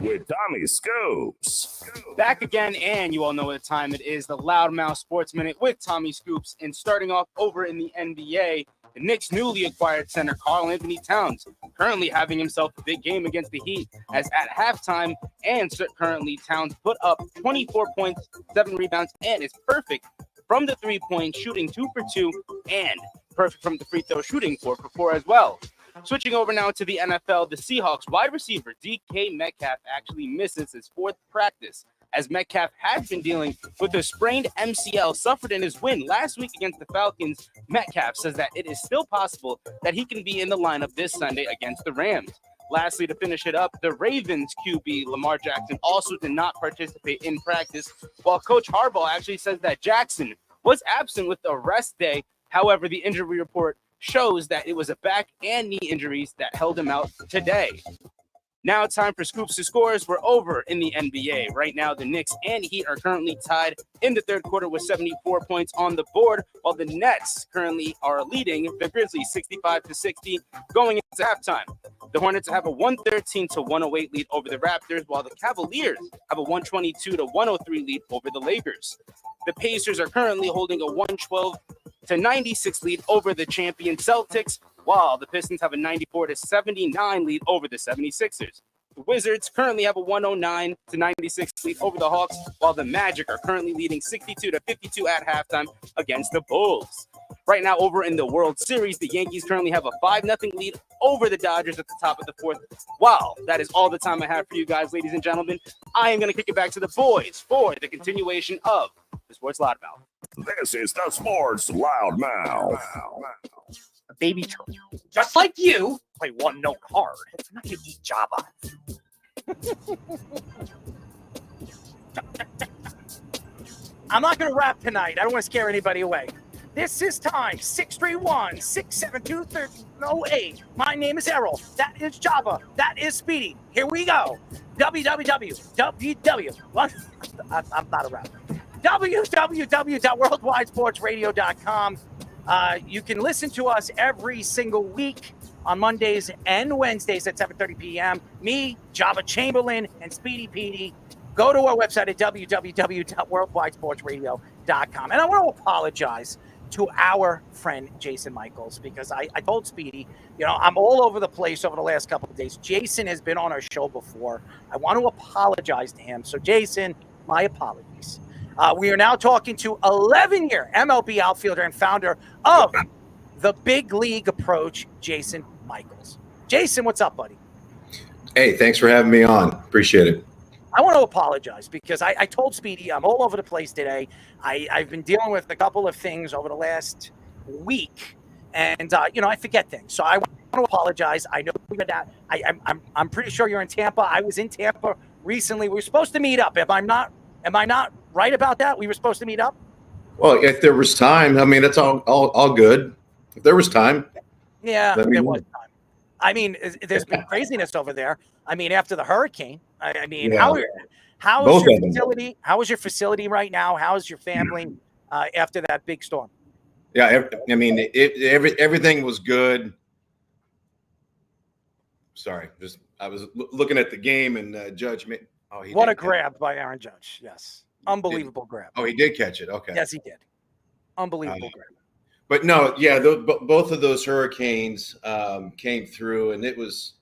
With Tommy Scoops. Back again, and you all know what time it is, the Loudmouth Sports Minute with Tommy Scoops. And starting off over in the NBA, The Knicks' newly acquired center Karl Anthony Towns currently having himself a big game against the Heat, as at halftime and currently Towns put up 24 points, 7 rebounds, and is perfect from the three-point shooting 2 for 2 and perfect from the free throw shooting 4 for 4 as well. Switching over now to the NFL, the Seahawks wide receiver DK Metcalf actually misses his 4th practice, as Metcalf has been dealing with a sprained MCL suffered in his win last week against the Falcons. Metcalf says that it is still possible that he can be in the lineup this Sunday against the Rams. Lastly, to finish it up, the Ravens QB Lamar Jackson also did not participate in practice, while Coach Harbaugh actually says that Jackson was absent with the rest day. However, the injury report shows that it was a back and knee injuries that held him out today. Now it's time for Scoops to Scores. We're over in the NBA. Right now, the Knicks and Heat are currently tied in the third quarter with 74 points on the board, while the Nets currently are leading the Grizzlies 65-60 going into halftime. The Hornets have a 113-108 lead over the Raptors, while the Cavaliers have a 122-103 lead over the Lakers. The Pacers are currently holding a 112-96 lead over the champion Celtics, while the Pistons have a 94-79 lead over the 76ers. The Wizards currently have a 109-96 lead over the Hawks, while the Magic are currently leading 62-52 at halftime against the Bulls. Right now, over in the World Series, the Yankees currently have a 5-0 lead over the Dodgers at the top of the 4th. Wow, that is all the time I have for you guys, ladies and gentlemen. I am going to kick it back to the boys for the continuation of the Sports Loudmouth. This is the Sports Loudmouth. A baby turtle, just like you, play one-note hard. I'm not going to eat Java. I'm not going to rap tonight. I don't want to scare anybody away. This is time, 631-672-1308. My name is Errol. That is Java. That is Speedy. Here we go. www. What? I'm not a rapper. www.worldwidesportsradio.com. You can listen to us every single week on Mondays and Wednesdays at 7:30 p.m. Me, Java Chamberlain, and Speedy Petey. Go to our website at www.worldwidesportsradio.com. And I want to apologize to our friend Jason Michaels, because I told Speedy, I'm all over the place over the last couple of days. Jason has been on our show before. I want to apologize to him. So Jason, my apologies. We are now talking to 11-year MLB outfielder and founder of the Big League Approach, Jason Michaels. Jason, what's up, buddy? Hey, thanks for having me on. Appreciate it. I want to apologize because I told Speedy I'm all over the place today. I've been dealing with a couple of things over the last week, and I forget things. So I want to apologize. I know that I'm pretty sure you're in Tampa. I was in Tampa recently. We were supposed to meet up. Am I not right about that? We were supposed to meet up. Well, if there was time, I mean, that's all good. If there was time, yeah, there was time. I mean, there's been craziness over there. I mean, after the hurricane. I mean, yeah. how is your facility? How is your facility right now? How is your family after that big storm? Yeah, I mean, everything was good. Sorry, I was looking at the game and Judge. What a grab by Aaron Judge! Yes, unbelievable grab. Oh, he did catch it. Okay. Yes, he did. Unbelievable grab. But no, yeah, both of those hurricanes came through, and it was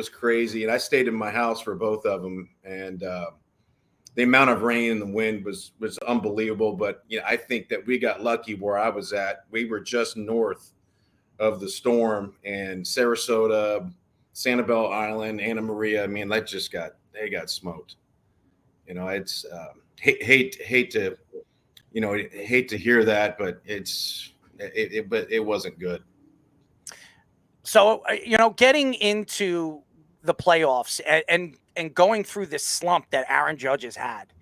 crazy. And I stayed in my house for both of them, and the amount of rain and the wind was unbelievable. But I think that we got lucky where I was at. We were just north of the storm, and Sarasota, Sanibel Island, Anna Maria. I mean, they got smoked. It's hate to hear that, but it wasn't good. So, getting into the playoffs and going through this slump that Aaron Judge has had,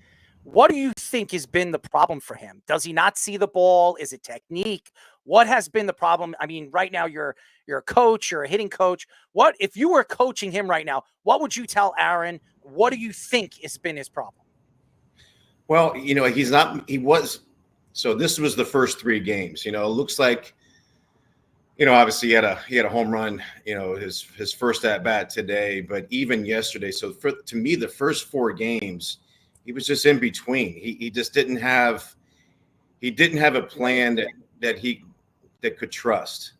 what do you think has been the problem for him? Does he not see the ball? Is it technique? What has been the problem? I mean, right now you're a coach, you're a hitting coach. What if you were coaching him right now? What would you tell Aaron? What do you think has been his problem? Well, he was. So this was the first 3 games. It looks like, obviously he had a home run, his first at bat today, but even yesterday. So to me, the first 4 games, he was just in between. He just didn't have a plan that could trust.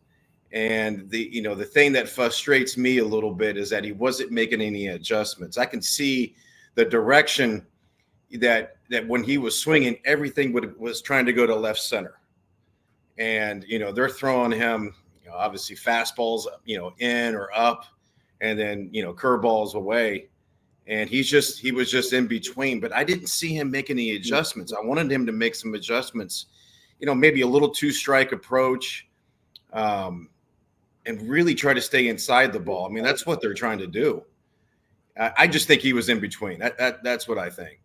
And the thing that frustrates me a little bit is that he wasn't making any adjustments. I can see the direction that when he was swinging, everything was trying to go to left center. And, they're throwing him, obviously fastballs, in or up, and then, curveballs away. And he was just in between, but I didn't see him make any adjustments. I wanted him to make some adjustments, maybe a little two-strike approach, and really try to stay inside the ball. I mean, that's what they're trying to do. I just think he was in between. That's what I think.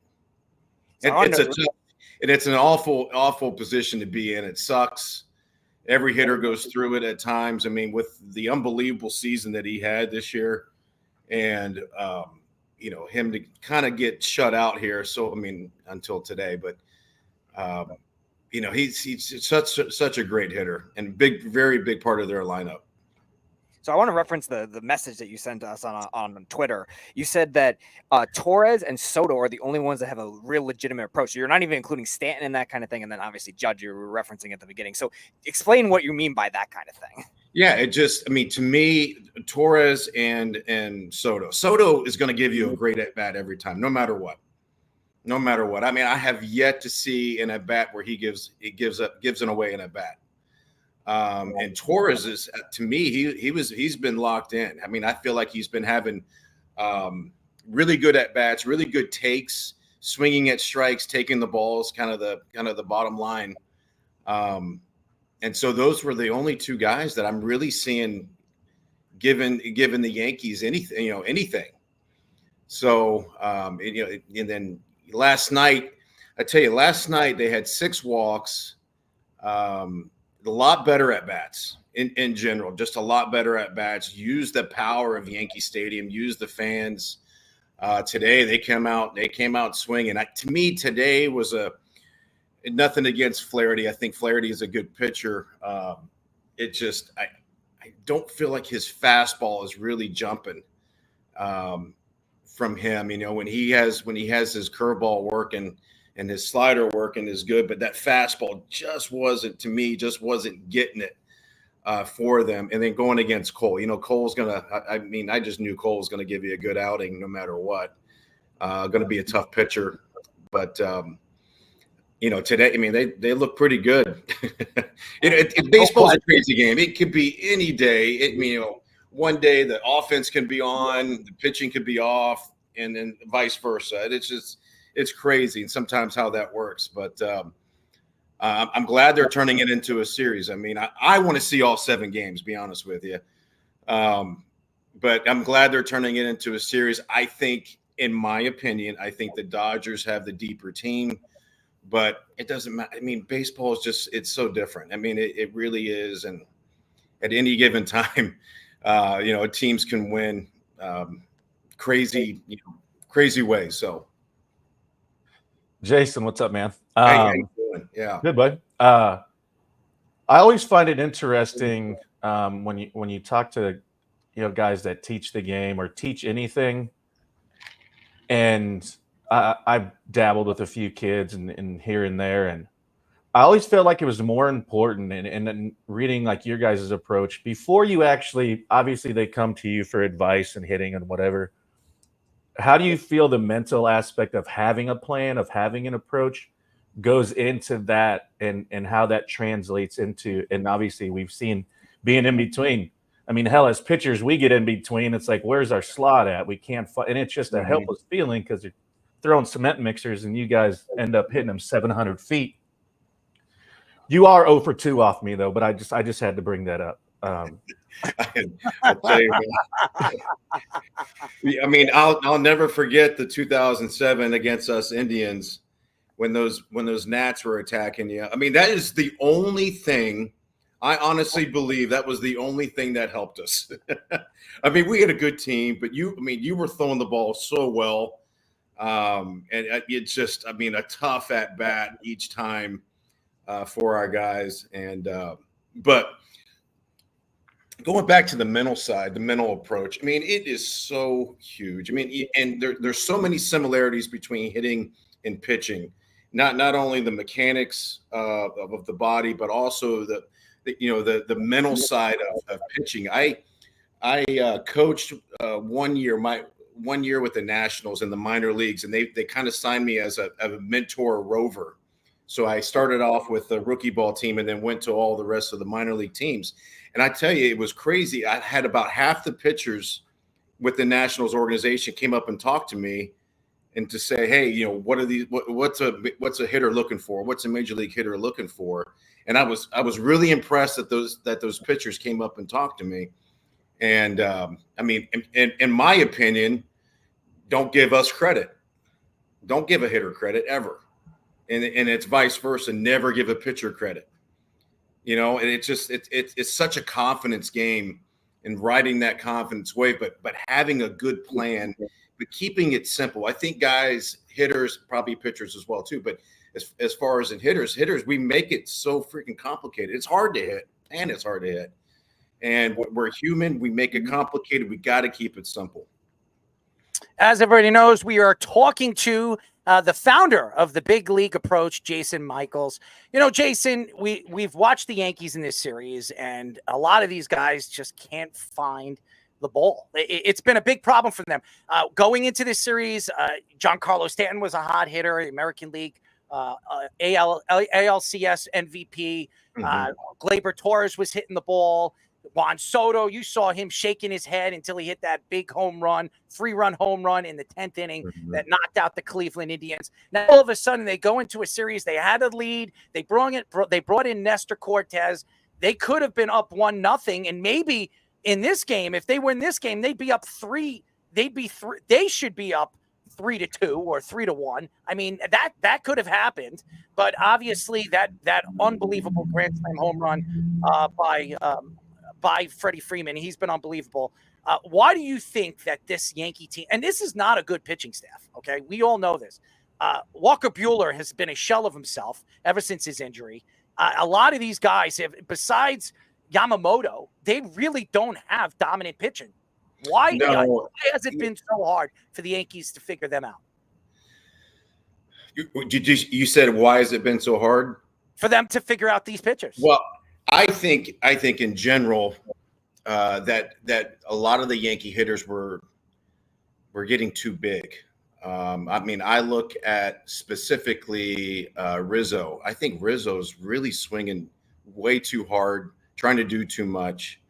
It's an awful position to be in. It sucks. Every hitter goes through it at times. I mean, with the unbelievable season that he had this year, and him to kind of get shut out here. So I mean, until today, but he's such a great hitter and very big part of their lineup. So I want to reference the message that you sent us on Twitter. You said that Torres and Soto are the only ones that have a real legitimate approach. So you're not even including Stanton and that kind of thing. And then obviously Judge, you were referencing at the beginning. So explain what you mean by that kind of thing. Yeah, to me, Torres and Soto is going to give you a great at bat every time, no matter what. No matter what. I mean, I have yet to see an at bat where he gives an away an at bat. And Torres is, to me, he's been locked in. I mean, I feel like he's been having really good at bats, really good takes, swinging at strikes, taking the balls, kind of the bottom line. And so those were the only two guys that I'm really seeing giving the Yankees anything. So and then last night they had 6 walks. A lot better at bats in general, just a lot better at bats. Use the power of Yankee Stadium, use the fans. Today they came out swinging. To me, today was nothing against Flaherty. I think Flaherty is a good pitcher. I don't feel like his fastball is really jumping from him. When he has his curveball working and his slider working is good, but that fastball just wasn't getting it for them. And then going against Cole, Cole's I just knew Cole was going to give you a good outing no matter what. Going to be a tough pitcher, but today, they look pretty good. Baseball's a crazy game. It could be any day. One day the offense can be on, the pitching could be off, and then vice versa. It's crazy, and sometimes how that works. But I'm glad they're turning it into a series. I mean, I want to see all 7 games, be honest with you. But I'm glad they're turning it into a series. I think, in my opinion, the Dodgers have the deeper team. But it doesn't matter. I mean, baseball is it's so different. I mean, it really is. And at any given time, teams can win crazy ways. So. Jason, what's up, man? How you doing? Yeah. Good, bud. I always find it interesting when you talk to guys that teach the game or teach anything, and I've dabbled with a few kids and here and there, and I always felt like it was more important in reading like your guys' approach before you actually, obviously they come to you for advice and hitting and whatever. How do you feel the mental aspect of having a plan, of having an approach goes into that and how that translates into, and obviously we've seen being in between. I mean, hell, as pitchers, we get in between. It's like, where's our slot at? We can't find, and it's just a helpless feeling because you're throwing cement mixers and you guys end up hitting them 700 feet. You are 0 for 2 off me though, but I just had to bring that up. I'll tell you, I mean, I'll never forget the 2007 against us Indians when those gnats were attacking you. I mean, that is the only thing. I honestly believe that was the only thing that helped us. I mean, we had a good team, but you were throwing the ball so well, and it's just, a tough at bat each time for our guys, and but. Going back to the mental side, the mental approach, I mean, it is so huge. I mean, and there's so many similarities between hitting and pitching, not only the mechanics of the body, but also the mental side of pitching. I coached 1 year, my 1 year with the Nationals in the minor leagues, and they kind of signed me as a mentor rover. So I started off with the rookie ball team and then went to all the rest of the minor league teams. And I tell you, it was crazy. I had about half the pitchers with the Nationals organization came up and talked to me and to say, hey, what are these? What's a hitter looking for? What's a major league hitter looking for? And I was really impressed that those pitchers came up and talked to me. And I mean, in my opinion, don't give us credit. Don't give a hitter credit ever. And it's vice versa. Never give a pitcher credit. And it's such a confidence game and riding that confidence wave, but having a good plan, but keeping it simple. I think guys, hitters, probably pitchers as well too, but as far as in hitters, we make it so freaking complicated. It's hard to hit, and it's hard to hit. And we're human. We make it complicated. We got to keep it simple. As everybody knows, we are talking to the founder of the Big League Approach, Jason Michaels. Jason, we've watched the Yankees in this series, and a lot of these guys just can't find the ball. It's been a big problem for them. Going into this series, Giancarlo Stanton was a hot hitter, American League ALCS MVP. Gleyber Torres was hitting the ball. Juan Soto, you saw him shaking his head until he hit that big home run, 3-run home run in the 10th inning that knocked out the Cleveland Indians. Now, all of a sudden, they go into a series. They had a lead. They brought in Nestor Cortez. They could have been up 1-0, and maybe in this game, if they win this game, they'd be up 3. They should be up 3-2 or 3-1. I mean, that could have happened, but obviously that unbelievable grand slam home run by Freddie Freeman, he's been unbelievable. Why do you think that this Yankee team, and this is not a good pitching staff, okay? We all know this. Walker Buehler has been a shell of himself ever since his injury. A lot of these guys, besides Yamamoto, they really don't have dominant pitching. Why has it been so hard for the Yankees to figure them out? You said, why has it been so hard? For them to figure out these pitchers. Well, I think in general that a lot of the Yankee hitters were getting too big. I mean, I look at specifically Rizzo. I think Rizzo's really swinging way too hard, trying to do too much.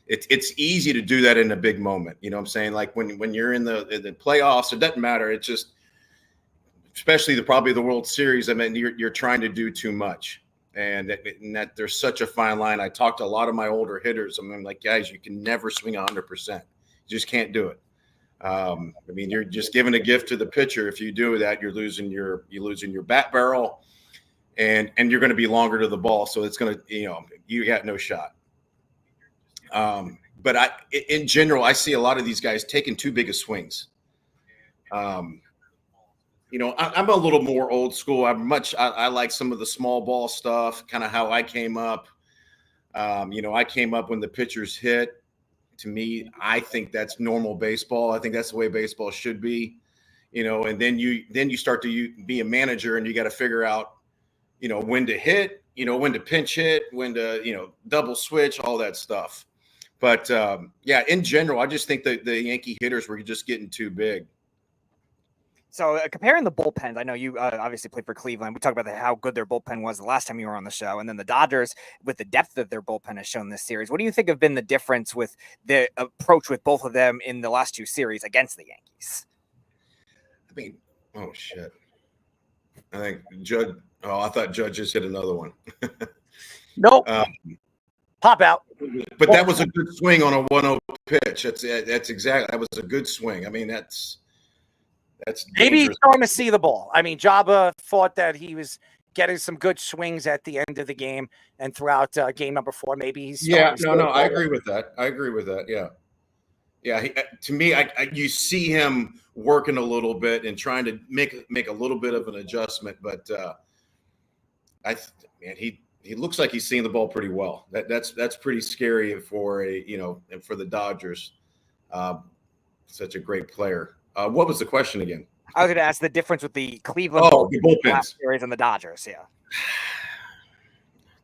It's easy to do that in a big moment. You know what I'm saying? Like when you're in the playoffs, it doesn't matter. It's just, especially probably the World Series. I mean, you're trying to do too much. And that there's such a fine line. I talked to a lot of my older hitters. I'm like, guys, you can never swing 100%. You just can't do it. I mean, you're just giving a gift to the pitcher. If you do that, you're losing your bat barrel, and you're going to be longer to the ball. So it's going to, you got no shot. But in general, I see a lot of these guys taking too big of swings. I'm a little more old school. I like some of the small ball stuff, kind of how I came up. I came up when the pitchers hit. To me, I think that's normal baseball. I think that's the way baseball should be. And then you start to be a manager, and you got to figure out, when to hit, when to pinch hit, when to, double switch, all that stuff. But in general, I just think that the Yankee hitters were just getting too big. So comparing the bullpens, I know you obviously played for Cleveland. We talked about how good their bullpen was the last time you were on the show. And then the Dodgers, with the depth that their bullpen has shown this series, what do you think have been the difference with the approach with both of them in the last two series against the Yankees? I mean, oh, shit. I think I thought Judge just hit another one. Nope. Pop out. But that was a good swing on a 1-0 pitch. That's exactly. That was a good swing. I mean, that's maybe he's starting to see the ball. I mean, Jabba thought that he was getting some good swings at the end of the game and throughout game number 4. Maybe he's I agree with that. Yeah. To me, you see him working a little bit and trying to make a little bit of an adjustment, but he looks like he's seeing the ball pretty well. That's pretty scary for for the Dodgers. Such a great player. What was the question again? I was going to ask the difference with the Cleveland the bullpens series and the Dodgers. Yeah.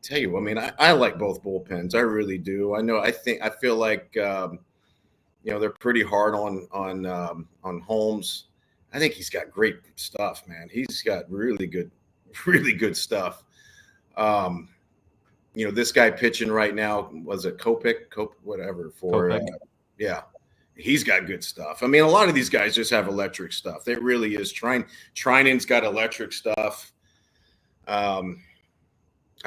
tell you, I mean, I like both bullpens. I really do. I feel like, they're pretty hard on Holmes. I think he's got great stuff, man. He's got really good stuff. This guy pitching right now, was it Kopech, whatever for, yeah, he's got good stuff. I mean, a lot of these guys just have electric stuff. It really is. Trinan's got electric stuff. I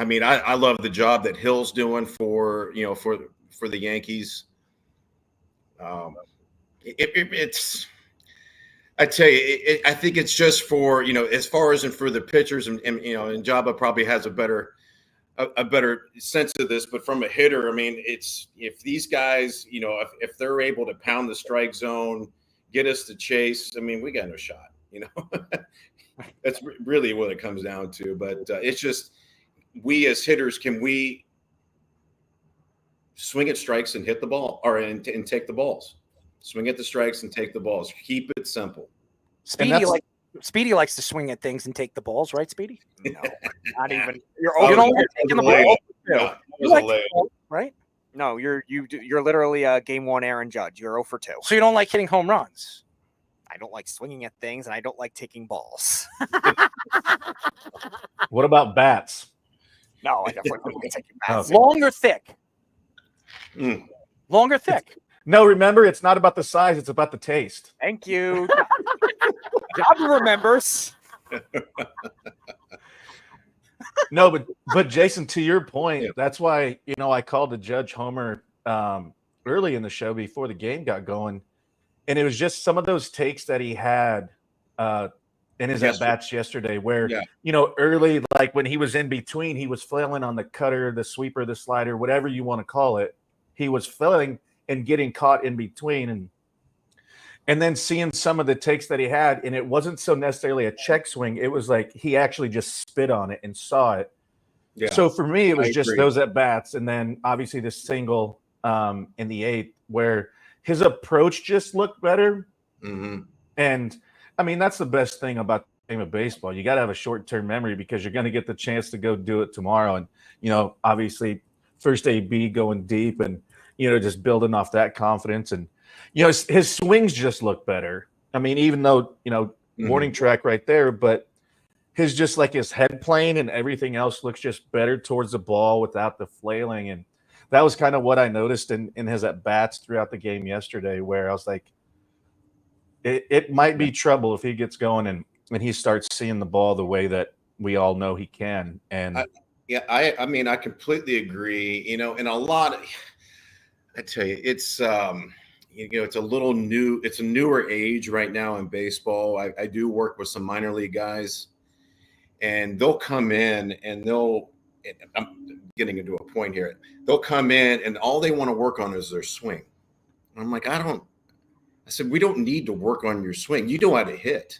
mean, I love the job that Hill's doing for the Yankees. It's, I tell you, I think it's just for, as far as and for the pitchers and Jabba probably has a better sense of this, but from a hitter, I mean, it's, if these guys, if they're able to pound the strike zone, get us to chase, I mean, we got no shot, that's really what it comes down to. But it's just, we as hitters, can we swing at strikes and hit the ball, or and take the balls? Swing at the strikes and take the balls. Keep it simple. Speedy likes to swing at things and take the balls, right, Speedy? No, not even. You're taking the ball. You like the ball, right? No, you're literally a game one Aaron Judge. You're 0 for 2. So you don't like hitting home runs? I don't like swinging at things, and I don't like taking balls. What about bats? No, I definitely don't like taking bats. Okay. Long or thick? Long or thick? No, remember, it's not about the size; it's about the taste. Thank you. Jabba remembers. No, but Jason, to your point, that's why I called the Judge Homer early in the show before the game got going, and it was just some of those takes that he had in his at bats yesterday, where early, like when he was in between, he was flailing on the cutter, the sweeper, the slider, whatever you want to call it. He was flailing and getting caught in between, and then seeing some of the takes that he had, and it wasn't so necessarily a check swing. It was like he actually just spit on it and saw it. Yeah. So for me, it was just those at bats, and then obviously the single in the 8th where his approach just looked better. Mm-hmm. And I mean, that's the best thing about the game of baseball. You got to have a short-term memory because you're going to get the chance to go do it tomorrow. And obviously, first AB going deep and just building off that confidence, and his swings just look better. I mean, even though warning track right there, but his head plane and everything else looks just better towards the ball without the flailing. And that was kind of what I noticed in his at bats throughout the game yesterday, where I was like, it might be trouble if he gets going and he starts seeing the ball the way that we all know he can. And I mean, I completely agree. And a lot of, I tell you, it's it's a little new. It's a newer age right now in baseball. I do work with some minor league guys, and they'll come in and I'm getting into a point here. They'll come in and all they want to work on is their swing. And I'm like, I said, we don't need to work on your swing. You know how to hit.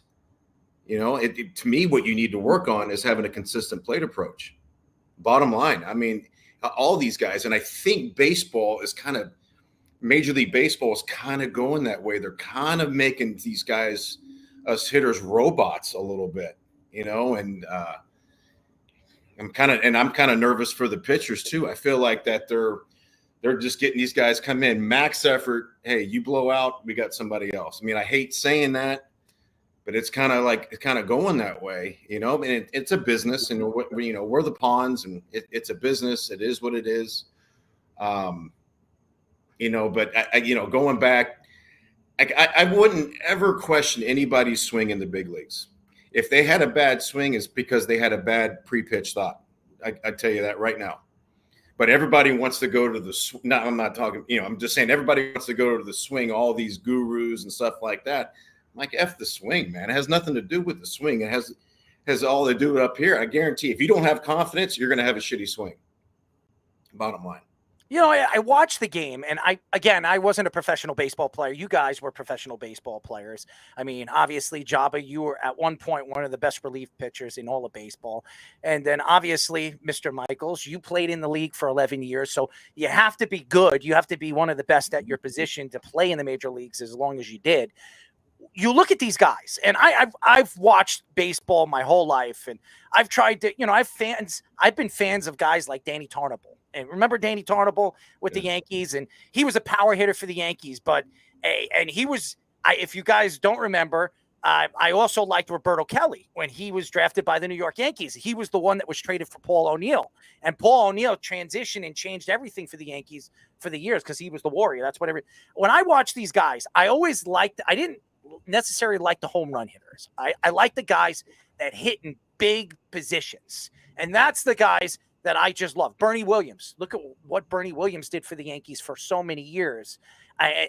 To me, what you need to work on is having a consistent plate approach. Bottom line. I mean, all these guys, and I think Major League Baseball is kind of going that way. They're kind of making these guys, us hitters, robots a little bit, and I'm kind of nervous for the pitchers too. I feel like that they're just getting these guys come in, max effort. Hey, you blow out, we got somebody else. I mean, I hate saying that, but it's kind of going that way, I mean, it's a business, and we're the pawns, and it's a business. It is what it is. But going back, I wouldn't ever question anybody's swing in the big leagues. If they had a bad swing, it's because they had a bad pre-pitch thought. I tell you that right now. But everybody wants to go to the. No, I'm not talking. I'm just saying everybody wants to go to the swing. All these gurus and stuff like that. I'm like, F the swing, man. It has nothing to do with the swing. It has all to do up here. I guarantee, if you don't have confidence, you're going to have a shitty swing. Bottom line. I watched the game, and I wasn't a professional baseball player. You guys were professional baseball players. I mean, obviously, Jabba, you were at one point one of the best relief pitchers in all of baseball. And then obviously, Mr. Michaels, you played in the league for 11 years. So you have to be good. You have to be one of the best at your position to play in the major leagues as long as you did. you look at these guys, and I've watched baseball my whole life, and I've tried to, I've been fans of guys like Danny Tarnable. And remember Danny Tarnable with the Yankees, and he was a power hitter for the Yankees, but and he was, if you guys don't remember, I also liked Roberto Kelly when he was drafted by the New York Yankees. He was the one that was traded for Paul O'Neill, and Paul O'Neill transitioned and changed everything for the Yankees for the years because he was the warrior. That's whatever. When I watch these guys, I always liked, I didn't necessarily like the home run hitters. I like the guys that hit in big positions, and that's the guys that I just love. Bernie Williams. Look at what Bernie Williams did for the Yankees for so many years.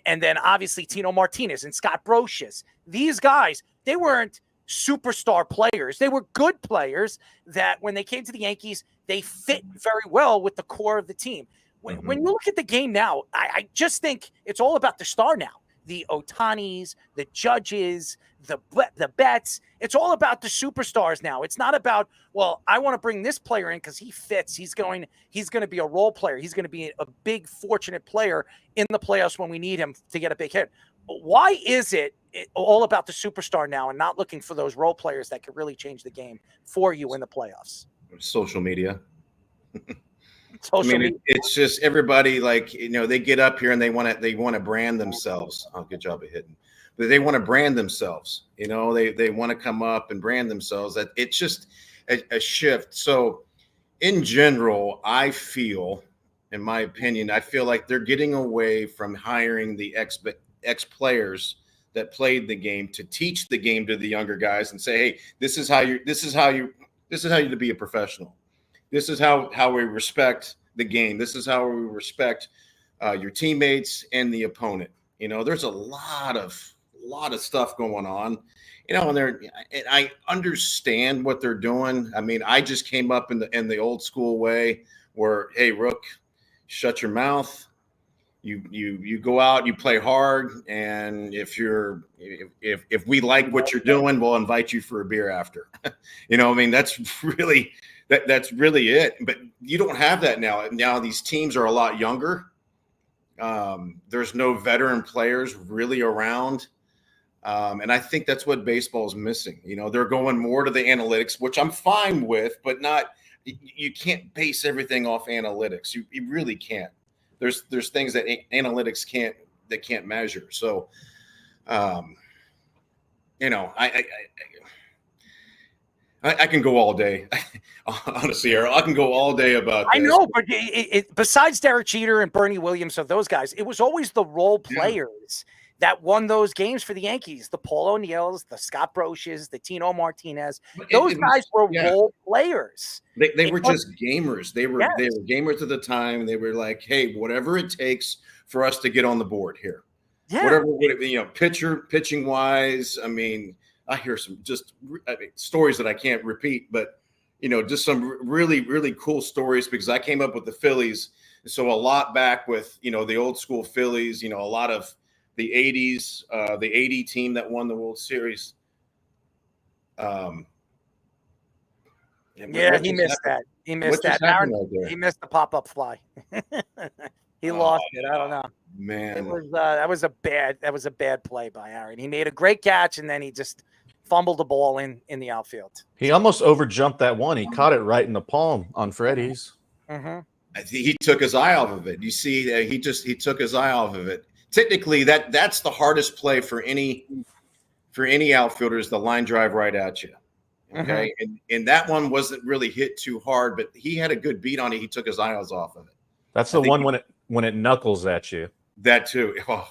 And then obviously Tino Martinez and Scott Brosius. These guys, they weren't superstar players. They were good players that when they came to the Yankees, they fit very well with the core of the team. When you look at the game now, I just think it's all about the star now. The Otanis, the Judges, the Betts. It's all about the superstars now. It's not about, well, I want to bring this player in because he fits. He's going to be a role player. He's going to be a big, fortunate player in the playoffs when we need him to get a big hit. Why is it all about the superstar now and not looking for those role players that could really change the game for you in the playoffs? Social media. Social media. It's just everybody, like, they get up here and they want to brand themselves. Oh, good job of hitting. But they want to brand themselves. They want to come up and brand themselves. That it's just a shift. So in general, I feel, in my opinion, I feel like they're getting away from hiring the ex players that played the game to teach the game to the younger guys and say, hey, this is how you to be a professional. This is how we respect the game. This is how we respect your teammates and the opponent. There's a lot of stuff going on, and I understand what they're doing. I mean, I just came up in the old school way where, hey, Rook, shut your mouth. You go out, you play hard, and if we like what you're doing, we'll invite you for a beer after. That's really that's really it. But you don't have that now. Now these teams are a lot younger. There's no veteran players really around. And I think that's what baseball is missing. They're going more to the analytics, which I'm fine with, but not, you can't base everything off analytics. You really can't. There's things that analytics can't measure. So, I can go all day. Honestly, Errol, I can go all day about this. I know, but besides Derek Jeter and Bernie Williams, of those guys, it was always the role players that won those games for the Yankees. The Paul O'Neills, the Scott Brosius, the Tino Martinez. Those guys were role players. They were just gamers. They were gamers at the time. They were like, hey, whatever it takes for us to get on the board here. Yeah. Whatever, pitching wise. I mean, I hear some stories that I can't repeat, but just some really, really cool stories because I came up with the Phillies. So a lot back with, the old school Phillies, a lot of the 80s, the 80 team that won the World Series. He missed that. He missed that. Aaron, he missed the pop-up fly. He lost it. I don't know. Man, that was a bad play by Aaron. He made a great catch and then he just fumbled the ball in the outfield. He almost overjumped that one. He caught it right in the palm on Freddie's. Mm-hmm. I think he took his eye off of it. You see, he took his eye off of it. Technically, that's the hardest play for any outfielder is the line drive right at you. Okay, and that one wasn't really hit too hard, but he had a good beat on it. He took his eyes off of it. That's the one when it knuckles at you. That too. Oh,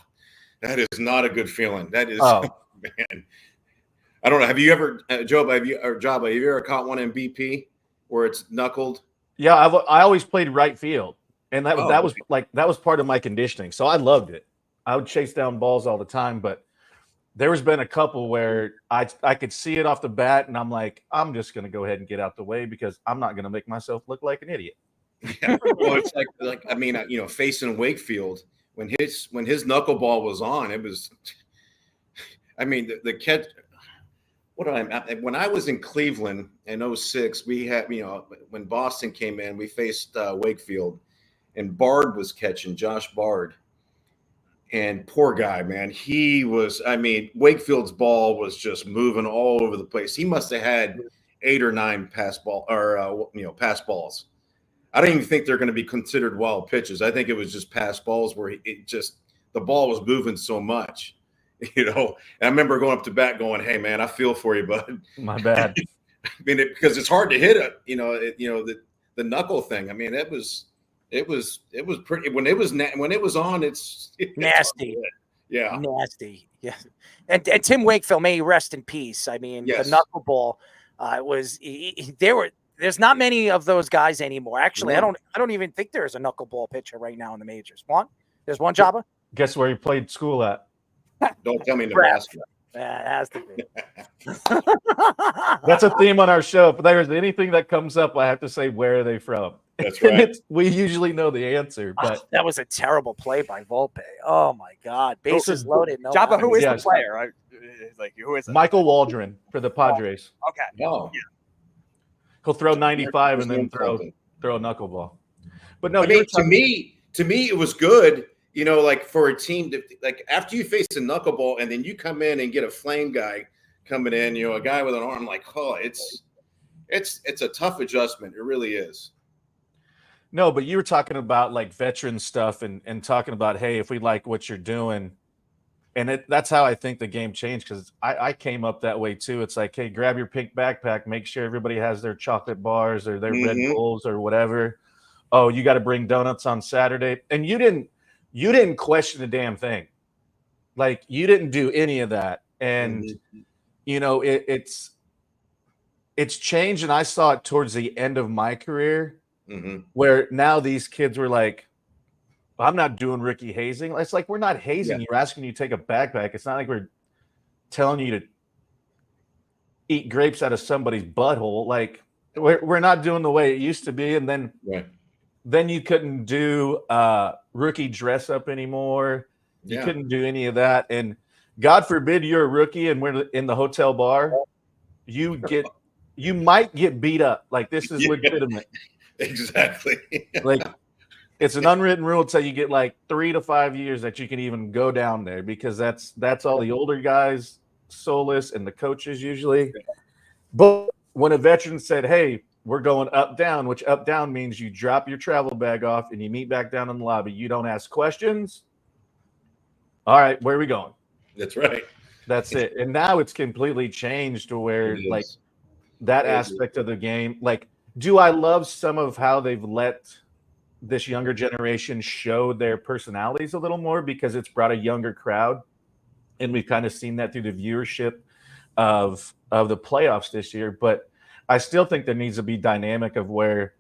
that is not a good feeling. That is, man. I don't know. Have you ever, Job? Have you ever caught one in BP where it's knuckled? Yeah, I always played right field, and that was part of my conditioning. So I loved it. I would chase down balls all the time, but there has been a couple where I could see it off the bat, and I'm like, I'm just going to go ahead and get out the way because I'm not going to make myself look like an idiot. Yeah. Well, it's like I mean, facing Wakefield when his knuckleball was on, it was. I mean, the catch. When I was in Cleveland in 2006, we had when Boston came in, we faced Wakefield, and Bard was catching, Josh Bard. And poor guy, man, he was. I mean, Wakefield's ball was just moving all over the place. He must have had 8 or 9 pass pass balls. I don't even think they're going to be considered wild pitches. I think it was just pass balls where the ball was moving so much, And I remember going up to bat, going, "Hey, man, I feel for you, bud." My bad. I mean, because it's hard to hit it. The knuckle thing. I mean, it was pretty when it was on. It's nasty. Yeah, nasty. Yeah, and Tim Wakefield, may he rest in peace. I mean, Yes. the knuckleball there's not many of those guys anymore. Actually, No. I don't even think there's a knuckleball pitcher right now in the majors. There's one, Jabba. Guess where he played school at? Don't tell me Nebraska. Yeah, it has to be. That's a theme on our show. If there's anything that comes up, I have to say, where are they from? That's And right. we usually know the answer, but That was a terrible play by Volpe. Oh my God, bases loaded. No Jabba, who is Yes. the player? Who is it? Michael Waldron for the Padres. Okay. Oh, He'll throw 95 and then throw a knuckleball. But no, I mean, to me, it was good. Like for a team to after you face a knuckleball and then you come in and get a flame guy coming in, a guy with an arm it's a tough adjustment. It really is. No, but you were talking about like veteran stuff and talking about, hey, if we like what you're doing, and that's how I think the game changed, because I came up that way too. It's like, hey, grab your pink backpack, make sure everybody has their chocolate bars or their Red Bulls or whatever. Oh, you got to bring donuts on Saturday, and you didn't question a damn thing. Like, you didn't do any of that, and it's changed, and I saw it towards the end of my career. Where now these kids were like, I'm not doing rookie hazing. It's like, we're not hazing. You're asking you to take a backpack. It's not like we're telling you to eat grapes out of somebody's butthole. Like, we're not doing the way it used to be. And then you couldn't do rookie dress up anymore. You couldn't do any of that. And God forbid you're a rookie and we're in the hotel bar. You might get beat up. Like, this is legitimate. Exactly. Like, it's an unwritten rule until you get like 3 to 5 years that you can even go down there, because that's all the older guys solace and the coaches usually. But when a veteran said, hey, we're going up down, which up down means you drop your travel bag off and you meet back down in the lobby, you don't ask questions. All right, where are we going? That's right. That's it. And now it's completely changed to where like that aspect of the game, like, do I love some of how they've let this younger generation show their personalities a little more, because it's brought a younger crowd, and we've kind of seen that through the viewership of the playoffs this year. But I still think there needs to be dynamic of where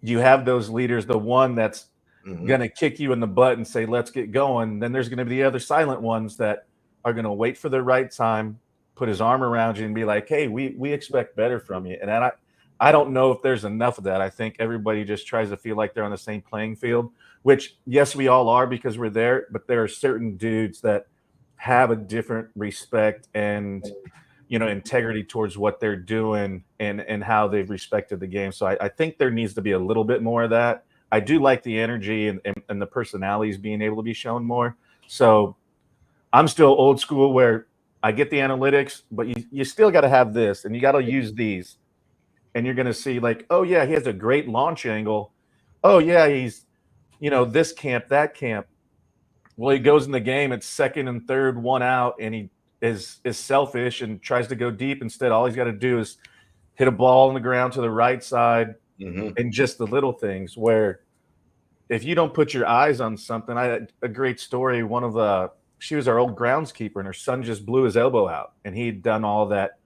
you have those leaders, the one that's going to kick you in the butt and say, let's get going. Then there's going to be the other silent ones that are going to wait for the right time, put his arm around you and be like, hey, we expect better from you. And I don't know if there's enough of that. I think everybody just tries to feel like they're on the same playing field, which, yes, we all are because we're there, but there are certain dudes that have a different respect and, integrity towards what they're doing and how they've respected the game. So I think there needs to be a little bit more of that. I do like the energy and the personalities being able to be shown more. So I'm still old school where I get the analytics, but you still got to have this and you got to use these. And you're going to see like, oh, yeah, he has a great launch angle. Oh, yeah, he's, this camp, that camp. Well, he goes in the game, it's second and third, 1 out, and he is selfish and tries to go deep. Instead, all he's got to do is hit a ball on the ground to the right side and just the little things where if you don't put your eyes on something. I had a great story. She was our old groundskeeper, and her son just blew his elbow out, and he'd done all that,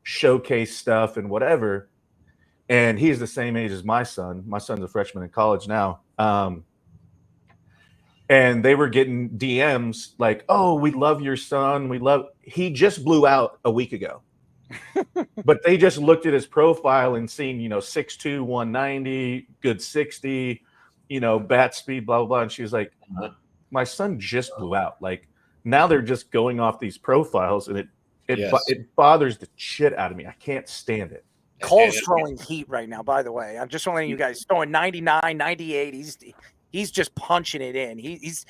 showcase stuff and whatever, and he's the same age as my son. My son's a freshman in college now, and they were getting DMs like, oh, we love your son, he just blew out a week ago. But they just looked at his profile and seen 6'2", 190, good 60, bat speed, blah blah blah, and she was like, my son just blew out. Like, now they're just going off these profiles, and it bothers the shit out of me. I can't stand it. Cole's throwing heat right now, by the way. I'm just letting you guys throwing 99, 98. He's just punching it in. He's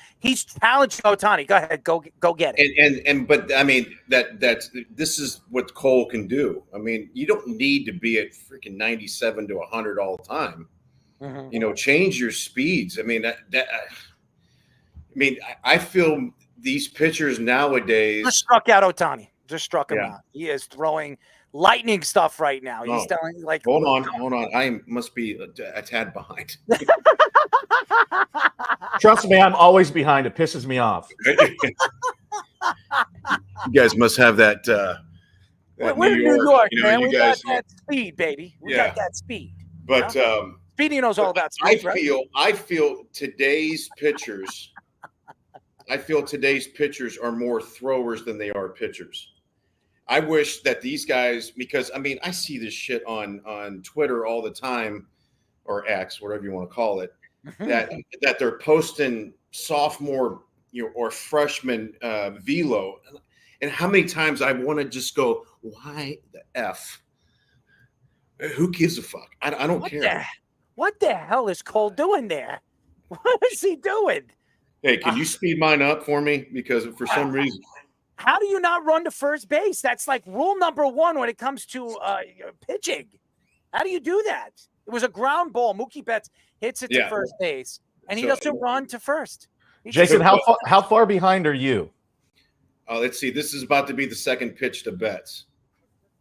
challenging Ohtani. Go ahead, go get it. But I mean this is what Cole can do. I mean, you don't need to be at freaking 97 to 100 all the time. Mhm. You know, change your speeds. I mean I feel these pitchers nowadays Just struck out Ohtani. Just struck him Yeah. out. He is throwing lightning stuff right now. He's No. telling like, Hold on. I must be a tad behind. Trust me, I'm always behind. It pisses me off. You guys must have that. We're in New York, you know, man. you We guys- got that speed, baby. We Yeah. got that speed. But Speedy knows all about I speed, right? feel today's pitchers. I feel today's pitchers are more throwers than they are pitchers. I wish that these guys, because I mean, I see this shit on Twitter all the time, or X, whatever you want to call it, that they're posting sophomore, or freshman velo, and how many times I want to just go, why the F? Who gives a fuck? I don't care. What the hell is Cole doing there? What is he doing? Hey, can you speed mine up for me? Because for some reason, How do you not run to first base? That's like rule number one when it comes to pitching. How do you do that? It was a ground ball. Mookie Betts hits it to Yeah. first base, and he So- doesn't run to first. He Jason, just- how far behind are you? let's see. This is about to be the second pitch to Betts.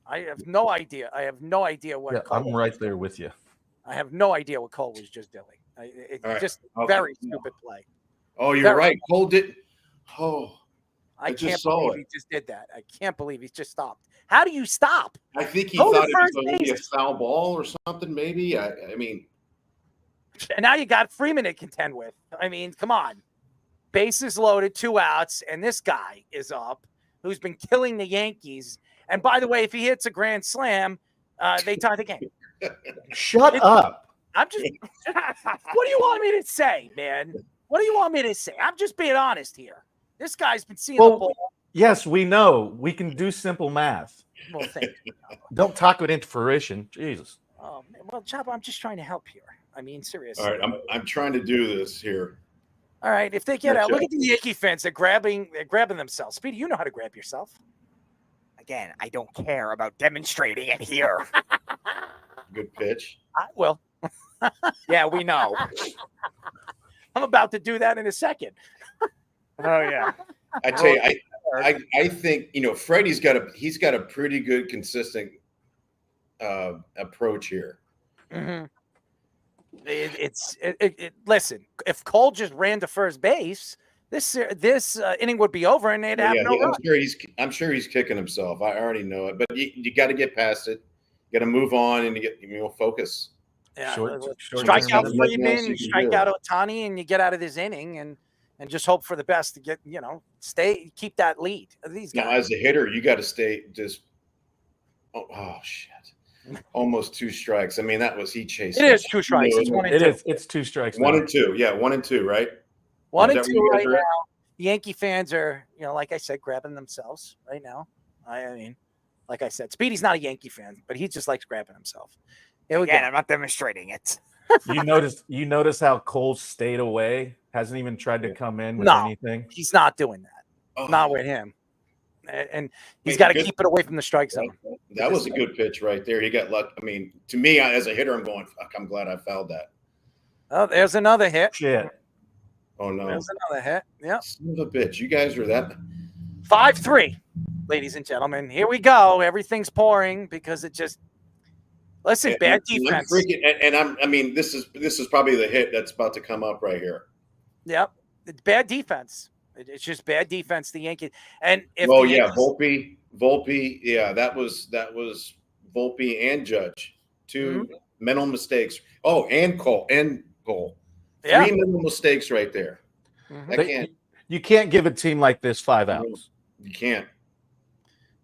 I have no idea. I have no idea what Yeah, Cole I'm right there with you. I have no idea what Cole was just doing. It's All right. just Okay. very stupid play. Oh, you're Very- right. Cole did. Oh, I just can't saw believe it. he just did that. I can't believe he just stopped. How do you stop? I think he Go to thought it was first going to be a base. foul ball or something. Maybe. I mean, And now you got Freeman to contend with. I mean, come on. Bases loaded, 2 outs, and this guy is up who's been killing the Yankees. And by the way, if he hits a grand slam, they tie the game. Shut up. I'm just what do you want me to say, man? What do you want me to say? I'm just being honest here. This guy's been seeing the Well, ball. yes, we know. We can do simple math. Well, thank you. Don't talk it into fruition. Jesus. Oh, man. Well, Chopper, I'm just trying to help here. I mean, seriously. all right. I'm trying to do this here. All right, if they get Yeah, out, look sure. at the Yankee fans. They're grabbing themselves. Speedy, you know how to grab yourself. Again, I don't care about demonstrating it here. Good pitch. I will. Yeah, we know. I'm about to do that in a second. Oh yeah. I tell you, I think Freddie's got a pretty good consistent approach here. Mm-hmm. Listen, if Cole just ran to first base, this inning would be over and they'd have Yeah, no run. I'm sure he's kicking himself. I already know it, but you got to get past it. You got to move on and you get focus. Yeah, Short- strike out term. Freeman, Nothing else you and can strike do. out Ohtani, and you get out of this inning and just hope for the best to get keep that lead. These Now, guys. as a hitter, you got to stay just. Oh shit! Almost 2 strikes. I mean, he chased. It is 2 strikes. It's 1 and 2. It's 2 strikes. 1 now. and 2. Yeah, 1 and 2. Right. 1 Is and that 2 where you right guys are now. at? The Yankee fans are, like I said, grabbing themselves right now. I mean, like I said, Speedy's not a Yankee fan, but he just likes grabbing himself. Here we Again, go. I'm not demonstrating it. You notice how Cole stayed away? Hasn't even tried to come in with No. anything. He's not doing that. Oh. Not with him. And he's Wait, got to good- keep it away from the strike zone. That was a good pitch right there. He got luck. I mean, to me, as a hitter, I'm going, fuck, I'm glad I fouled that. Oh, there's another hit. Shit. Oh, no. There's another hit. Yep. Son of a bitch. You guys are that. 5-3, ladies and gentlemen. Here we go. Everything's pouring because it just. Listen, bad defense. This is probably the hit that's about to come up right here. Yep. It's bad defense. It's just bad defense, the Yankees. And if Oh, the yeah. Yankees- Volpe. Yeah, that was Volpe and Judge. 2 mental mistakes. Oh, and Cole. Yeah. 3 mental mistakes right there. Mhm. I But can't. you can't give a team like this 5 outs. You can't.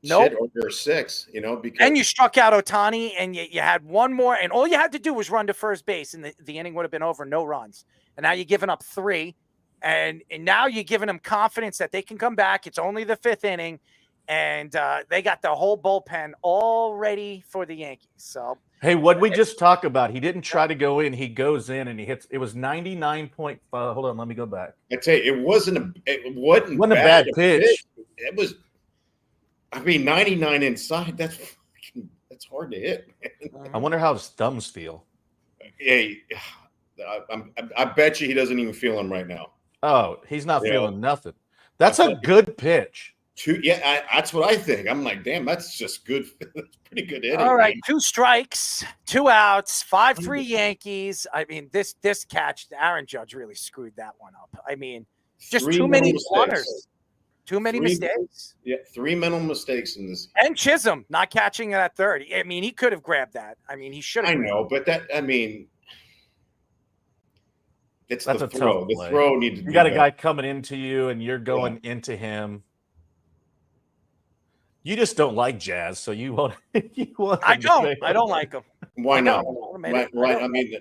Nope. Shit, or 6, because And you struck out Ohtani, and you had one more, and all you had to do was run to first base, and the inning would have been over, no runs. And now you're giving up 3, and now you're giving them confidence that they can come back. It's only the 5th inning, and they got the whole bullpen all ready for the Yankees. So, hey, what we just talk about? He didn't try to go in. He goes in and he hits. It was 99.5. Hold on, let me go back. I tell you, it wasn't a bad pitch. It was. I mean, 99 inside. That's hard to hit, man. I wonder how his thumbs feel. Hey, I bet you he doesn't even feel him right now. Oh, he's not feeling nothing. That's a good pitch. That's what I think. I'm like, damn, that's just good. That's pretty good hitting. all right, man. 2 strikes, 2 outs, 5-3 Yankees. I mean, this catch, Aaron Judge really screwed that one up. I mean, just 3 too many mental corners, mistakes. too many mistakes. Yeah, 3 mental mistakes in this. And Chisholm not catching it at third. I mean, he could have grabbed that. I mean, he should have. I know, but it's That's the a throw. tough The play. throw needs to You be got a better. guy coming into you, and you're going into him. You just don't like Jazz, so you won't. I don't like him. Why I not? don't. Why? I mean,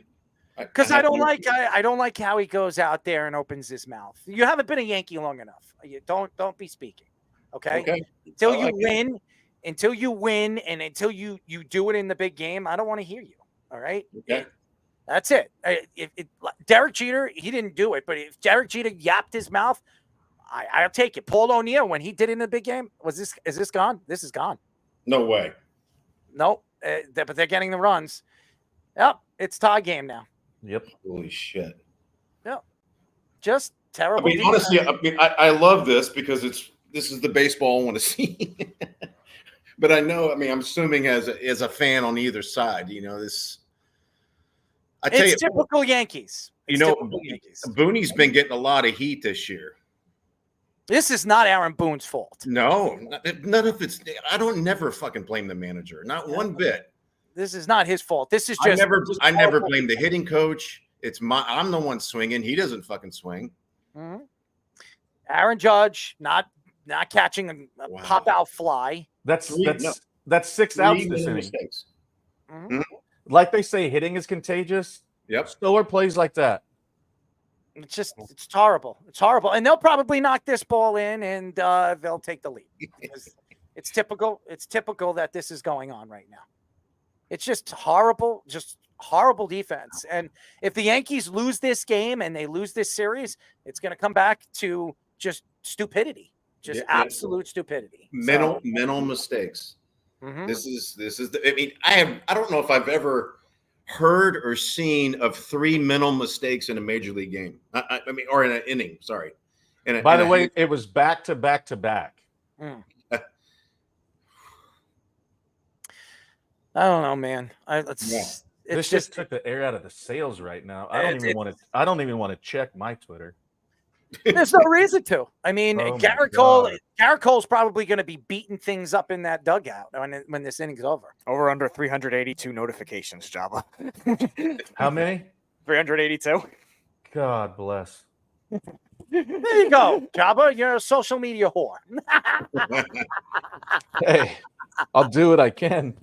because I don't like how he goes out there and opens his mouth. You haven't been a Yankee long enough. You don't be speaking. Okay. Until I you like win, and until you do it in the big game, I don't want to hear you. All right. Okay. That's it. Derek Jeter, he didn't do it, but if Derek Jeter yapped his mouth, I'll take it. Paul O'Neill, when he did it in the big game, is this gone? This is gone. No way. Nope. But they're getting the runs. Yep. It's tie game now. Yep. Holy shit. Yep. Just terrible. I mean, honestly, I love this because this is the baseball I want to see. But I know, I'm assuming as a fan on either side, this. I tell It's typical Yankees. Boone's been getting a lot of heat this year. This is not Aaron Boone's fault. No, none of it's. I don't never fucking blame the manager, not one bit. This is not his fault. This is just. I never blame the hitting coach. I'm the one swinging. He doesn't fucking swing. Mm-hmm. Aaron Judge not catching a pop out fly. That's 6 outs this inning. Mm-hmm. Like they say, hitting is contagious. Yep. So are plays like that. It's horrible. It's horrible. And they'll probably knock this ball in and they'll take the lead. It's typical. It's typical that this is going on right now. It's just horrible defense. And if the Yankees lose this game and they lose this series, it's going to come back to just stupidity, absolute stupidity. Mental mistakes. Mm-hmm. This is I don't know if I've ever heard or seen of 3 mental mistakes in a major league game. Or in an inning. Sorry. By the way, it was back to back to back. I don't know, man. This just took the air out of the sails right now. I don't even want to check my Twitter. There's no reason to. I mean, Garrett Cole's probably going to be beating things up in that dugout when this inning's over. Over under 382 notifications, Jabba. How many? 382. God bless. There you go, Jabba. You're a social media whore. Hey, I'll do what I can.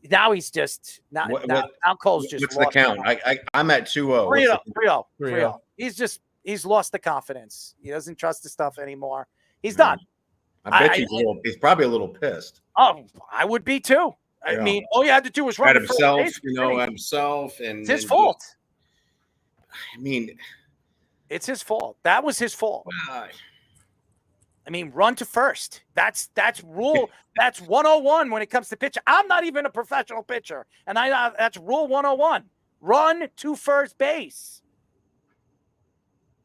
Now he's just now Cole's just. What's the count? I'm at 2-0. 3-0. He's lost the confidence. He doesn't trust the stuff anymore. He's done. I bet he's probably a little pissed. Oh, I would be too. I mean, all you had to do was run at himself, and it's his fault. I mean, it's his fault. That was his fault. I mean, run to first. That's rule. That's 101 when it comes to pitching. I'm not even a professional pitcher, and that's rule 101. Run to first base.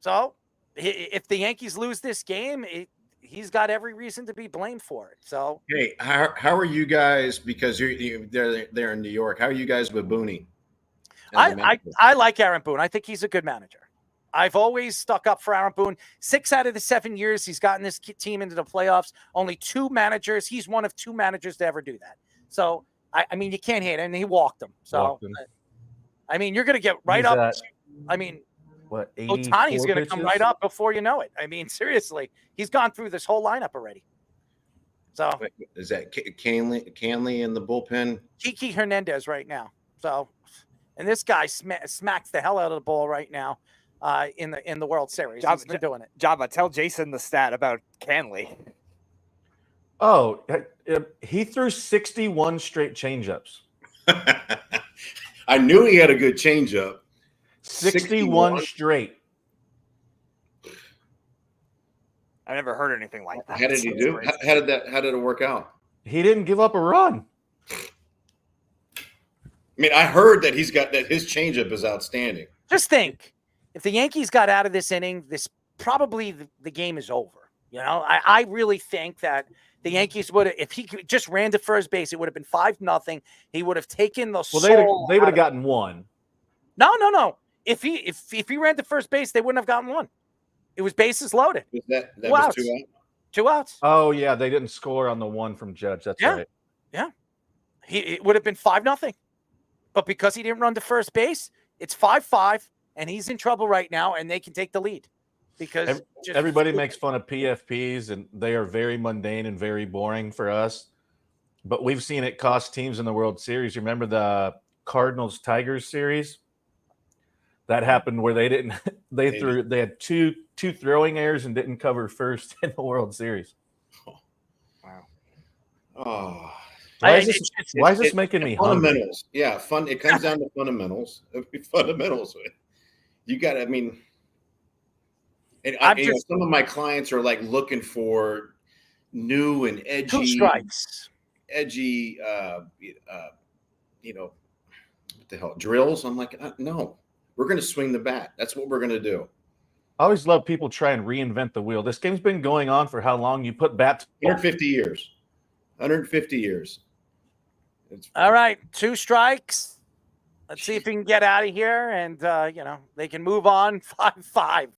So, if the Yankees lose this game, he's got every reason to be blamed for it. So, hey, how are you guys? Because they're in New York. How are you guys with Boone? I like Aaron Boone. I think he's a good manager. I've always stuck up for Aaron Boone. 6 out of the 7 years he's gotten this team into the playoffs. Only 2 managers. He's one of 2 managers to ever do that. So, I mean, you can't hate him. And he walked them. So, I mean, you're going to get right up. What, Ohtani's going to come right up before you know it. I mean, seriously, he's gone through this whole lineup already. So, is that Canley in the bullpen? Kiki Hernandez right now. So, and this guy smacks the hell out of the ball right now. in the World Series. Jabba, He's been doing it. Jabba, tell Jason the stat about Canley. Oh, he threw 61 straight changeups. I knew he had a good changeup. 61 straight. I never heard anything like that. How did he do? How did it work out? He didn't give up a run. I mean, I heard that his changeup is outstanding. Just think, if the Yankees got out of this inning, probably the game is over. You know, I really think that the Yankees would have, if he just ran to first base, it would have been 5-0. He would have taken the soul. They would have gotten one. No. If he ran to first base, they wouldn't have gotten one. It was bases loaded. That was 2 outs. 2 outs. Oh yeah, they didn't score on the one from Judge. That's right. Yeah. It would have been 5-0. But because he didn't run to first base, it's 5-5, and he's in trouble right now, and they can take the lead. Because everybody makes fun of PFPs, and they are very mundane and very boring for us. But we've seen it cost teams in the World Series. You remember the Cardinals-Tigers series? That happened where they had two throwing errors and didn't cover first in the World Series. Wow. Oh. Why is this making me fundamentals? Hungry? Yeah, fun. It comes down to fundamentals. Fundamentals. You got. I mean, and some of my clients are like looking for new and edgy 2 strikes. Edgy. What the hell drills? I'm like, no. We're going to swing the bat. That's what we're going to do. I always love people try and reinvent the wheel. This game's been going on for how long? You put bats 150 years. 150 years. All right, 2 strikes. Let's see if we can get out of here, and they can move on 5-5.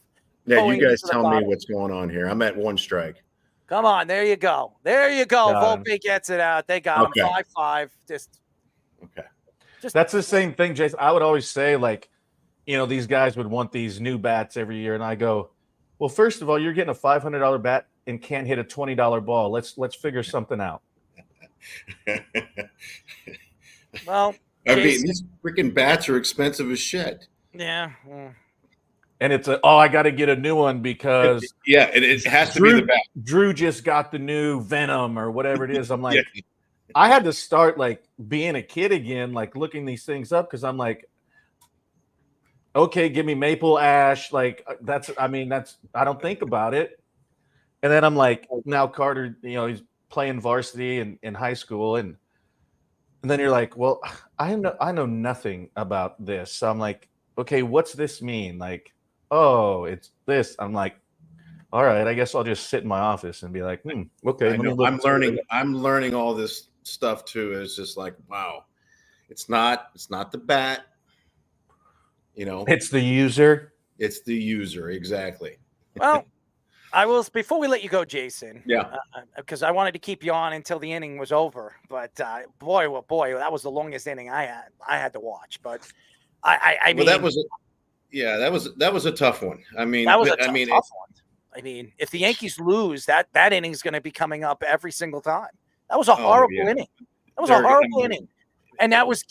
Yeah, you guys tell me what's going on here. I'm at 1 strike. Come on, there you go. Volpe gets it out. They got him 5-5. That's the same thing, Jason. I would always say, like, these guys would want these new bats every year, and I go, well, first of all, you're getting a $500 bat and can't hit a $20 ball. Let's figure something out. Well, I mean, these freaking bats are expensive as shit. Yeah. And it's I got to get a new one because it has to be the bat. Drew just got the new Venom or whatever it is. I'm like, I had to start like being a kid again, like looking these things up because I'm like, okay, give me Maple Ash. Like I don't think about it. And then I'm like, now Carter, he's playing varsity in high school. And then you're like, well, I know nothing about this. So I'm like, okay, what's this mean? Like, oh, it's this. I'm like, all right, I guess I'll just sit in my office and be like, okay. I'm learning all this stuff too. It's just like, wow, it's not the bat. It's the user. It's the user, exactly. Well, I will before we let you go, Jason. Yeah. Because I wanted to keep you on until the inning was over, but boy, that was the longest inning I had to watch. But I mean, that was a tough one. I mean, that was a tough one. I mean, if the Yankees lose, that inning is going to be coming up every single time. That was a horrible inning. That was a horrible inning, and that was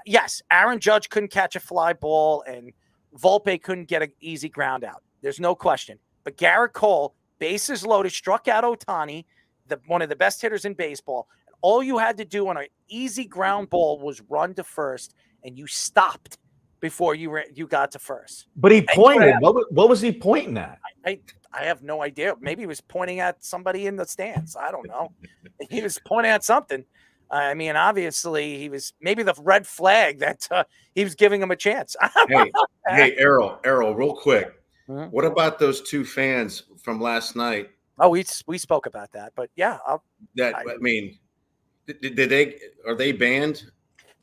yes, Aaron Judge couldn't catch a fly ball, and Volpe couldn't get an easy ground out. There's no question. But Garrett Cole, bases loaded, struck out Ohtani, one of the best hitters in baseball. And all you had to do on an easy ground ball was run to first, and you stopped before you got to first. But he pointed. What was he pointing at? I have no idea. Maybe he was pointing at somebody in the stands. I don't know. He was pointing at something. I mean, obviously, he was maybe the red flag that he was giving him a chance. Hey, Errol, real quick. Mm-hmm. What about those 2 fans from last night? Oh, we spoke about that, but yeah. I mean, are they banned?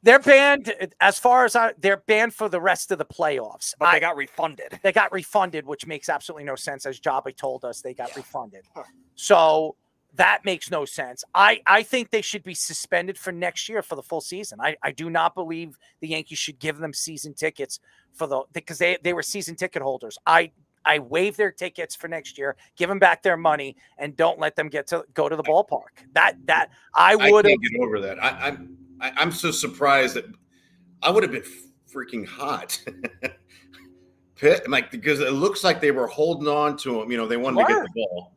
They're banned as far as they're banned for the rest of the playoffs. But they got refunded. They got refunded, which makes absolutely no sense. As Jabba told us, they got refunded. So that makes no sense. I think they should be suspended for next year for the full season. I do not believe the Yankees should give them season tickets because they were season ticket holders. I waive their tickets for next year, give them back their money, and don't let them go to the ballpark. I would can't get over that. I'm so surprised that I would have been freaking hot like because it looks like they were holding on to him. You know, they wanted to get the ball.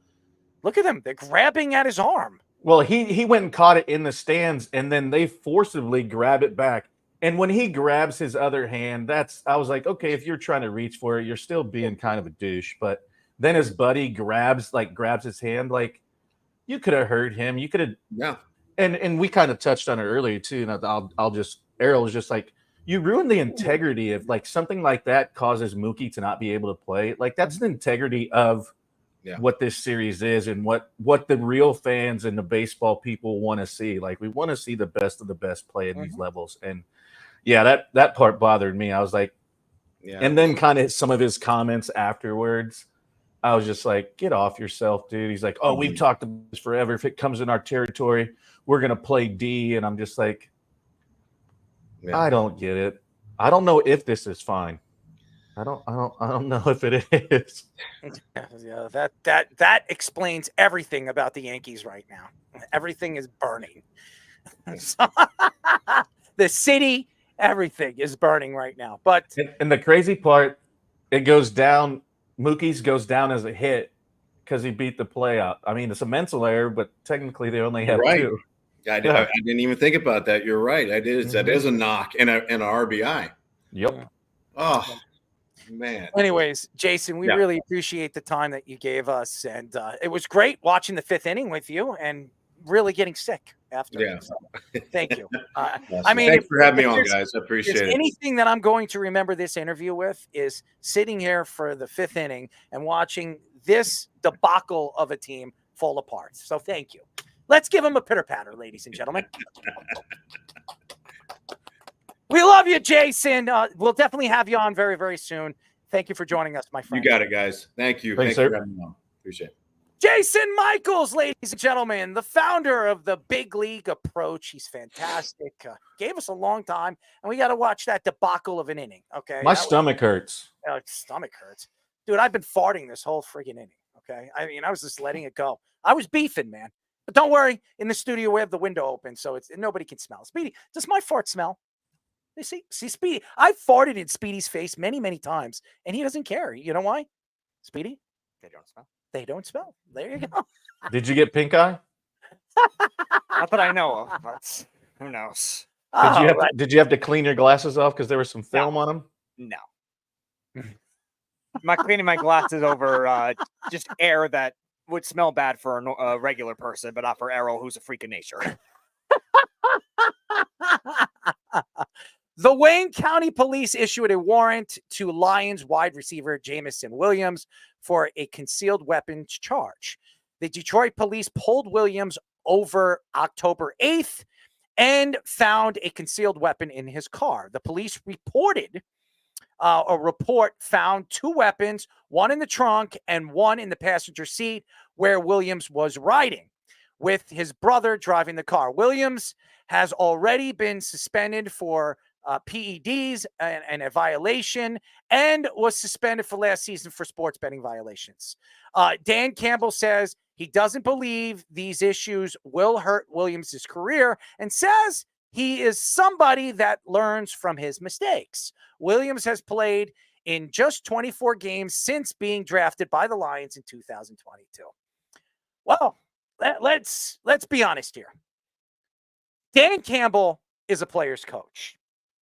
Look at them. They're grabbing at his arm. Well, he went and caught it in the stands, and then they forcibly grab it back. And when he grabs his other hand, I was like, okay, if you're trying to reach for it, you're still being kind of a douche. But then his buddy grabs his hand, like you could have hurt him. You could have, yeah. And we kind of touched on it earlier too. And Errol was just like, you ruined the integrity of like something like that causes Mookie to not be able to play. Like that's the integrity of what this series is and what the real fans and the baseball people want to see. Like we want to see the best of the best play at these levels. And yeah, that part bothered me. I was like, and then kind of some of his comments afterwards, I was just like, get off yourself, dude. He's like, oh, we've talked about this forever. If it comes in our territory, we're going to play D. And I'm just like, I don't get it. I don't know if this is fine. I don't know if it is. Yeah, that explains everything about the Yankees right now. Everything is burning. The city, everything is burning right now. But and the crazy part, it goes down. Mookie's goes down as a hit because he beat the play out. I mean, it's a mental error, but technically they only have two. I didn't even think about that. You're right. That is a knock and an RBI. Yep. Oh man. Anyways, Jason, we really appreciate the time that you gave us, and it was great watching the fifth inning with you, and really getting sick after. Yeah. So, thank you. Awesome. I mean, thanks for having me on, guys. I appreciate it. Anything that I'm going to remember this interview with is sitting here for the fifth inning and watching this debacle of a team fall apart. So thank you. Let's give him a pitter patter, ladies and gentlemen. We love you, Jason. We'll definitely have you on very, very soon. Thank you for joining us, my friend. You got it, guys. Thank you. Thanks, Thanks sir. for having me on. Appreciate it. Jason Michaels, ladies and gentlemen, the founder of the Big League Approach. He's fantastic. Gave us a long time, and we got to watch that debacle of an inning. Okay, My stomach hurts. Stomach hurts, dude. I've been farting this whole friggin' inning. Okay, I mean, I was just letting it go. I was beefing, man. But don't worry, in the studio we have the window open, so nobody can smell. Speedy, does my fart smell? You see, Speedy. I farted in Speedy's face many, many times, and he doesn't care. You know why? Speedy? They don't smell. They don't smell. There you go. Did you get pink eye? Not that I know of, but who knows? Did you have to clean your glasses off because there was some film on them? No. I'm not cleaning my glasses over just air that would smell bad for a regular person, but not for Errol, who's a freak of nature. The Wayne County Police issued a warrant to Lions wide receiver Jameson Williams for a concealed weapons charge. The Detroit police pulled Williams over October 8th and found a concealed weapon in his car. The police reported a report found two weapons, one in the trunk and one in the passenger seat where Williams was riding with his brother driving the car. Williams has already been suspended for PEDs and a violation, and was suspended for last season for sports betting violations. Dan Campbell says he doesn't believe these issues will hurt Williams' career and says he is somebody that learns from his mistakes. Williams has played in just 24 games since being drafted by the Lions in 2022. Well, let's be honest here. Dan Campbell is a player's coach.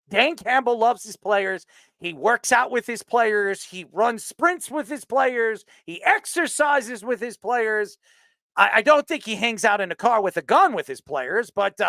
Dan Campbell loves his players. He works out with his players. He runs sprints with his players. He exercises with his players. I don't think he hangs out in a car with a gun with his players, but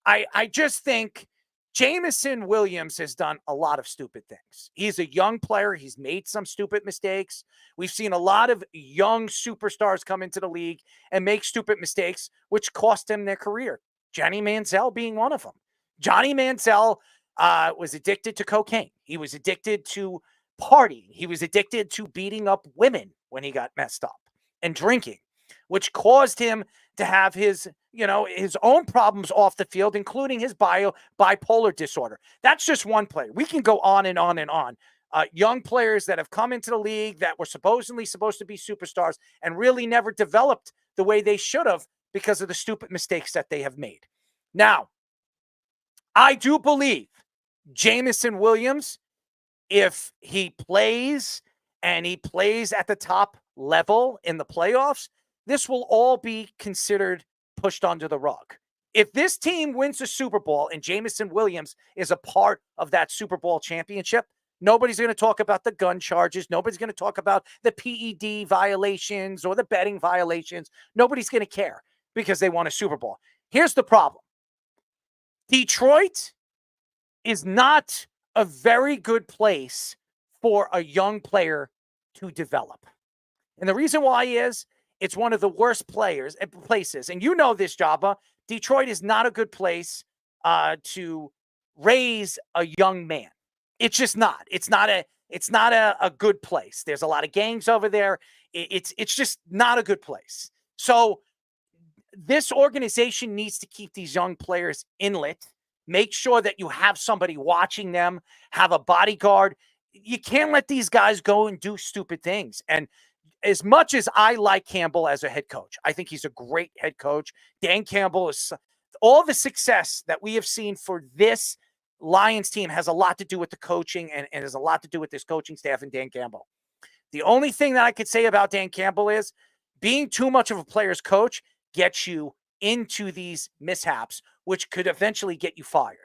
I just think Jameson Williams has done a lot of stupid things. He's a young player. He's made some stupid mistakes. We've seen a lot of young superstars come into the league and make stupid mistakes, which cost them their career. Johnny Manziel being one of them. Johnny Manziel was addicted to cocaine. He was addicted to partying. He was addicted to beating up women when he got messed up and drinking, which caused him to have his own problems off the field, including his bipolar disorder. That's just one player. We can go on and on and on. Young players that have come into the league that were supposedly supposed to be superstars and really never developed the way they should have because of the stupid mistakes that they have made. Now, I do believe Jameson Williams if he plays and he plays at the top level in the playoffs, this will all be considered pushed under the rug. If this team wins the Super Bowl and Jameson Williams is a part of that Super Bowl championship, nobody's going to talk about the gun charges. Nobody's going to talk about the PED violations or the betting violations. Nobody's going to care because they won a Super Bowl. Here's the problem. Detroit is not a very good place for a young player to develop. And the reason why is it's one of the worst places. And you know this, Jabba. Detroit is not a good place to raise a young man. It's just not. It's not a good place. There's a lot of gangs over there. It's just not a good place. So this organization needs to keep these young players inlet. Make sure that you have somebody watching them, have a bodyguard. You can't let these guys go and do stupid things. And as much as I like Campbell as a head coach, I think he's a great head coach. Dan Campbell is all the success that we have seen for this Lions team has a lot to do with the coaching and has a lot to do with this coaching staff and Dan Campbell. The only thing that I could say about Dan Campbell is being too much of a player's coach gets you into these mishaps, which could eventually get you fired.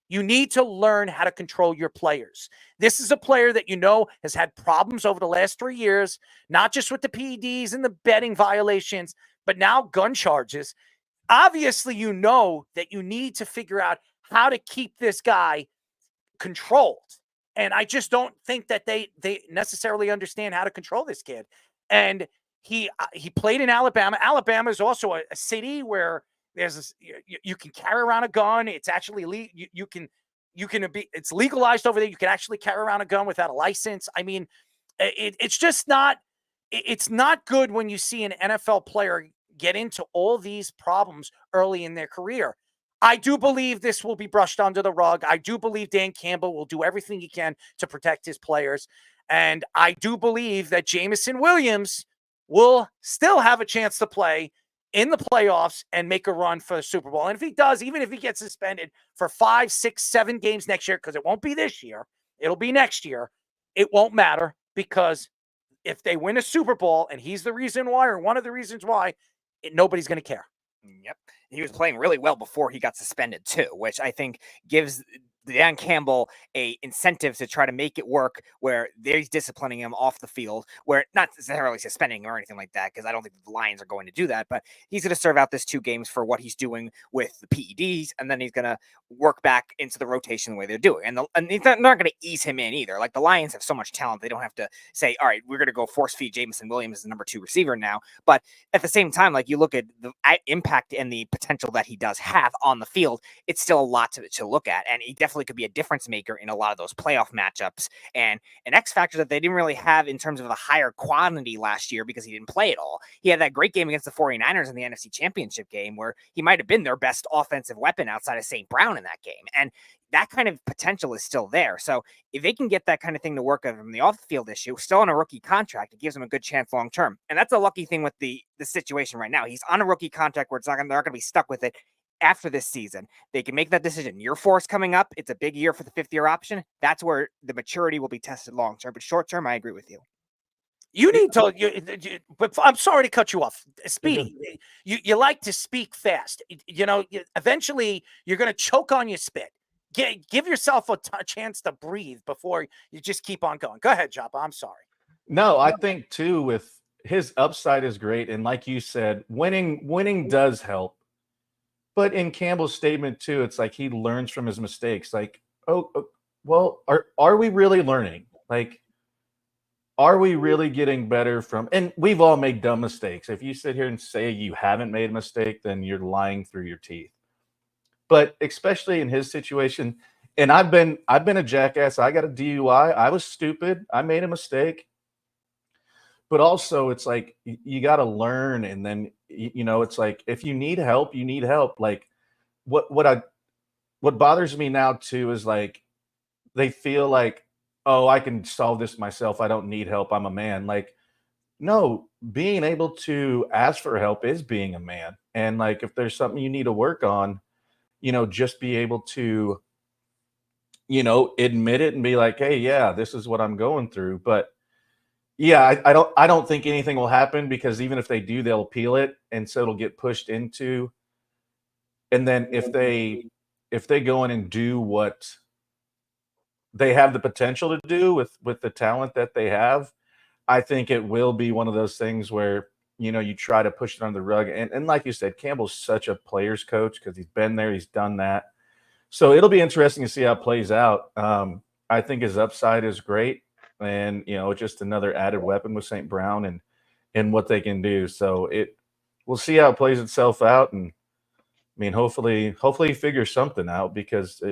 You need to learn how to control your players. This is a player that you know has had problems over the last 3 years, not just with the PEDs and the betting violations, but now gun charges. Obviously, you know that you need to figure out how to keep this guy controlled. And I just don't think that they necessarily understand how to control this kid. And he played in Alabama. Alabama is also a city where there's you can carry around a gun. It's actually it's legalized over there. You can actually carry around a gun without a license. I mean, it's just not. It's not good when you see an NFL player get into all these problems early in their career. I do believe this will be brushed under the rug. I do believe Dan Campbell will do everything he can to protect his players. And I do believe that Jameson Williams will still have a chance to play in the playoffs and make a run for the Super Bowl. And if he does, even if he gets suspended for 5, 6, 7 games next year, because it won't be this year, it'll be next year, it won't matter, because if they win a Super Bowl and he's the reason why, or one of the reasons why, nobody's going to care. Yep. He was playing really well before he got suspended too, which I think gives Dan Campbell a incentive to try to make it work where they're disciplining him off the field, where not necessarily suspending or anything like that, because I don't think the Lions are going to do that, but he's going to serve out this 2 games for what he's doing with the PEDs, and then he's going to work back into the rotation the way they're doing. And they're not going to ease him in either. Like, the Lions have so much talent, they don't have to say, all right, we're going to go force feed Jameson Williams as the number 2 receiver now. But at the same time, like, you look at the impact and the potential that he does have on the field, it's still a lot to look at. And he definitely could be a difference maker in a lot of those playoff matchups, and an X factor that they didn't really have in terms of the higher quantity last year because he didn't play at all. He had that great game against the 49ers in the NFC Championship game where he might have been their best offensive weapon outside of St. Brown in that game. And that kind of potential is still there. So if they can get that kind of thing to work from the off-field issue, still on a rookie contract, it gives him a good chance long-term. And that's a lucky thing with the situation right now. He's on a rookie contract where they're not going to be stuck with it after this season. They can make that decision. Year 4 is coming up. It's a big year for the 5th-year option. That's where the maturity will be tested long-term. But short-term, I agree with you. You need to, but I'm sorry to cut you off. Speedy, you like to speak fast. Eventually you're going to choke on your spit. Give yourself a chance to breathe before you just keep on going. Go ahead, Joppa. I'm sorry. No, I think too, with his upside is great. And like you said, winning does help. But in Campbell's statement too, it's like he learns from his mistakes. Like, well, are we really learning? Like, are we really getting better from? And we've all made dumb mistakes. If you sit here and say you haven't made a mistake, then you're lying through your teeth. But especially in his situation, and I've been a jackass. I got a DUI. I was stupid. I made a mistake. But also, it's like you got to learn, and then it's like if you need help, you need help. Like what bothers me now too is like they feel like, oh, I can solve this myself. I don't need help. I'm a man. Like, no, being able to ask for help is being a man. And like if there's something you need to work on, just be able to, admit it and be like, hey, yeah, this is what I'm going through. But yeah, I don't think anything will happen, because even if they do, they'll appeal it, and so it'll get pushed into. And then if they go in and do what they have the potential to do with the talent that they have, I think it will be one of those things where, you try to push it under the rug. And like you said, Campbell's such a player's coach because he's been there, he's done that. So it'll be interesting to see how it plays out. I think his upside is great, and just another added weapon with St. Brown and what they can do. So we'll see how it plays itself out, and I mean, hopefully he figures something out, because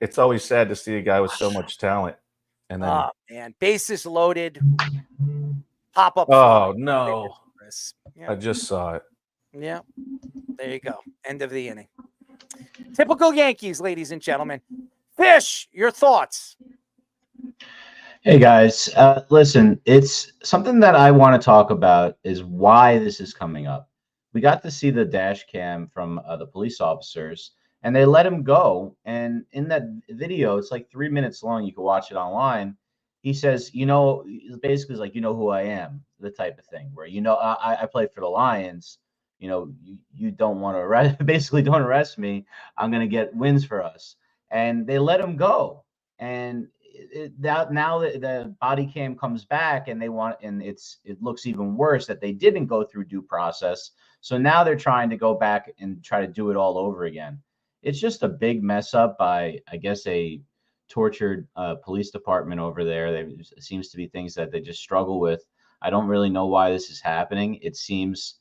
it's always sad to see a guy with so much talent. And then, oh man, bases loaded, pop up. Oh no, yeah. I just saw it. Yeah, there you go. End of the inning. Typical Yankees, ladies and gentlemen. Fish, your thoughts? Hey guys, listen, it's something that I want to talk about is why this is coming up. We got to see the dash cam from the police officers, and they let him go. And in that video, it's like 3 minutes long. You can watch it online. He says, basically it's like, who I am, the type of thing where, I play for the Lions. You don't want to arrest, basically don't arrest me. I'm going to get wins for us. And they let him go. And now the body cam comes back, and it looks even worse that they didn't go through due process. So now they're trying to go back and try to do it all over again. It's just a big mess up by, I guess, a tortured police department over there. There seems to be things that they just struggle with. I don't really know why this is happening. It seems,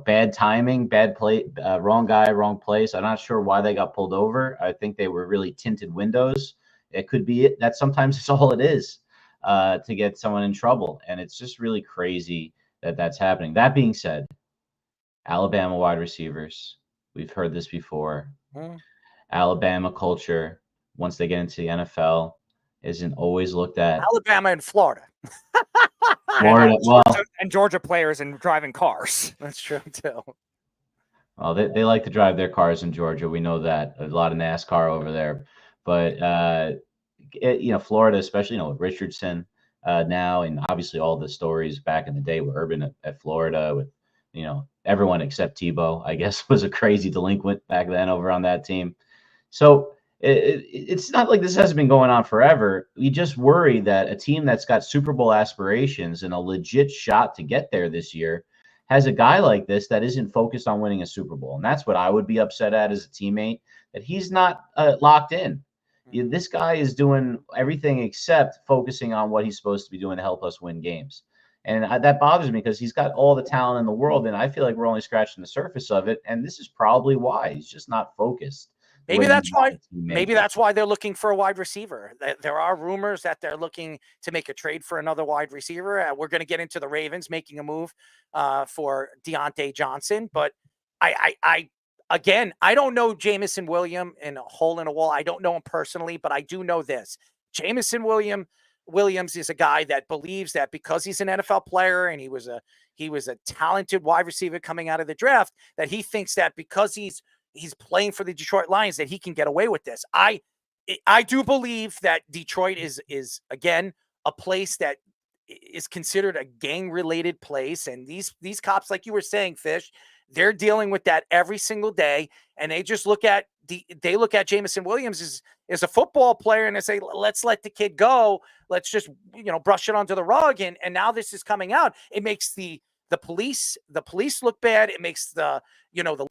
bad timing, bad play, wrong guy, wrong place. I'm not sure why they got pulled over. I think they were really tinted windows. It could be it. That sometimes it's all it is to get someone in trouble. And it's just really crazy that that's happening. That being said, Alabama wide receivers, we've heard this before. Alabama culture, once they get into the NFL, isn't always looked at. Alabama and Florida. Florida, and Georgia players and driving cars. That's true too. Well, they like to drive their cars in Georgia. We know that. A lot of NASCAR over there. But, Florida, especially, Richardson now, and obviously all the stories back in the day were Urban at Florida with, everyone except Tebow, I guess, was a crazy delinquent back then over on that team. So it's not like this hasn't been going on forever. We just worry that a team that's got Super Bowl aspirations and a legit shot to get there this year has a guy like this that isn't focused on winning a Super Bowl. And that's what I would be upset at as a teammate, that he's not locked in. This guy is doing everything except focusing on what he's supposed to be doing to help us win games. And that bothers me, because he's got all the talent in the world, and I feel like we're only scratching the surface of it. And this is probably why he's just not focused. Maybe that's why they're looking for a wide receiver. There are rumors that they're looking to make a trade for another wide receiver. We're going to get into the Ravens making a move for Diontae Johnson. But Again, I don't know Jameson Williams in a hole in a wall. I don't know him personally, but I do know this. Jameson Williams is a guy that believes that because he's an NFL player and he was a talented wide receiver coming out of the draft, that he thinks that because he's playing for the Detroit Lions that he can get away with this. I do believe that Detroit is again a place that is considered a gang-related place, and these cops, like you were saying, Fish, they're dealing with that every single day, and they just look at Jameson Williams as a football player, and they say, let's let the kid go. Let's just brush it under the rug. And now this is coming out. It makes the police look bad. It makes the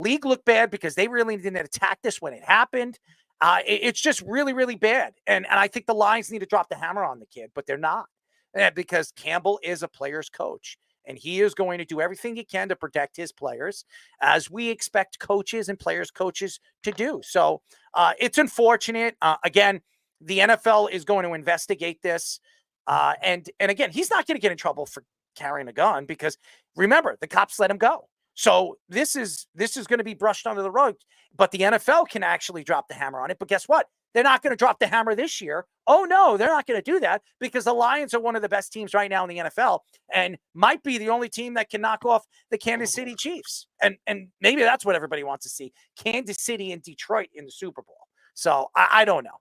league look bad, because they really didn't attack this when it happened. It's just really, really bad. And I think the Lions need to drop the hammer on the kid, but they're not, because Campbell is a player's coach. And he is going to do everything he can to protect his players, as we expect coaches and players' coaches to do. So it's unfortunate. Again, the NFL is going to investigate this. And again, he's not going to get in trouble for carrying a gun, because remember, the cops let him go. So this is going to be brushed under the rug, but the NFL can actually drop the hammer on it. But guess what? They're not going to drop the hammer this year. Oh, no, they're not going to do that, because the Lions are one of the best teams right now in the NFL and might be the only team that can knock off the Kansas City Chiefs. And maybe that's what everybody wants to see, Kansas City and Detroit in the Super Bowl. So I don't know.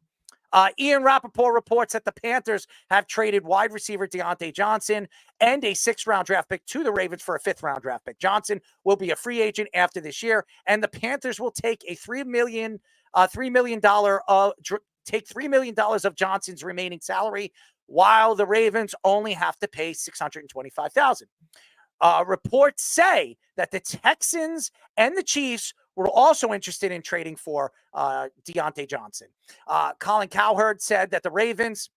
Ian Rappaport reports that the Panthers have traded wide receiver Diontae Johnson and a 6th-round draft pick to the Ravens for a 5th-round draft pick. Johnson will be a free agent after this year, and the Panthers will take a $3 million of Johnson's remaining salary, while the Ravens only have to pay $625,000. Reports say that the Texans and the Chiefs were also interested in trading for Diontae Johnson. Colin Cowherd said that the Ravens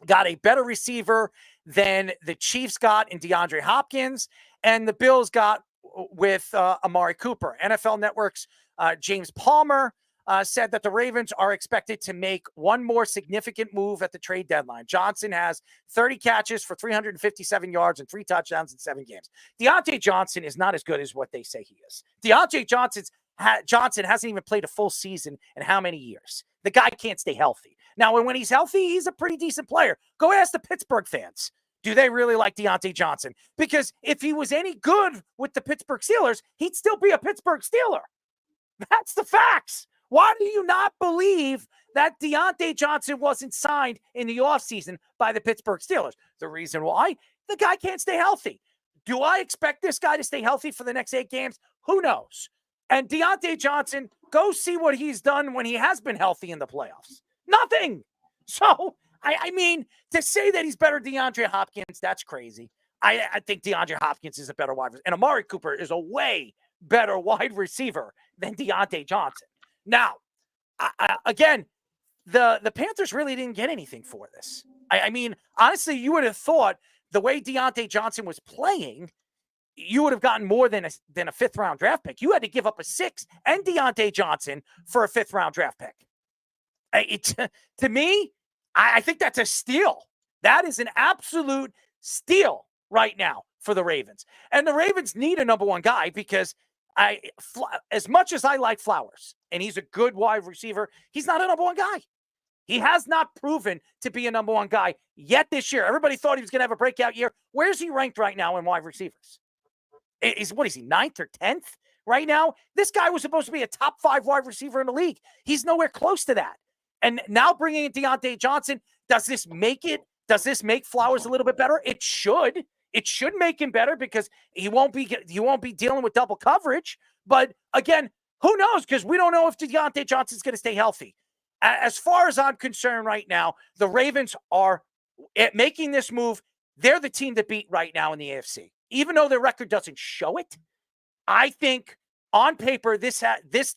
got a better receiver than the Chiefs got in DeAndre Hopkins, and the Bills got with Amari Cooper. NFL Network's James Palmer said that the Ravens are expected to make one more significant move at the trade deadline. Johnson has 30 catches for 357 yards and 3 touchdowns in 7 games. Diontae Johnson is not as good as what they say he is. Diontae Johnson hasn't even played a full season in how many years? The guy can't stay healthy. Now, when he's healthy, he's a pretty decent player. Go ask the Pittsburgh fans. Do they really like Diontae Johnson? Because if he was any good with the Pittsburgh Steelers, he'd still be a Pittsburgh Steeler. That's the facts. Why do you not believe that Diontae Johnson wasn't signed in the offseason by the Pittsburgh Steelers? The reason why? The guy can't stay healthy. Do I expect this guy to stay healthy for the next 8 games? Who knows? And Diontae Johnson, go see what he's done when he has been healthy in the playoffs. Nothing. So, I mean, to say that he's better than DeAndre Hopkins, that's crazy. I think DeAndre Hopkins is a better wide receiver. And Amari Cooper is a way better wide receiver than Diontae Johnson. Now, again, the Panthers really didn't get anything for this. I mean, honestly, you would have thought the way Diontae Johnson was playing, you would have gotten more than a 5th-round draft pick. You had to give up a 6th and Diontae Johnson for a 5th-round draft pick. To me, I think that's a steal. That is an absolute steal right now for the Ravens. And the Ravens need a number 1 guy because as much as I like Flowers, and he's a good wide receiver, he's not a number 1 guy. He has not proven to be a number 1 guy yet this year. Everybody thought he was going to have a breakout year. Where's he ranked right now in wide receivers? What is he, 9th or 10th right now? This guy was supposed to be a top 5 wide receiver in the league. He's nowhere close to that. And now bringing in Diontae Johnson, does this make Flowers a little bit better? It should. It should make him better because he won't be dealing with double coverage. But again, who knows? Because we don't know if Diontae Johnson's going to stay healthy. As far as I'm concerned right now, the Ravens are making this move. They're the team to beat right now in the AFC. Even though their record doesn't show it, I think on paper, this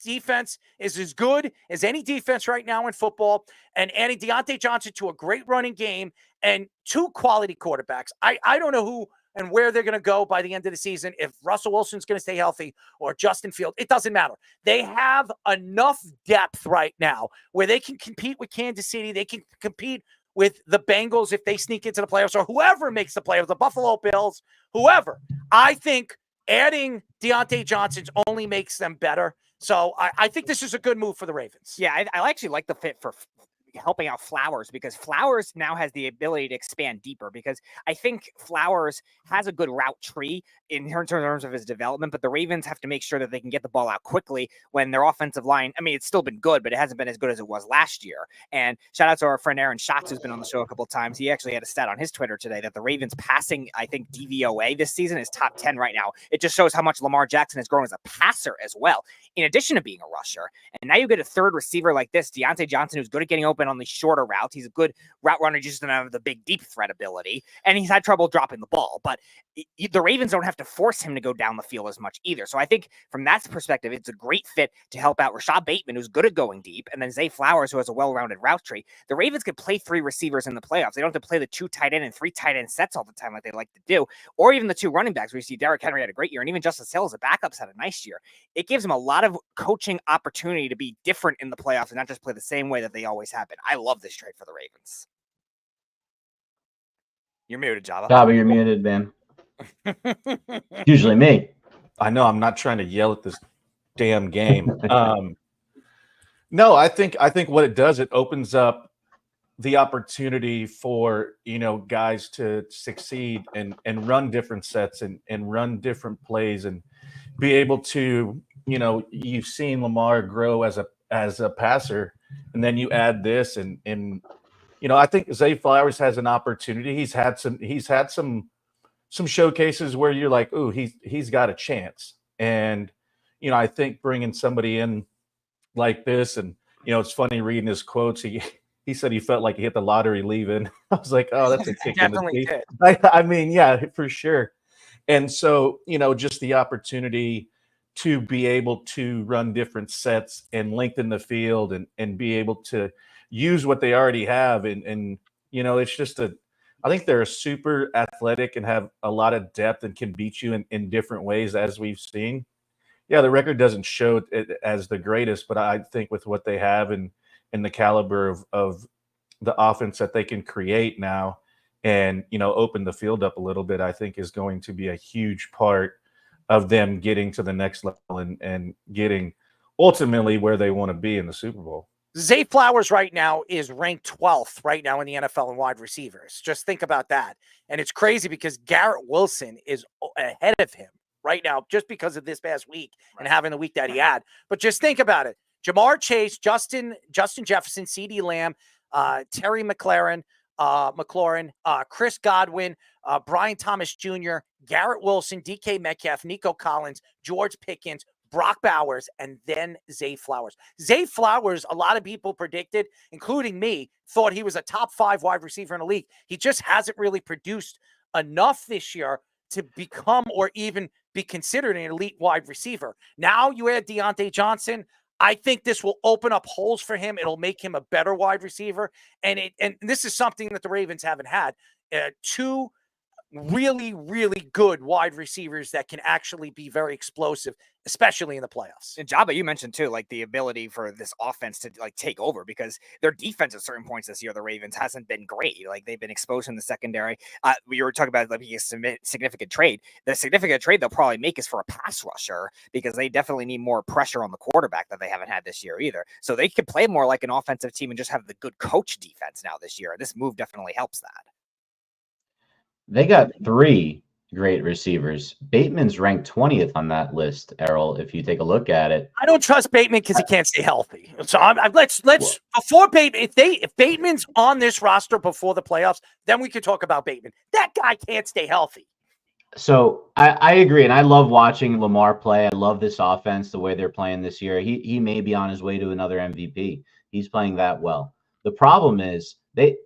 defense is as good as any defense right now in football. And adding Diontae Johnson to a great running game and 2 quality quarterbacks. I don't know who and where they're going to go by the end of the season, if Russell Wilson's going to stay healthy or Justin Fields. It doesn't matter. They have enough depth right now where they can compete with Kansas City. They can compete with the Bengals if they sneak into the playoffs, or whoever makes the playoffs, the Buffalo Bills, whoever. I think adding Diontae Johnson only makes them better. So I think this is a good move for the Ravens. Yeah, I actually like the fit for helping out Flowers, because Flowers now has the ability to expand deeper, because I think Flowers has a good route tree in terms of his development, but the Ravens have to make sure that they can get the ball out quickly when their offensive line, I mean, it's still been good, but it hasn't been as good as it was last year. And shout out to our friend Aaron Schatz, who's been on the show a couple of times. He actually had a stat on his Twitter today that the Ravens passing, I think, DVOA this season is top 10 right now. It just shows how much Lamar Jackson has grown as a passer as well, in addition to being a rusher. And now you get a 3rd receiver like this, Diontae Johnson, who's good at getting open on the shorter routes. He's a good route runner, just doesn't have the big deep threat ability, and he's had trouble dropping the ball, but the Ravens don't have to force him to go down the field as much either. So I think from that perspective, it's a great fit to help out Rashad Bateman, who's good at going deep, and then Zay Flowers, who has a well-rounded route tree. The Ravens could play 3 receivers in the playoffs. They don't have to play the 2 tight end and 3 tight end sets all the time like they like to do, or even the 2 running backs where you see Derrick Henry had a great year, and even Justice Hill as a backup's had a nice year. It gives them a lot of coaching opportunity to be different in the playoffs and not just play the same way that they always have been. I love this trade for the Ravens. You're muted, Java. Java, you're muted, man. Usually me. I know. I'm not trying to yell at this damn game. No, I think what it does, it opens up the opportunity for, guys to succeed and run different sets and run different plays and be able to, you've seen Lamar grow as as a passer, and then you add this, and I think Zay Flowers has an opportunity. He's had some showcases where you're like, ooh, he's got a chance. And I think bringing somebody in like this, and it's funny reading his quotes. He said he felt like he hit the lottery leaving. I was like, oh, that's a kick in the teeth. I mean, yeah, for sure. And so, just the opportunity to be able to run different sets and lengthen the field and be able to use what they already have. And it's just I think they're super athletic and have a lot of depth and can beat you in different ways, as we've seen. Yeah, the record doesn't show it as the greatest, but I think with what they have and the caliber of the offense that they can create now and, open the field up a little bit, I think is going to be a huge part of them getting to the next level and getting ultimately where they want to be in the Super Bowl. Zay Flowers right now is ranked 12th right now in the NFL in wide receivers. Just think about that. And it's crazy because Garrett Wilson is ahead of him right now just because of this past week and having the week that he had. But just think about it. Jamar Chase, Justin Jefferson, CeeDee Lamb, Terry McLaurin, Chris Godwin, Brian Thomas Jr., Garrett Wilson, DK Metcalf, Nico Collins, George Pickens, Brock Bowers, and then Zay Flowers. Zay Flowers, a lot of people predicted, including me, thought he was a top 5 wide receiver in the league. He just hasn't really produced enough this year to become or even be considered an elite wide receiver. Now you add Diontae Johnson. I think this will open up holes for him. It'll make him a better wide receiver. And this is something that the Ravens haven't had. 2 really, really good wide receivers that can actually be very explosive, especially in the playoffs. And Jabba, you mentioned too, like the ability for this offense to like take over because their defense at certain points this year, the Ravens hasn't been great. Like they've been exposed in the secondary. We were talking about like a significant trade. The significant trade they'll probably make is for a pass rusher because they definitely need more pressure on the quarterback that they haven't had this year either. So they could play more like an offensive team and just have the good coach defense now this year. This move definitely helps that. They got 3 great receivers. Bateman's ranked 20th on that list, Errol, if you take a look at it. I don't trust Bateman because he can't stay healthy. So let's before Bateman, if Bateman's on this roster before the playoffs, then we could talk about Bateman. That guy can't stay healthy. So I agree, and I love watching Lamar play. I love this offense, the way they're playing this year. He may be on his way to another MVP. He's playing that well. The problem is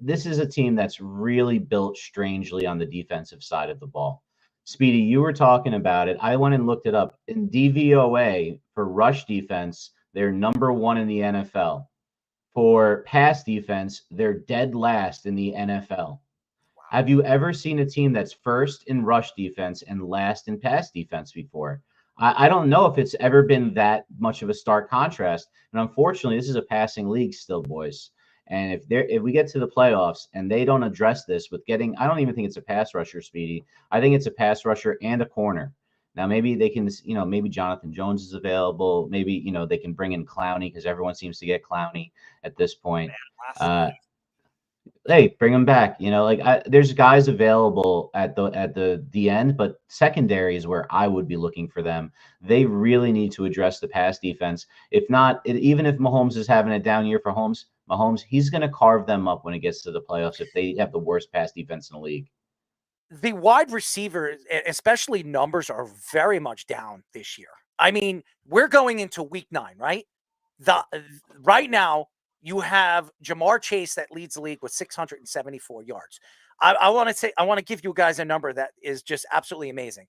this is a team that's really built strangely on the defensive side of the ball. Speedy, you were talking about it. I went and looked it up. In DVOA for rush defense, they're number 1 in the NFL. For pass defense, they're dead last in the NFL. Have you ever seen a team that's first in rush defense and last in pass defense before? I don't know if it's ever been that much of a stark contrast. And unfortunately, this is a passing league still, boys. And if we get to the playoffs and they don't address this with getting, I don't even think it's a pass rusher, Speedy. I think it's a pass rusher and a corner. Now, maybe they can, maybe Jonathan Jones is available. Maybe, they can bring in Clowney because everyone seems to get Clowney at this point. Hey, bring him back. There's guys available at the end, but secondary is where I would be looking for them. They really need to address the pass defense. If not, even if Mahomes is having a down year for Mahomes, he's going to carve them up when it gets to the playoffs if they have the worst pass defense in the league. The wide receivers, especially numbers, are very much down this year. I mean, we're going into week 9, right? Right now, you have Jamar Chase that leads the league with 674 yards. I want to give you guys a number that is just absolutely amazing.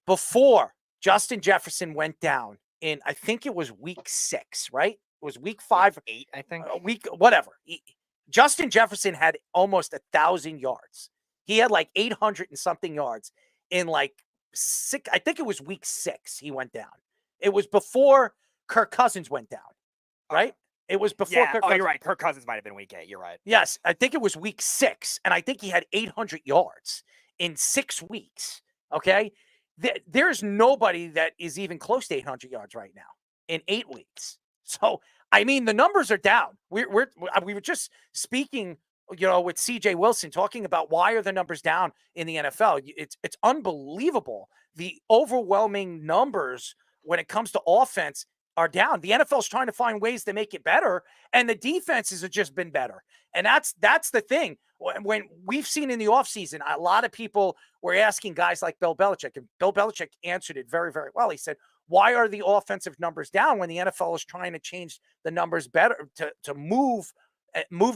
Before Justin Jefferson went down in, I think it was week 6, right? It was week 5, 8, I think. Whatever. Justin Jefferson had almost 1,000 yards. He had like 800 and something yards in like 6. I think it was week 6 he went down. It was before Kirk Cousins went down, right? It was before Kirk Cousins. You're right. Kirk Cousins might have been week 8. You're right. Yes, I think it was week 6, and I think he had 800 yards in 6 weeks. Okay? There's nobody that is even close to 800 yards right now in 8 weeks. So, I mean, the numbers are down. We were just speaking, with CJ Wilson, talking about why are the numbers down in the NFL. It's unbelievable. The overwhelming numbers when it comes to offense are down. The NFL's trying to find ways to make it better, and the defenses have just been better. And that's the thing. When we've seen in the offseason, a lot of people were asking guys like Bill Belichick, and Bill Belichick answered it very, very well. He said, why are the offensive numbers down when the NFL is trying to change the numbers better to move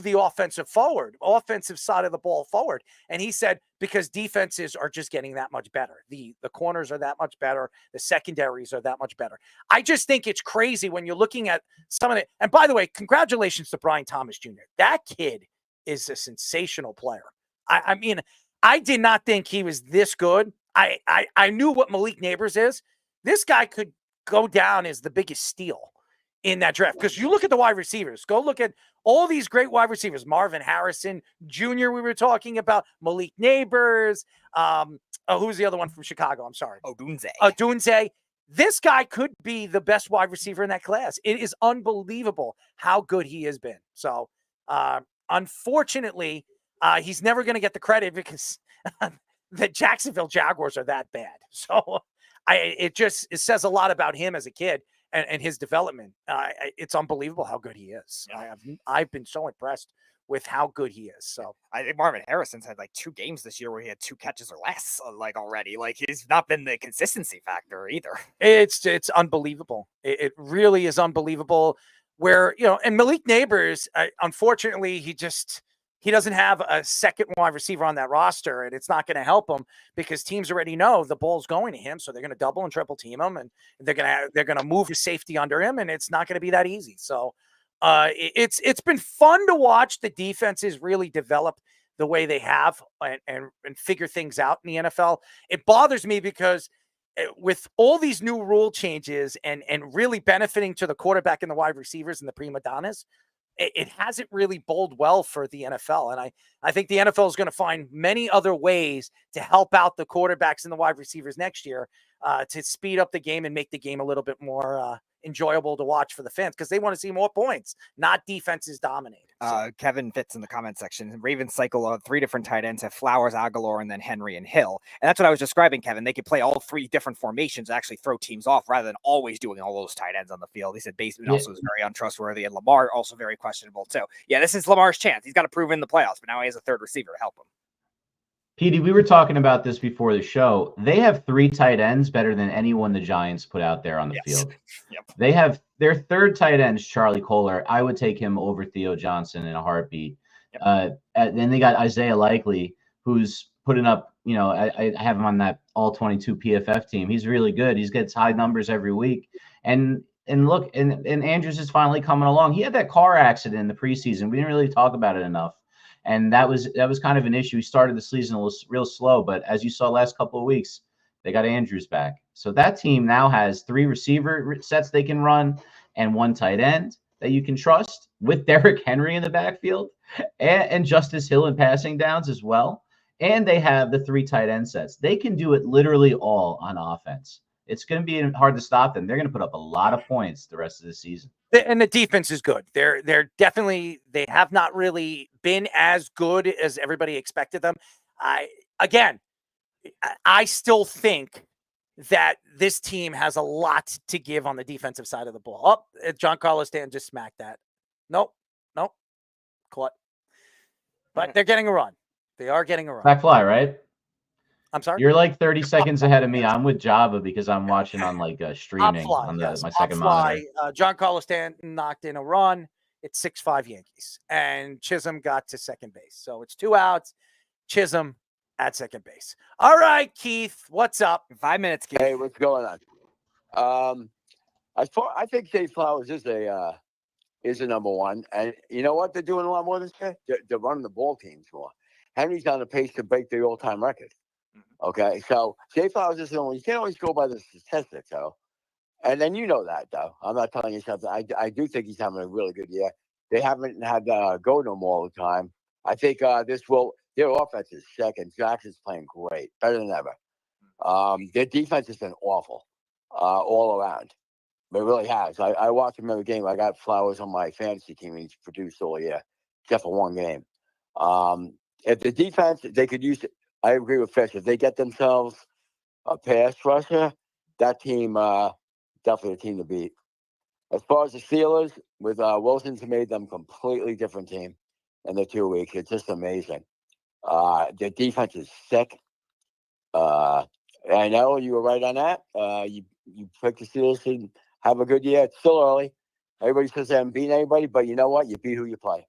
the offensive side of the ball forward? And he said, because defenses are just getting that much better. The corners are that much better. The secondaries are that much better. I just think it's crazy when you're looking at some of it. And by the way, congratulations to Brian Thomas Jr. That kid is a sensational player. I mean, I did not think he was this good. I knew what Malik Neighbors is. This guy could go down as the biggest steal in that draft. Because you look at the wide receivers. Go look at all these great wide receivers. Marvin Harrison Jr. we were talking about. Malik Neighbors. Who's the other one from Chicago? I'm sorry. Odunze. This guy could be the best wide receiver in that class. It is unbelievable how good he has been. So, unfortunately, he's never going to get the credit because the Jacksonville Jaguars are that bad. So, it says a lot about him as a kid and his development. It's unbelievable how good he is. I've been so impressed with how good he is. So I think Marvin Harrison's had like 2 games this year where he had 2 catches or less, already. Like, he's not been the consistency factor either. It's unbelievable. It really is unbelievable. Where, and Malik Neighbors, unfortunately, he doesn't have a second wide receiver on that roster, and it's not going to help him because teams already know the ball's going to him, so they're going to double and triple team him, and they're going to move his safety under him, and it's not going to be that easy. So it's been fun to watch the defenses really develop the way they have and figure things out in the NFL. It bothers me because with all these new rule changes and really benefiting to the quarterback and the wide receivers and the prima donnas, it hasn't really bode well for the NFL. And I think the NFL is going to find many other ways to help out the quarterbacks and the wide receivers next year to speed up the game and make the game a little bit more enjoyable to watch for the fans because they want to see more points, not defenses dominated. Kevin Fitz in the comment section. Ravens cycle of 3 different tight ends, have Flowers, Aguilar, and then Henry and Hill. And that's what I was describing, Kevin. They could play all 3 different formations, actually throw teams off rather than always doing all those tight ends on the field. He said Baseman also is very untrustworthy, and Lamar also very questionable too. Yeah, this is Lamar's chance. He's got to prove in the playoffs, but now he has a 3rd receiver to help him. Petey, we were talking about this before the show. They have 3 tight ends better than anyone the Giants put out there on the field. Yep. They have their 3rd tight end is Charlie Kohler. I would take him over Theo Johnson in a heartbeat. Yep. Then they got Isaiah Likely, who's putting up, I have him on that all 22 PFF team. He's really good. He gets high numbers every week. And look, and Andrews is finally coming along. He had that car accident in the preseason. We didn't really talk about it enough. And that was kind of an issue. He started the season real slow, but as you saw last couple of weeks, they got Andrews back. So that team now has 3 receiver sets they can run and 1 tight end that you can trust with Derrick Henry in the backfield and Justice Hill in passing downs as well. And they have the 3 tight end sets. They can do it literally all on offense. It's going to be hard to stop them. They're going to put up a lot of points the rest of the season. And the defense is good. They're definitely, they have not really been as good as everybody expected them. I still think that this team has a lot to give on the defensive side of the ball. John Carlos Dan just smacked that. Nope. Caught. But they're getting a run. They are getting a run. Back fly, right? I'm sorry? You're like 30 seconds ahead of me. I'm with Java because I'm watching on streaming on my second monitor. John Carlos Dan knocked in a run. It's 6-5 Yankees. And Chisholm got to second base. So it's 2 outs. Chisholm at second base. All right, Keith, what's up? 5 minutes, Keith. Hey, what's going on? I think Zay Flowers is a number 1. And you know what? They're doing a lot more this year. They're running the ball teams more. Henry's on the pace to break the all-time record. Okay, so Zay Flowers is the only. You can't always go by the statistics, though. And then you know that, though. I'm not telling you something. I do think he's having a really good year. They haven't had go no more all the time. I think their offense is second. Jackson's playing great, better than ever. Their defense has been awful all around. It really has. I watch him every game. I got Flowers on my fantasy team, and he's produced all year, except for 1 game. If the defense, they could use it. I agree with Fish. If they get themselves a pass rusher, that team definitely a team to beat. As far as the Steelers, with Wilson's made them a completely different team in the 2 weeks. It's just amazing. Their defense is sick. I know you were right on that. You picked the Steelers to have a good year. It's still early. Everybody says they haven't beaten anybody, but you know what? You beat who you play.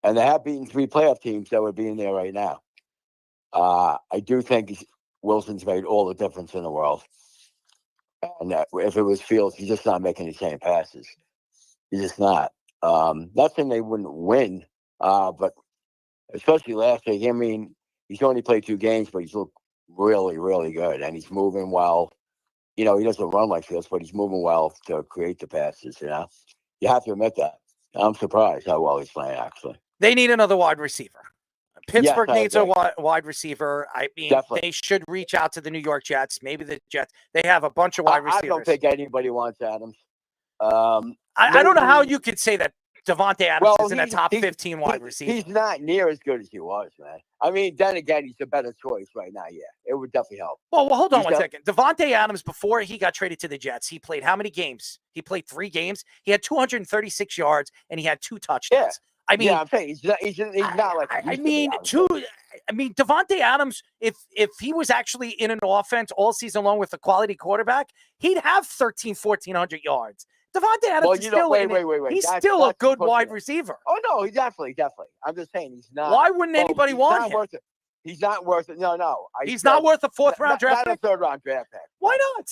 And they have beaten 3 playoff teams that would be in there right now. I do think Wilson's made all the difference in the world. And if it was Fields, he's just not making the same passes. He's just not. Not saying they wouldn't win, but especially last week. I mean, he's only played 2 games, but he's looked really, really good. And he's moving well. You know, he doesn't run like Fields, but he's moving well to create the passes, you know. You have to admit that. I'm surprised how well he's playing, actually. They need another wide receiver. Pittsburgh Yes, I needs a agree. wide receiver. I mean, Definitely. they should reach out to the New York Jets. Maybe the Jets. They have a bunch of wide receivers. I don't think anybody wants Adams. I don't know how you could say that Diontae Adams isn't a top 15 wide He's receiver. not near as good as he was, man. I mean, then again, he's a better choice right now. Yeah, it would definitely help. Well, hold on He's one got- second. Diontae Adams, before he got traded to the Jets, he played how many games? He played 3 games. He had 236 yards, and he had 2 touchdowns. I mean, yeah, I'm saying he's not like. I mean, Diontae Adams, if he was actually in an offense all season long with a quality quarterback, he'd have 1,400 yards. Diontae Adams Well, is you know, still wait. he's That's- still a that's good pushing wide it. receiver. Oh no, he definitely. I'm just saying he's not. Why wouldn't anybody he's want not him? Worth it. He's not worth it. No. He's not worth a 4th round draft pick. Not a 3rd round draft pick. Why not?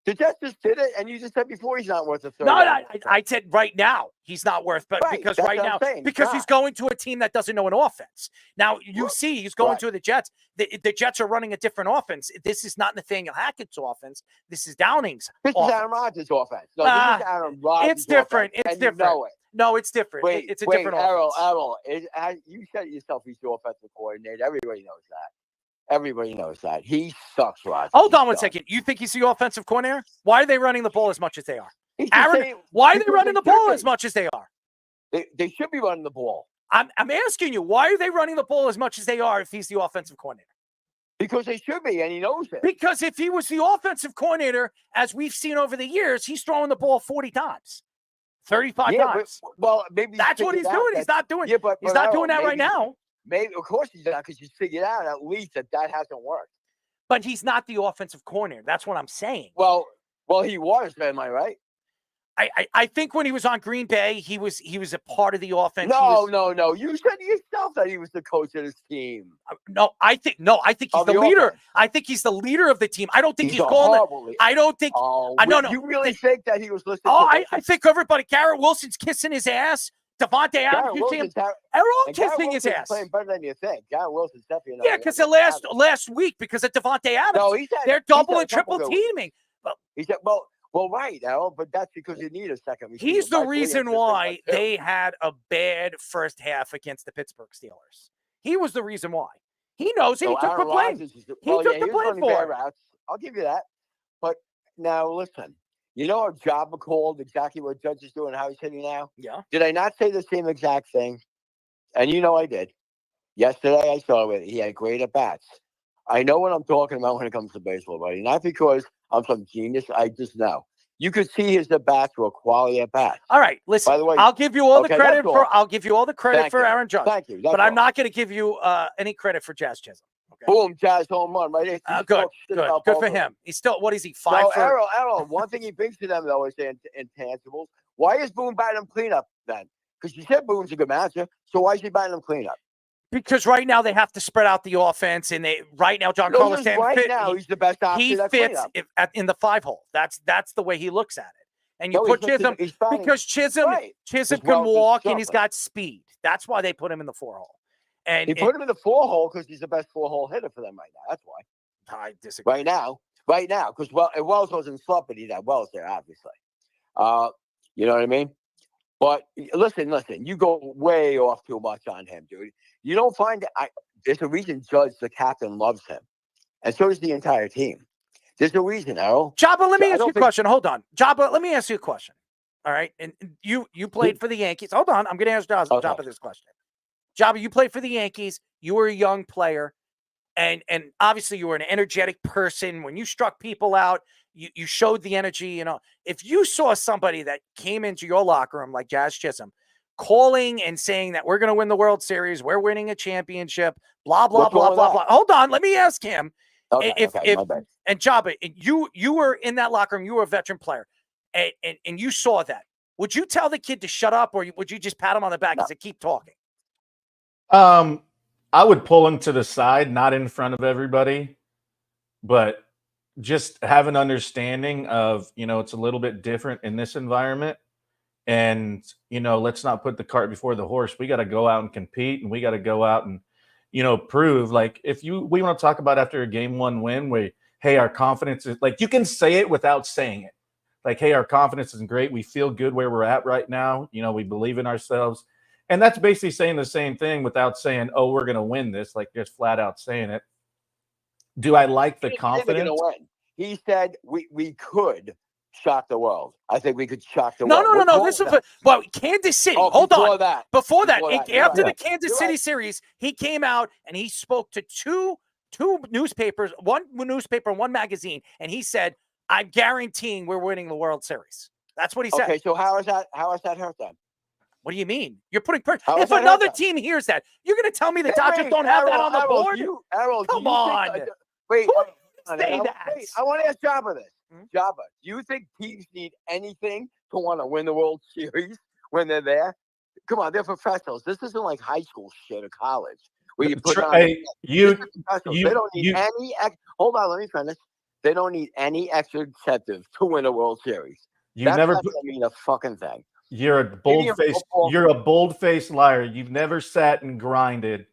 The Jets just did it, and you just said before he's not worth a 3rd No, round. I said right now he's not worth, but Right, because that's right what I'm now, saying, because he's he's not. going to a team that doesn't know an offense. Now you see he's going to the Jets. The Jets are running a different offense. This is not Nathaniel Hackett's offense. This is Downing's This offense. is Aaron Rodgers' offense. No, this is Aaron Rodgers' It's different. offense, It's and you different. know it. No, it's different. It's a different offense. Errol, you said yourself he's the offensive coordinator. Everybody knows that. Everybody knows that. He sucks, Rodgers. Hold on one second. You think he's the offensive coordinator? Why are they running the ball as much as they are? He's the Aaron, same- why are they because running they the ball should as be. much as they are? They should be running the ball. I'm asking you, why are they running the ball as much as they are if he's the offensive coordinator? Because they should be, and he knows it. Because if he was the offensive coordinator, as we've seen over the years, he's throwing the ball 40 times, 35 Yeah, times. well, maybe That's what he's doing. He's not doing. Yeah, but he's not doing that Errol, right now. Maybe, of course, he's not, because you figured out at least that hasn't worked. But he's not the offensive coordinator. That's what I'm saying. Well, he was. Am I right? I think when he was on Green Bay, he was a part of the offense. No. You said yourself that he was the coach of this team. I think he's Of the the leader. offense. I think he's the leader of the team. I don't think he's a calling horrible it. leader. I don't think. Oh, no. You really think that he was listening? Oh, to I think everybody. Garrett Wilson's kissing his ass. Devontae Adams, you see him? They're all kissing his ass. Playing better than you think. Garrett Wilson's definitely. Yeah, because the last week, because of Devontae Adams, No, they're double and triple good teaming. He said, well, right, Errol, but that's because you need a second receiver. He's the Mike Williams reason is why like, too. they had a bad first half against the Pittsburgh Steelers. He was the reason why. He knows it. So He took the Aaron blame. Rodgers is He well, took yeah, the was blame running for bad it. routes. I'll give you that. But now listen, you know our job called exactly what Judge is doing, how he's hitting now? Yeah. Did I not say the same exact thing? And you know I did. Yesterday I saw it. He had great at bats. I know what I'm talking about when it comes to baseball, buddy. Not because I'm some genius. I just know. You could see his at bats were quality at bats. All right, listen. By the way, I'll give you all the okay, credit that's for. all. I'll give you all the credit Thank for you. Aaron Judge. Thank you. That's But I'm all. not going to give you any credit for Jazz Chisholm. Boom, Jazz home run, right? Good for him. He's still, what is he, 5 No, for? Errol, one thing he brings to them, though, is the intangibles. Why is Boone batting him cleanup then? Because you said Boone's a good manager, so why is he batting him cleanup? Because right now they have to spread out the offense, and right now John Carlos just right now he's the best option. He at fits cleanup. in the 5 hole. That's the way he looks at it. And you No, put he's Chisholm batting- because Chisholm right. Chisholm As well can as walk and he's jumper. got speed. That's why they put him in the 4 hole. And He put him in the 4 hole because he's the best 4 hole hitter for them right now. That's why. I disagree. Right now, because Wells wasn't slumping. He had Wells there, obviously. You know what I mean? But listen, you go way off too much on him, dude. You don't find that there's a reason Judge, the captain, loves him. And so does the entire team. There's a reason, Errol. Jabba, let me ask you a think- question. Hold on. Jabba, let me ask you a question. All right. And you played for the Yankees. Hold on. I'm going to ask Jabba this question. Jabba, you played for the Yankees. You were a young player. And obviously you were an energetic person. When you struck people out, You showed the energy. You know, if you saw somebody that came into your locker room like Jazz Chisholm, calling and saying that we're going to win the World Series, we're winning a championship, blah blah What's wrong blah with blah that? blah. Hold on, let me ask him. Okay, If my bad. and Jabba, you were in that locker room, you were a veteran player, and you saw that. Would you tell the kid to shut up, or would you just pat him on the back and say, keep talking? I would pull him to the side, not in front of everybody, but just have an understanding of, you know, it's a little bit different in this environment. And, you know, let's not put the cart before the horse. We got to go out and compete, and we got to go out and, you know, prove. Like, we want to talk about after a game 1 win where, hey, our confidence is like, you can say it without saying it. Like, hey, our confidence is great. We feel good where we're at right now. You know, we believe in ourselves. And that's basically saying the same thing without saying, oh, we're going to win this, like just flat out saying it. Do I like the confidence? Win. He said we could shock the world. I think we could shock the No, world. no. This is well, Kansas City. Oh, Hold before on. that. Before that, after Yeah. the Kansas City series, he came out and he spoke to two newspapers, one newspaper and one magazine, and he said, "I'm guaranteeing we're winning the World Series." That's what he said. Okay, so how is that hurt them? What do you mean? You're putting pressure. How is If that another hurt them? team hears that, you're going to tell me the Hey, Dodgers wait, don't have that Errol, on the Errol, board? Errol, Come do you on. think, wait, Who wait, say Errol, that? wait, I want to ask Jabba this. Jabba, do you think teams need anything to want to win the World Series when they're there? Come on, they're professionals. This isn't like high school shit or college where you put on. They don't need any. Hold on, let me finish. They don't need any extra incentive to win a World Series. That's not going to mean a fucking thing. You're a bold-faced liar. You've never sat and grinded.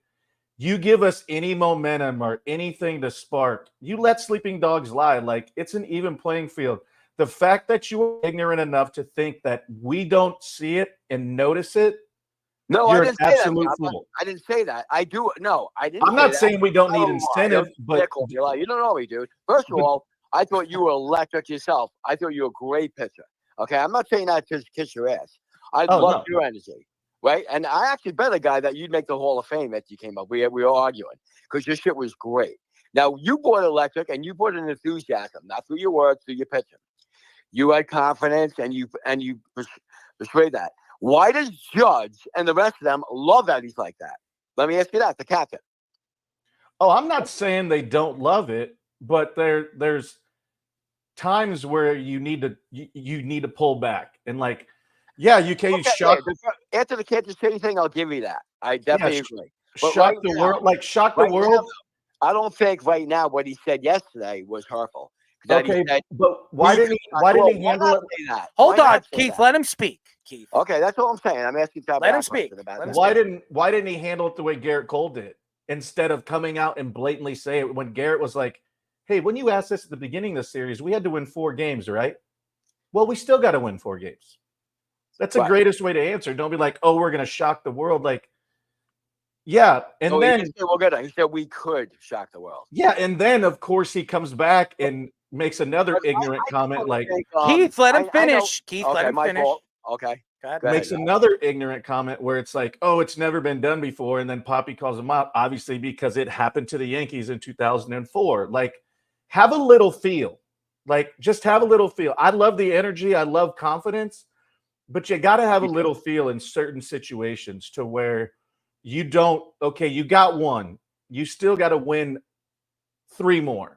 You give us any momentum or anything to spark. You let sleeping dogs lie. Like, it's an even playing field. The fact that you are ignorant enough to think that we don't see it and notice it, no, you're I didn't an say absolute that. fool. I didn't say that. I do. No, I didn't. I'm not saying we don't need Oh, incentive, but you don't know me, dude. First of all, I thought you were electric yourself. I thought you were a great pitcher. Okay, I'm not saying that to kiss your ass. I love your energy, right? And I actually bet a guy that you'd make the Hall of Fame if you came up. We were arguing because your shit was great. Now, you brought electric and you brought an enthusiasm, not through your words, through your pitching. You had confidence and you persuade that. Why does Judge and the rest of them love that he's like that? Let me ask you that, the captain. Oh, I'm not saying they don't love it, but there's times where you need to pull back and like, yeah, you can shock. After the Kansas City thing, I'll give you that. I definitely agree. But Shock the world, like shock the world. Now, I don't think right now what he said yesterday was hurtful. Okay, but why didn't he handle it? Hold on, Keith. Let him speak, Keith. Okay, that's all I'm saying. I'm asking. Let him speak. Why didn't he handle it the way Garrett Cole did instead of coming out and blatantly say it when Garrett was like, "Hey, when you asked this at the beginning of the series, we had to win 4 games, right? Well, we still got to win 4 games." That's the greatest way to answer. Don't be like, "Oh, we're going to shock the world." Like, yeah, and then he said we could shock the world. Yeah, and then of course he comes back and makes another ignorant comment like, Keith, let him finish. Keith, let him finish. Okay. Makes another ignorant comment where it's like, oh, it's never been done before. And then Poppy calls him out, obviously, because it happened to the Yankees in 2004. Like, have a little feel. Like, just have a little feel. I love the energy. I love confidence. But you got to have a little feel in certain situations to where you don't, okay, you got 1. You still got to win 3 more.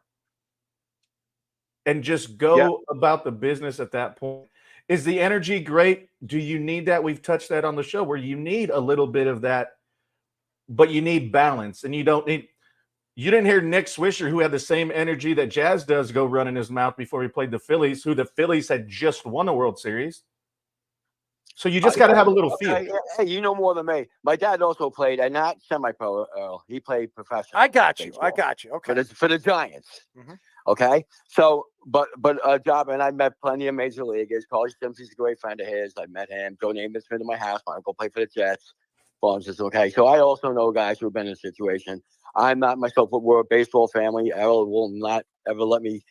And just go about the business at that point. Is the energy great? Do you need that? We've touched that on the show where you need a little bit of that, but you need balance. And you didn't hear Nick Swisher, who had the same energy that Jazz does, go run in his mouth before he played the Phillies, who the Phillies had just won a World Series. So you just got to have a little feel. Hey, you know more than me. My dad also played, and not semi-pro, Earl. He played professional. I got you. Okay. For the Giants. Okay. So, but Job, and I met plenty of major leaguers. Carl Simpson's a great friend of his. I met him. Joe Namath's been to my house. My uncle played for the Jets. Okay. So I also know guys who have been in a situation. I'm not myself, but we're a baseball family. Errol will not ever let me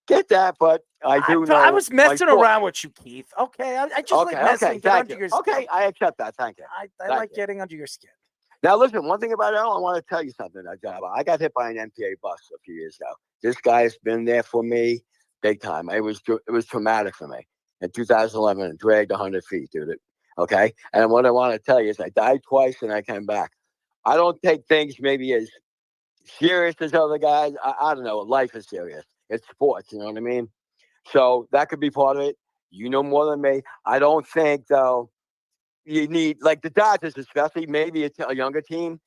get that, but I do know. I was messing around with you, Keith. Okay. I just like messing under your skin. Okay, I accept that. Thank you. I like getting under your skin. Now, listen, one thing about Errol, I want to tell you something, Jabba. I got hit by an MTA bus a few years ago. This guy's been there for me big time. It was traumatic for me. In 2011, it dragged 100 feet, dude. Okay, and what I want to tell you is I died twice and I came back. I don't take things maybe as serious as other guys. I don't know. Life is serious. It's sports. You know what I mean? So that could be part of it. You know more than me. I don't think, though, you need, like the Dodgers, especially, maybe it's a younger team.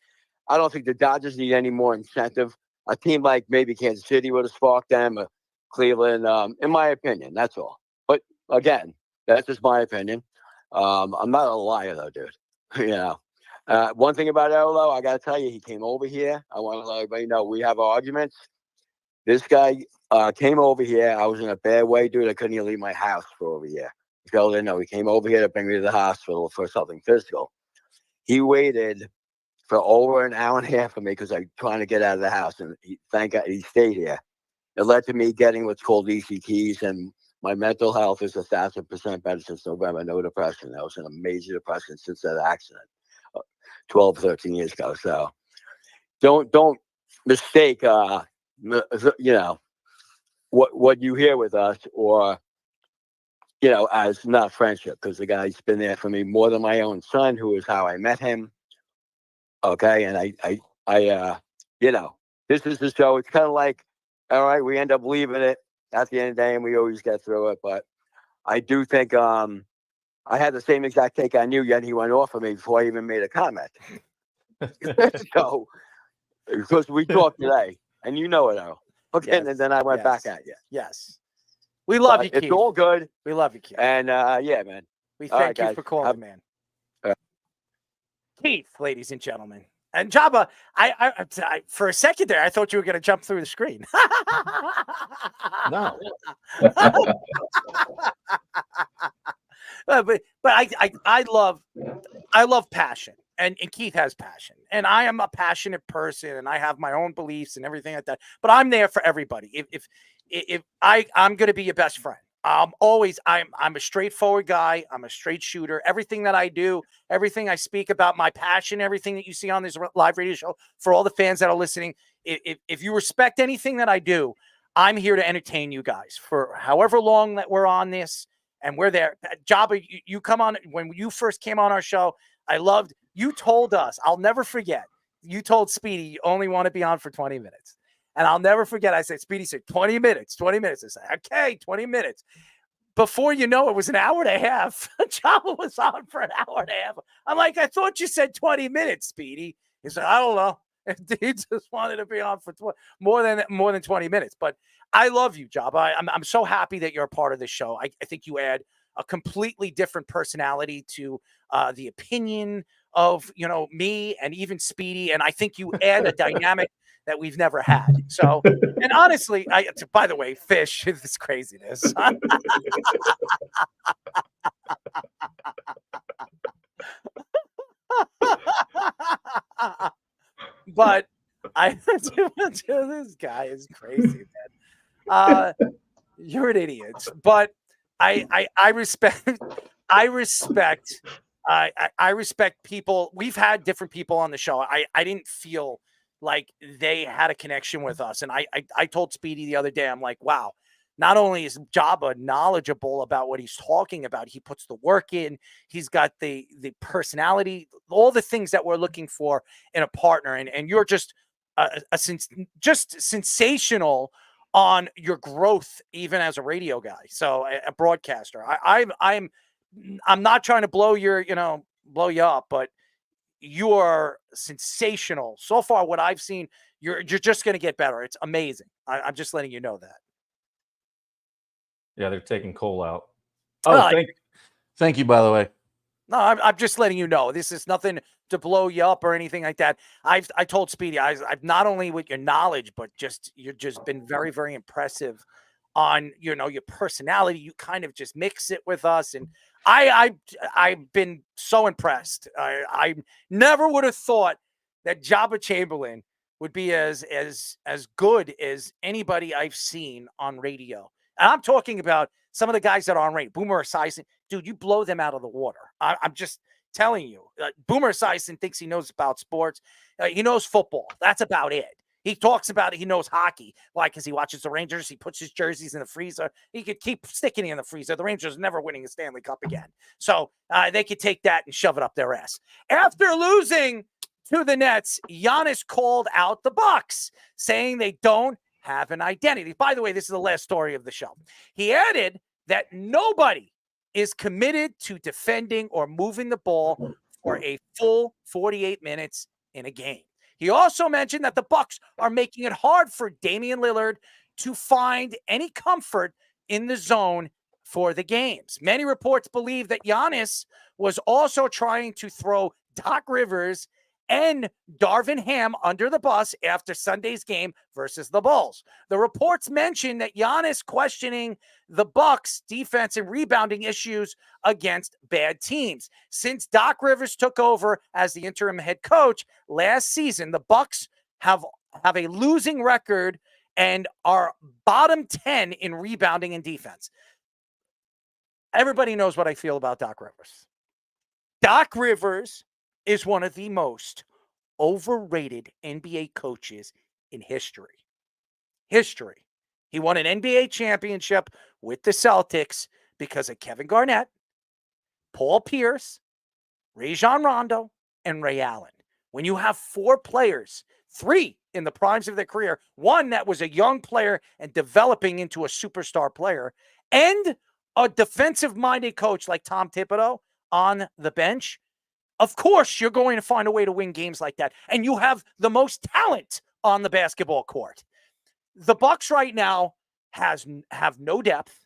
I don't think the Dodgers need any more incentive. A team like maybe Kansas City would have sparked them, or Cleveland, in my opinion. That's all. But again, that's just my opinion. I'm not a liar, though, dude. You know. One thing about Errol, I got to tell you, he came over here. I want to let everybody know we have arguments. This guy came over here. I was in a bad way, dude. I couldn't even leave my house for over here. Joe didn't know. He came over here to bring me to the hospital for something physical. He waited for over an hour and a half for me because I was trying to get out of the house. And thank God he stayed here. It led to me getting what's called ECTs, and my mental health is 1,000% better since November. No depression. I was in a major depression since that accident 12, 13 years ago. So don't mistake, you know, what you hear with us, or, you know, as not friendship, because the guy's been there for me more than my own son, who is how I met him. Okay. And I you know, this is the show. It's kind of like, all right, we end up leaving it at the end of the day and we always get through it. But I do think, I had the same exact take on you, yet he went off of me before I even made a comment. So, because we talked today, and you know it, Earl. Okay, Yes, and then I went yes, back at you. Yes. We love But you, it's Keith. all good. We love you, Keith. And yeah, man. We All thank right, you guys. for calling, man. Keith, ladies and gentlemen. And Jabba, I for a second there, I thought you were going to jump through the screen. No. But I love passion, and Keith has passion, and I am a passionate person, and I have my own beliefs and everything like that. But I'm there for everybody. If I'm going to be your best friend. I'm a straightforward guy. I'm a straight shooter. Everything that I do, everything I speak about, my passion, everything that you see on this live radio show, for all the fans that are listening, if you respect anything that I do, I'm here to entertain you guys for however long that we're on this, and we're there. Jabba, you come on, when you first came on our show, I loved, you told us, I'll never forget, you told Speedy you only want to be on for 20 minutes. And I'll never forget, I said, Speedy said, 20 minutes. I said, okay, 20 minutes. Before you know, it was an hour and a half. Jabba was on for an hour and a half. I'm like, I thought you said 20 minutes, Speedy. He said, I don't know. He just wanted to be on for more than 20 minutes. But I love you, Jabba. I'm so happy that you're a part of this show. I think you add a completely different personality to the opinion of, you know, me and even Speedy. And I think you add a dynamic that we've never had. So, and honestly, by the way, Fish, this craziness. But this guy is crazy, man. You're an idiot. But I respect people. We've had different people on the show. I didn't feel like they had a connection with us. And I told Speedy the other day, I'm like, wow, not only is Jabba knowledgeable about what he's talking about, he puts the work in, he's got the personality, all the things that we're looking for in a partner. And you're just just sensational on your growth, even as a radio guy. So a broadcaster, I'm not trying to blow you up, but you are sensational. So far, what I've seen, you're just going to get better. It's amazing. I'm just letting you know that. Yeah, they're taking Cole out. Oh, thank you, by the way. No, I'm just letting you know. This is nothing to blow you up or anything like that. I told Speedy, I've not only with your knowledge, but you've just been very, very impressive on, you know, your personality. You kind of just mix it with us, and I've been so impressed. I never would have thought that Jabba Chamberlain would be as good as anybody I've seen on radio. And I'm talking about some of the guys that are on radio. Boomer Esiason, dude, you blow them out of the water. I'm just telling you. Boomer Esiason thinks he knows about sports. He knows football. That's about it. He talks about it. He knows hockey. Why? Because he watches the Rangers. He puts his jerseys in the freezer. He could keep sticking it in the freezer. The Rangers are never winning a Stanley Cup again. So they could take that and shove it up their ass. After losing to the Nets, Giannis called out the Bucks, saying they don't have an identity. By the way, this is the last story of the show. He added that nobody is committed to defending or moving the ball for a full 48 minutes in a game. He also mentioned that the Bucks are making it hard for Damian Lillard to find any comfort in the zone for the games. Many reports believe that Giannis was also trying to throw Doc Rivers and Darvin Ham under the bus after Sunday's game versus the Bulls. The reports mention that Giannis questioning the Bucks' defense and rebounding issues against bad teams. Since Doc Rivers took over as the interim head coach last season, the Bucks have a losing record and are bottom 10 in rebounding and defense. Everybody knows what I feel about Doc Rivers. Doc Rivers is one of the most overrated NBA coaches in history. He won an NBA championship with the Celtics because of Kevin Garnett, Paul Pierce, Rajon Rondo, and Ray Allen. When you have 4 players, 3 in the primes of their career, 1 that was a young player and developing into a superstar player, and a defensive-minded coach like Tom Thibodeau on the bench, of course, you're going to find a way to win games like that. And you have the most talent on the basketball court. The Bucks right now have no depth.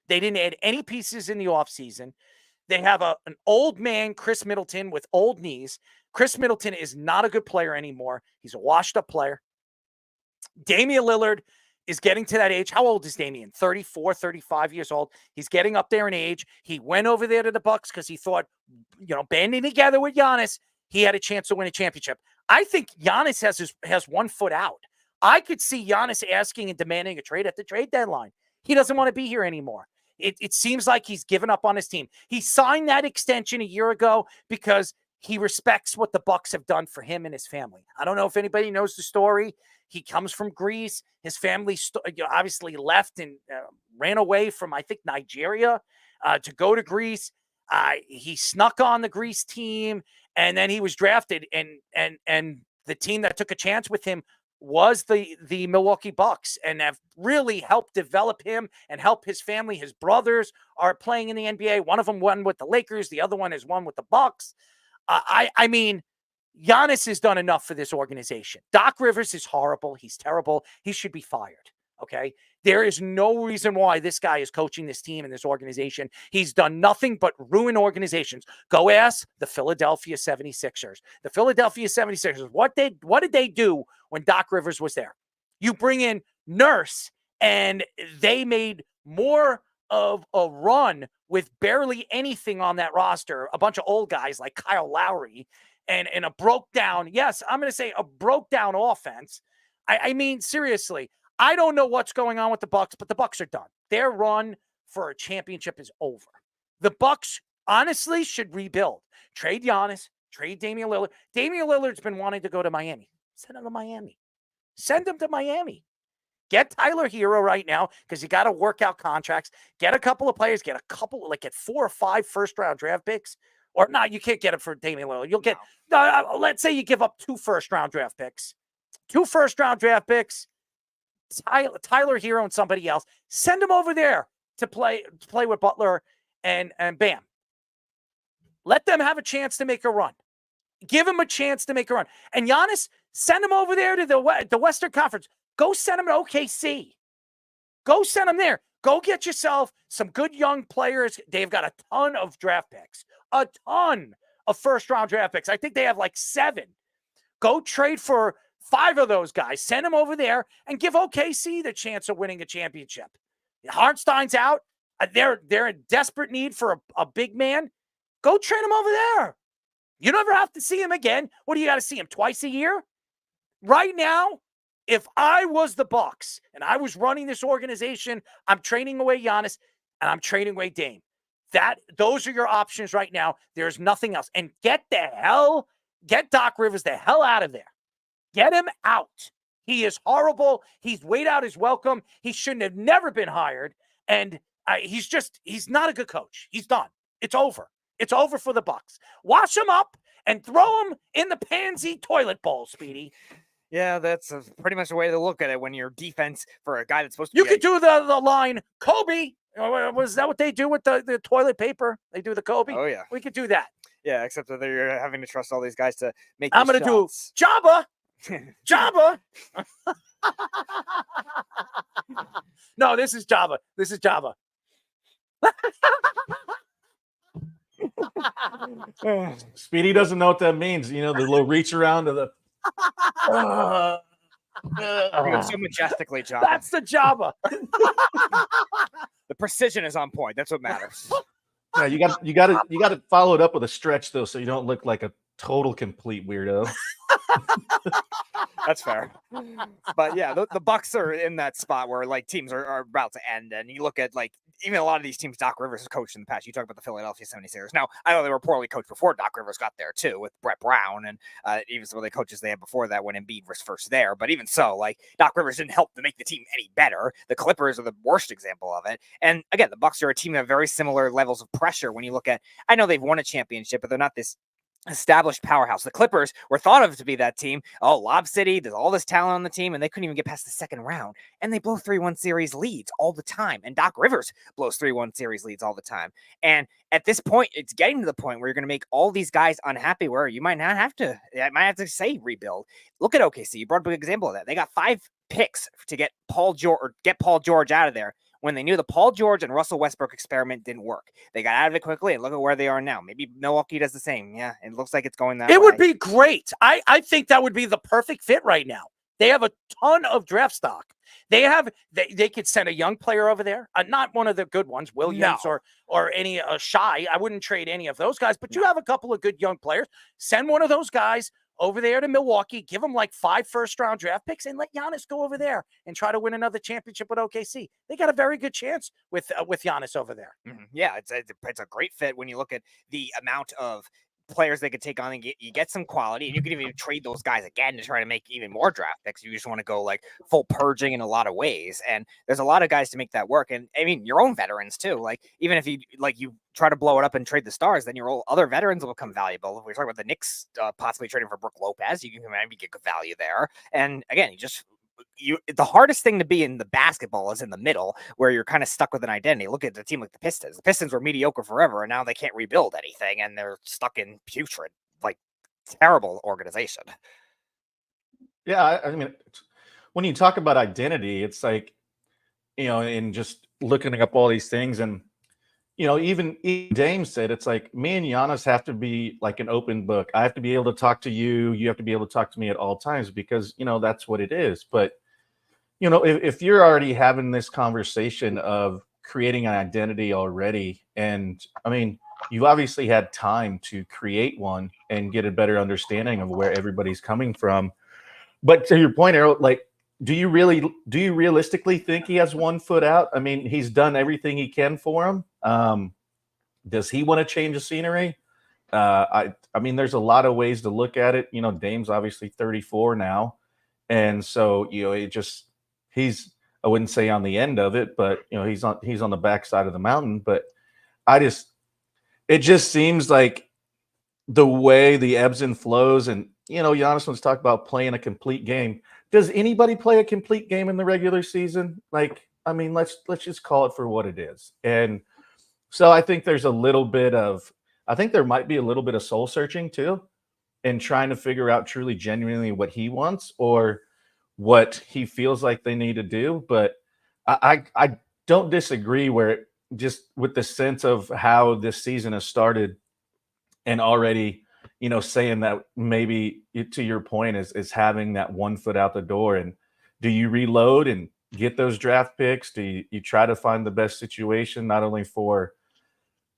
They didn't add any pieces in the offseason. They have an old man, Chris Middleton, with old knees. Chris Middleton is not a good player anymore. He's a washed-up player. Damian Lillard is getting to that age. How old is Damian? 34, 35 years old. He's getting up there in age. He went over there to the Bucks because he thought, banding together with Giannis, he had a chance to win a championship. I think Giannis has 1 foot out. I could see Giannis asking and demanding a trade at the trade deadline. He doesn't want to be here anymore. It seems like he's given up on his team. He signed that extension a year ago because he respects what the Bucks have done for him and his family. I don't know if anybody knows the story. He comes from Greece. His family obviously left and ran away from, I think, Nigeria to go to Greece. He snuck on the Greece team, and then he was drafted. And the team that took a chance with him was the Milwaukee Bucks, and have really helped develop him and help his family. His brothers are playing in the NBA. One of them won with the Lakers. The other one is one with the Bucks. I mean, Giannis has done enough for this organization. Doc Rivers is horrible. He's terrible. He should be fired. Okay. There is no reason why this guy is coaching this team and this organization. He's done nothing but ruin organizations. Go ask the Philadelphia 76ers. The Philadelphia 76ers, what did they do when Doc Rivers was there? You bring in Nurse, and they made more of a run with barely anything on that roster. A bunch of old guys like Kyle Lowry and a broke down, yes, I'm going to say a broke down offense. I mean, seriously, I don't know what's going on with the Bucks, but the Bucks are done. Their run for a championship is over. The Bucks honestly should rebuild. Trade Giannis, trade Damian Lillard. Damian Lillard's been wanting to go to Miami. Send him to Miami. Send him to Miami. Get Tyler Hero right now because you got to work out contracts. Get a couple of players. Get 4 or 5 first-round draft picks. Or not, you can't get it for Damian Lillard. You'll get, let's say you give up 2 first-round draft picks. 2 first-round draft picks. Tyler Hero and somebody else. Send them over there to play with Butler and Bam. Let them have a chance to make a run. Give him a chance to make a run. And Giannis, send him over there to the Western Conference. Go send him to OKC. Go send him there. Go get yourself some good young players. They've got a ton of draft picks. A ton of first-round draft picks. I think they have like 7. Go trade for 5 of those guys. Send them over there and give OKC the chance of winning a championship. Hartenstein's out. They're in desperate need for a big man. Go trade him over there. You never have to see him again. What do you got to see him twice a year? Right now, if I was the Bucks and I was running this organization, I'm trading away Giannis and I'm trading away Dame. Those are your options right now. There's nothing else. And get Doc Rivers the hell out of there. Get him out. He is horrible. He's weighed out his welcome. He shouldn't have never been hired. And he's not a good coach. He's done. It's over. It's over for the Bucs. Wash him up and throw him in the pansy toilet bowl, Speedy. Yeah, that's pretty much the way to look at it when your defense for a guy that's supposed to You be could do the line, Kobe. Was that what they do with the toilet paper? They do the Kobe? Oh, yeah. We could do that. Yeah, except that they're having to trust all these guys to make I'm going to do Jabba. Jabba. No, this is Jabba. This is Jabba. Speedy doesn't know what that means. You know, the little reach around to the. So majestically, Jabba. That's the Jabba. The precision is on point. That's what matters. Yeah, you got to follow it up with a stretch though, so you don't look like a total complete weirdo. That's fair. But yeah, the Bucs are in that spot where like teams are about to end, and you look at like even a lot of these teams Doc Rivers has coached in the past. You talk about the Philadelphia 76ers. Now, I know they were poorly coached before Doc Rivers got there too, with Brett Brown and even some of the coaches they had before that when Embiid was first there. But even so, like Doc Rivers didn't help to make the team any better. The Clippers are the worst example of it. And again, the Bucs are a team that have very similar levels of pressure when you look at. I know they've won a championship, but they're not this established powerhouse. The Clippers were thought of to be that team. Oh, Lob City, there's all this talent on the team, and they couldn't even get past the second round. And they blow 3-1 series leads all the time. And Doc Rivers blows 3-1 series leads all the time. And at this point, it's getting to the point where you're going to make all these guys unhappy where you might not have to, I might have to say rebuild. Look at OKC. You brought up an example of that. They got 5 picks to get Paul George out of there when they knew the Paul George and Russell Westbrook experiment didn't work. They got out of it quickly, and look at where they are now. Maybe Milwaukee does the same. Yeah, it looks like it's going that way. It would be great. I think that would be the perfect fit right now. They have a ton of draft stock. They could send a young player over there, not one of the good ones, Williams or any Shy. I wouldn't trade any of those guys, but you have a couple of good young players. Send one of those guys over there to Milwaukee, give them like 5 first-round draft picks, and let Giannis go over there and try to win another championship with OKC. They got a very good chance with Giannis over there. Mm-hmm. Yeah, it's a great fit when you look at the amount of players they could take on and you get some quality, and you can even trade those guys again to try to make even more draft picks. You just want to go like full purging in a lot of ways, and there's a lot of guys to make that work. And I mean, your own veterans too. Like even if you try to blow it up and trade the stars, then your other veterans will become valuable. If we're talking about the Knicks possibly trading for Brook Lopez, you can maybe get good value there. And again, the hardest thing to be in the basketball is in the middle where you're kind of stuck with an identity. Look at a team like the Pistons. The Pistons were mediocre forever, and now they can't rebuild anything, and they're stuck in putrid, like terrible organization. Yeah, I mean, when you talk about identity, it's like, in just looking up all these things, and even Dame said, it's like me and Giannis have to be like an open book. I have to be able to talk to you. You have to be able to talk to me at all times because, that's what it is. But, if you're already having this conversation of creating an identity already, and I mean, you've obviously had time to create one and get a better understanding of where everybody's coming from. But to your point, Errol, like, do you realistically think he has 1 foot out? I mean, he's done everything he can for him. Does he want to change the scenery? I mean, there's a lot of ways to look at it. Dame's obviously 34 now. And so, I wouldn't say on the end of it, but he's on the backside of the mountain. But it just seems like the way the ebbs and flows, and Giannis wants to talk about playing a complete game. Does anybody play a complete game in the regular season? Like, I mean, let's just call it for what it is. And so I think there might be a little bit of soul searching too, and trying to figure out truly genuinely what he wants or what he feels like they need to do. But I don't disagree just with the sense of how this season has started and already, saying that maybe, to your point, is having that 1 foot out the door. And do you reload and get those draft picks? Do you try to find the best situation, not only for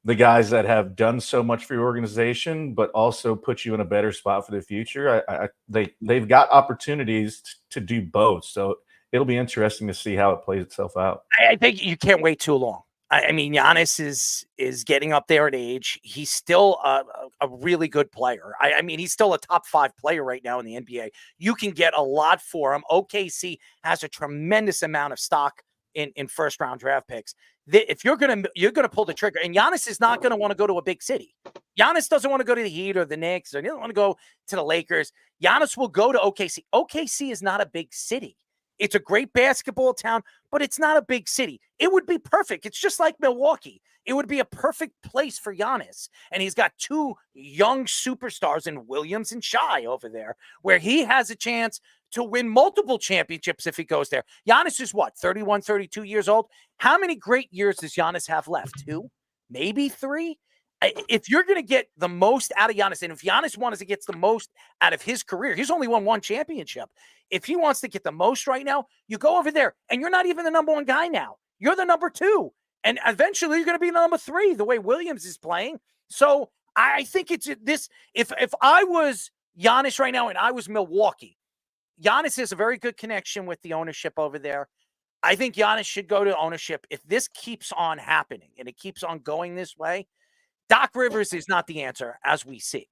the guys that have done so much for your organization, but also put you in a better spot for the future? They've got opportunities to do both. So it'll be interesting to see how it plays itself out. I think you can't wait too long. I mean, Giannis is getting up there in age. He's still a really good player. I mean, he's still a top 5 player right now in the NBA. You can get a lot for him. OKC has a tremendous amount of stock in first round draft picks. If you're gonna pull the trigger, and Giannis is not gonna want to go to a big city. Giannis doesn't want to go to the Heat or the Knicks, or he doesn't want to go to the Lakers. Giannis will go to OKC. OKC is not a big city. It's a great basketball town, but it's not a big city. It would be perfect. It's just like Milwaukee. It would be a perfect place for Giannis. And he's got 2 young superstars in Williams and Shai over there, where he has a chance to win multiple championships if he goes there. Giannis is what, 31, 32 years old? How many great years does Giannis have left? 2? Maybe 3? If you're going to get the most out of Giannis, and if Giannis wants to get the most out of his career, he's only won 1 championship. If he wants to get the most right now, you go over there, and you're not even the number 1 guy now. You're the number 2. And eventually you're going to be the number 3, the way Williams is playing. So I think it's this. If I was Giannis right now and I was Milwaukee, Giannis has a very good connection with the ownership over there. I think Giannis should go to ownership. If this keeps on happening and it keeps on going this way, Doc Rivers is not the answer, as we see.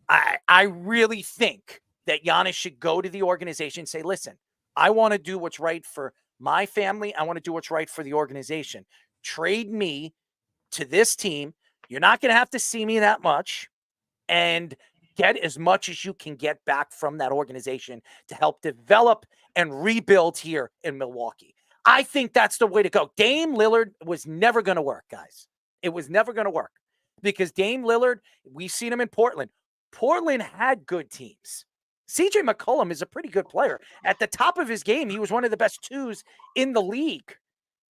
I really think that Giannis should go to the organization and say, listen, I want to do what's right for my family. I want to do what's right for the organization. Trade me to this team. You're not going to have to see me that much, and get as much as you can get back from that organization to help develop and rebuild here in Milwaukee. I think that's the way to go. Dame Lillard was never going to work, guys. It was never going to work. Because Dame Lillard, we've seen him in Portland. Portland had good teams. CJ McCollum is a pretty good player. At the top of his game, he was one of the best 2s in the league.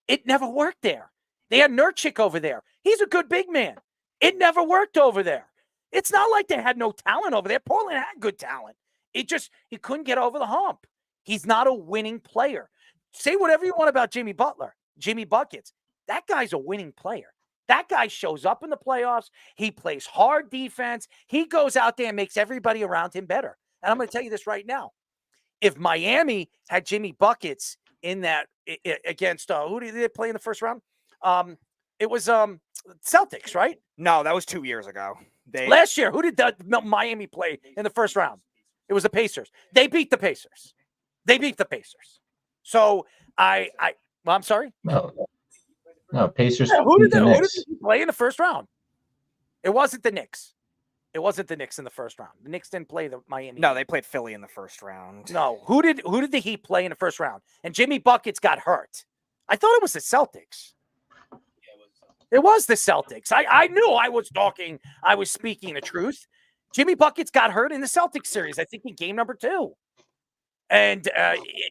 It never worked there. They had Nurkic over there. He's a good big man. It never worked over there. It's not like they had no talent over there. Portland had good talent. He couldn't get over the hump. He's not a winning player. Say whatever you want about Jimmy Butler, Jimmy Buckets. That guy's a winning player. That guy shows up in the playoffs. He plays hard defense. He goes out there and makes everybody around him better. And I'm going to tell you this right now. If Miami had Jimmy Buckets in that against who did they play in the first round? It was Celtics, right? No, that was 2 years ago. Last year, who did Miami play in the first round? It was the Pacers. They beat the Pacers. So well, I'm sorry. No, Pacers. Who did they play in the first round? It wasn't the Knicks. It wasn't the Knicks in the first round. The Knicks didn't play the Miami. No, they played Philly in the first round. No, who did the Heat play in the first round? And Jimmy Buckets got hurt. I thought it was the Celtics. It was the Celtics. I knew I was speaking the truth. Jimmy Buckets got hurt in the Celtics series, I think in game number 2. And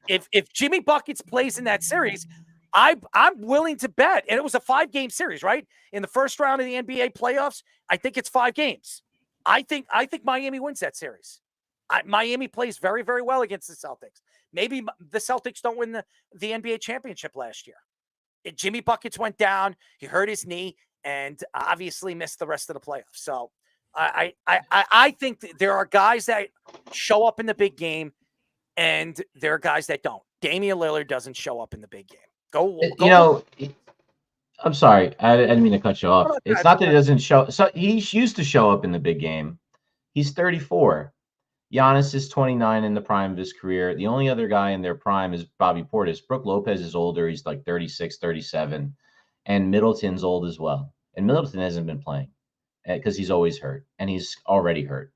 if Jimmy Buckets plays in that series, I'm willing to bet, and it was a 5-game series, right? In the first round of the NBA playoffs, I think it's 5 games. I think Miami wins that series. Miami plays very, very well against the Celtics. Maybe the Celtics don't win the NBA championship last year. Jimmy Buckets went down. He hurt his knee and obviously missed the rest of the playoffs. So I think there are guys that show up in the big game, and there are guys that don't. Damian Lillard doesn't show up in the big game. I'm sorry. I didn't mean to cut you off. It's not that he doesn't show. So he used to show up in the big game. He's 34. Giannis is 29 in the prime of his career. The only other guy in their prime is Bobby Portis. Brook Lopez is older. He's like 36, 37. And Middleton's old as well. And Middleton hasn't been playing because he's always hurt. And he's already hurt.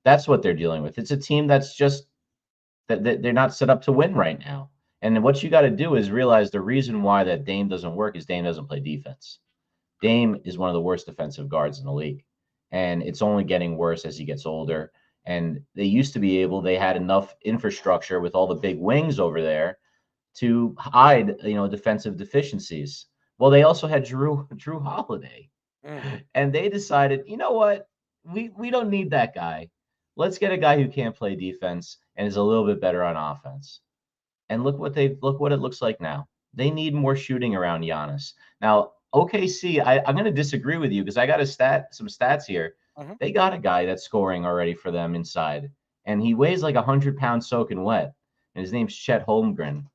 That's what they're dealing with. It's a team that's just that they're not set up to win right now. And what you got to do is realize the reason why that Dame doesn't work is Dame doesn't play defense. Dame is one of the worst defensive guards in the league. And it's only getting worse as he gets older. And they used to be able, they had enough infrastructure with all the big wings over there to hide, defensive deficiencies. Well, they also had Drew Holiday. And they decided, you know what? We don't need that guy. Let's get a guy who can't play defense and is a little bit better on offense. And look what it looks like now. They need more shooting around Giannis. Now, OKC, I'm going to disagree with you because I got some stats here. They got a guy that's scoring already for them inside, and he weighs like 100 pounds soaking wet. And his name's Chet Holmgren.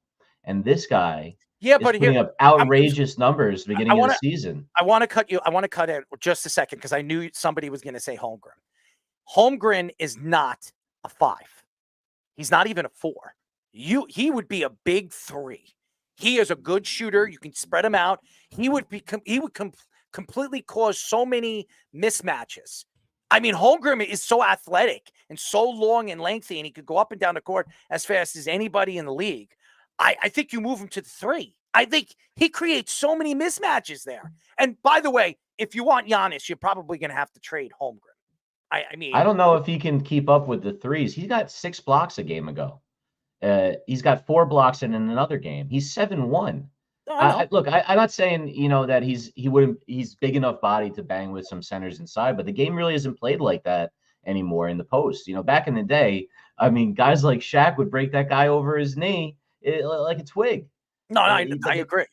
And this guy Yeah, is but putting here up outrageous numbers beginning of wanna the season. I want to cut you. I want to cut it just a second because I knew somebody was going to say Holmgren. Holmgren is not a 5. He's not even a 4. He would be a big 3. He is a good shooter. You can spread him out. He would completely cause so many mismatches. I mean, Holmgren is so athletic and so long and lengthy, and he could go up and down the court as fast as anybody in the league. I think you move him to the 3. I think he creates so many mismatches there. And by the way, if you want Giannis, you're probably going to have to trade Holmgren. I mean, I don't know if he can keep up with the threes. He's got 6 blocks a game ago. He's got 4 blocks in another game. He's 7'1". Look, I'm not saying, that he's big enough body to bang with some centers inside, but the game really isn't played like that anymore in the post. Back in the day, I mean, guys like Shaq would break that guy over his knee like a twig. No, I agree.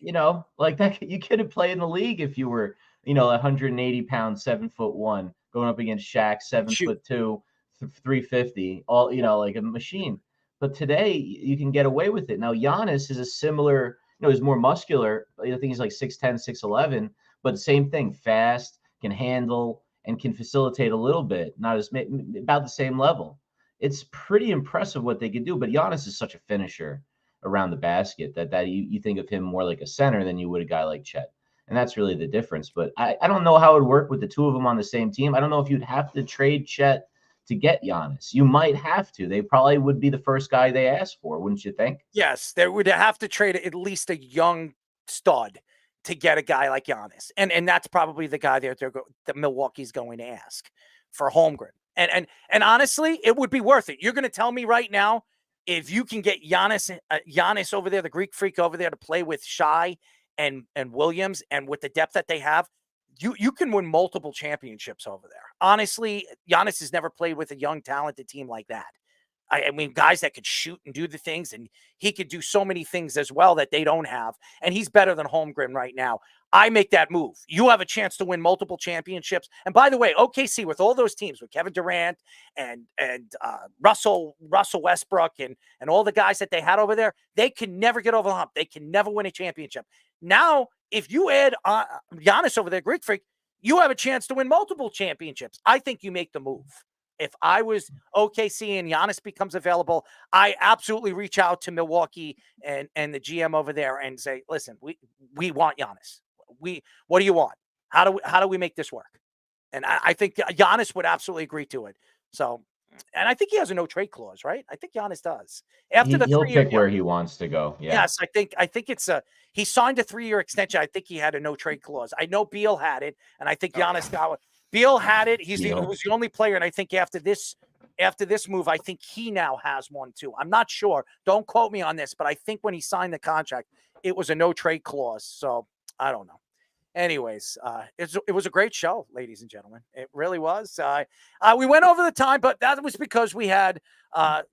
Like that, you couldn't play in the league if you were, 180 pounds, 7'1", going up against Shaq, 7'2", 350, all, like a machine. But today you can get away with it. Now Giannis is a similar, he's more muscular. I think he's like 6'10", 6'11", but same thing, fast, can handle, and can facilitate a little bit. Not as about the same level. It's pretty impressive what they can do. But Giannis is such a finisher around the basket that you think of him more like a center than you would a guy like Chet. And that's really the difference. But I don't know how it would work with the two of them on the same team. I don't know if you'd have to trade Chet to get Giannis. You might have to. They probably would be the first guy they asked for, wouldn't you think? Yes, they would have to trade at least a young stud to get a guy like Giannis. And that's probably the guy that Milwaukee's going to ask for Holmgren. And honestly, it would be worth it. You're going to tell me right now, if you can get Giannis over there, the Greek freak over there, to play with Shai and Williams, and with the depth that they have, you can win multiple championships over there. Honestly, Giannis has never played with a young, talented team like that. I mean, guys that could shoot and do the things, and he could do so many things as well that they don't have. And he's better than Holmgren right now. I make that move. You have a chance to win multiple championships. And by the way, OKC, with all those teams, with Kevin Durant and Russell Westbrook and all the guys that they had over there, they can never get over the hump. They can never win a championship. Now, if you add Giannis over there, Greek freak, you have a chance to win multiple championships. I think you make the move. If I was OKC and Giannis becomes available, I absolutely reach out to Milwaukee and the GM over there and say, listen, we want Giannis. What do you want? How do we make this work? And I think Giannis would absolutely agree to it. So, and I think he has a no trade clause, right? I think Giannis does. After He'll pick where he wants to go. Yeah. Yes, I think it's he signed a 3-year extension. I think he had a no trade clause. I know Beal had it, and I think Giannis got it. Beal had it. He was the only player, and I think after this move, I think he now has one too. I'm not sure. Don't quote me on this, but I think when he signed the contract, it was a no trade clause. So I don't know. Anyways, it was a great show, ladies and gentlemen. It really was. We went over the time, but that was because we had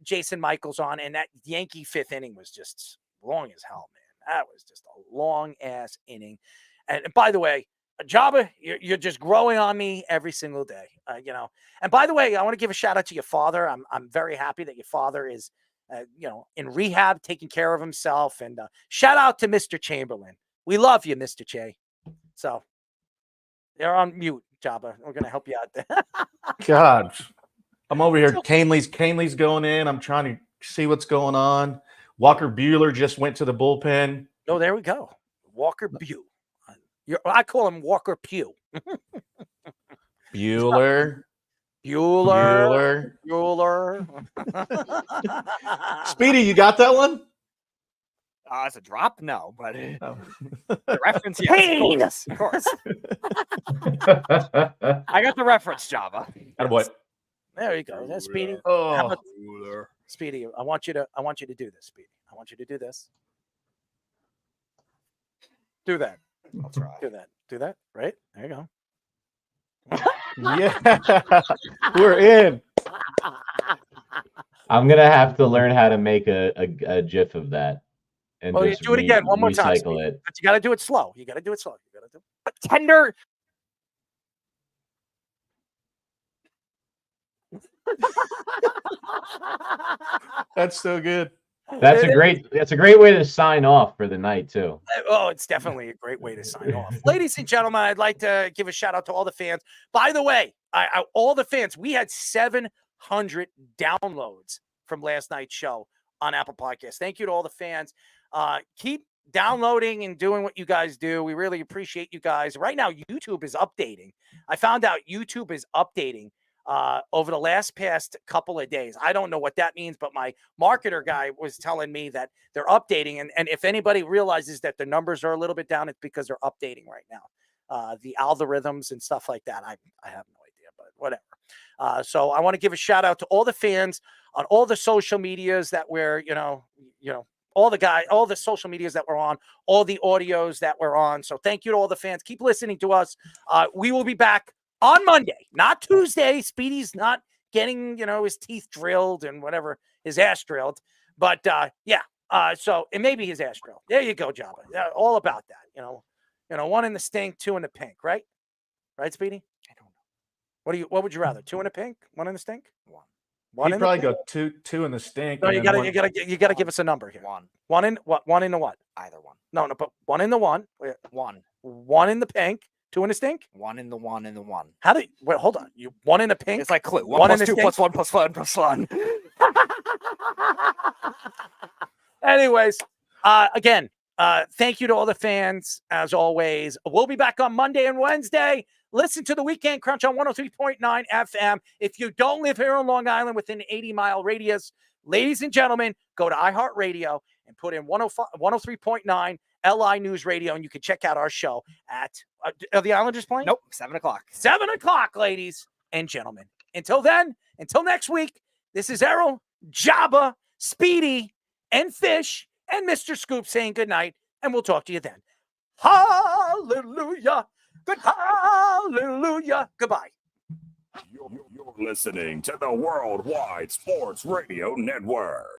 Jason Michaels on, and that Yankee 5th inning was just long as hell, man. That was just a long ass inning. And by the way, Jabba, you're just growing on me every single day, And by the way, I want to give a shout out to your father. I'm very happy that your father is, in rehab, taking care of himself. And shout out to Mr. Chamberlain. We love you, Mr. Che. So you're on mute, Jabba. We're gonna help you out there. God, I'm over here. Canley's going in. I'm trying to see what's going on. Walker Buehler just went to the bullpen. Oh, there we go. Walker Buehler. I call him Walker Pugh. Bueller. Speedy, you got that one? It's a drop? No, but the reference, yes, of course. I got the reference, Java. Yes. There you go. That's Speedy. Oh, Speedy, I want you to do this, Speedy. I want you to do this. Do that. I'll try. Do that. Right? There you go. Yeah. We're in. I'm going to have to learn how to make a GIF of that. And you do it again one more time. Recycle it. But you got to do it slow. Tender. That's so good. That's a great way to sign off for the night too. Oh, it's definitely a great way to sign off. Ladies and gentlemen, I'd like to give a shout out to all the fans. By the way, all the fans, we had 700 downloads from last night's show on Apple Podcasts. Thank you to all the fans. Keep downloading and doing what you guys do. We really appreciate you guys. Right now, YouTube is updating. I found out YouTube is updating over the past couple of days. I don't know what that means, but my marketer guy was telling me that they're updating. And if anybody realizes that the numbers are a little bit down, it's because they're updating right now. The algorithms and stuff like that. I have no idea, but whatever. So I want to give a shout out to all the fans on all the social medias that we're, all the social medias that we're on, all the audios that we're on. So thank you to all the fans. Keep listening to us. We will be back on Monday, not Tuesday. Speedy's not getting, his teeth drilled and whatever, his ass drilled. But so it may be his ass drilled. There you go, Jabba. Yeah, all about that. One in the stink, two in the pink, right? Right, Speedy? I don't know. What would you rather? Two in the pink, one in the stink? One He'd in probably the go two in the stink. No, and you then gotta give us a number here. One in what? One in the what? Either one. No, but one in the one. One. One in the pink. Two in the stink. One in the one in the one. How do you, wait? Hold on. You one in the pink. It's like Clue. One One in plus the two stink? plus one plus one plus one. Anyways, again, thank you to all the fans as always. We'll be back on Monday and Wednesday. Listen to the Weekend Crunch on 103.9 FM. If you don't live here on Long Island within an 80-mile radius, ladies and gentlemen, go to iHeartRadio and put in 103.9 LI News Radio, and you can check out our show at are the Islanders playing? Nope, 7 o'clock. 7 o'clock, ladies and gentlemen. Until then, until next week, this is Errol, Jabba, Speedy, and Fish, and Mr. Scoop saying goodnight, and we'll talk to you then. Hallelujah. Good hallelujah. Goodbye. You're listening to the Worldwide Sports Radio Network.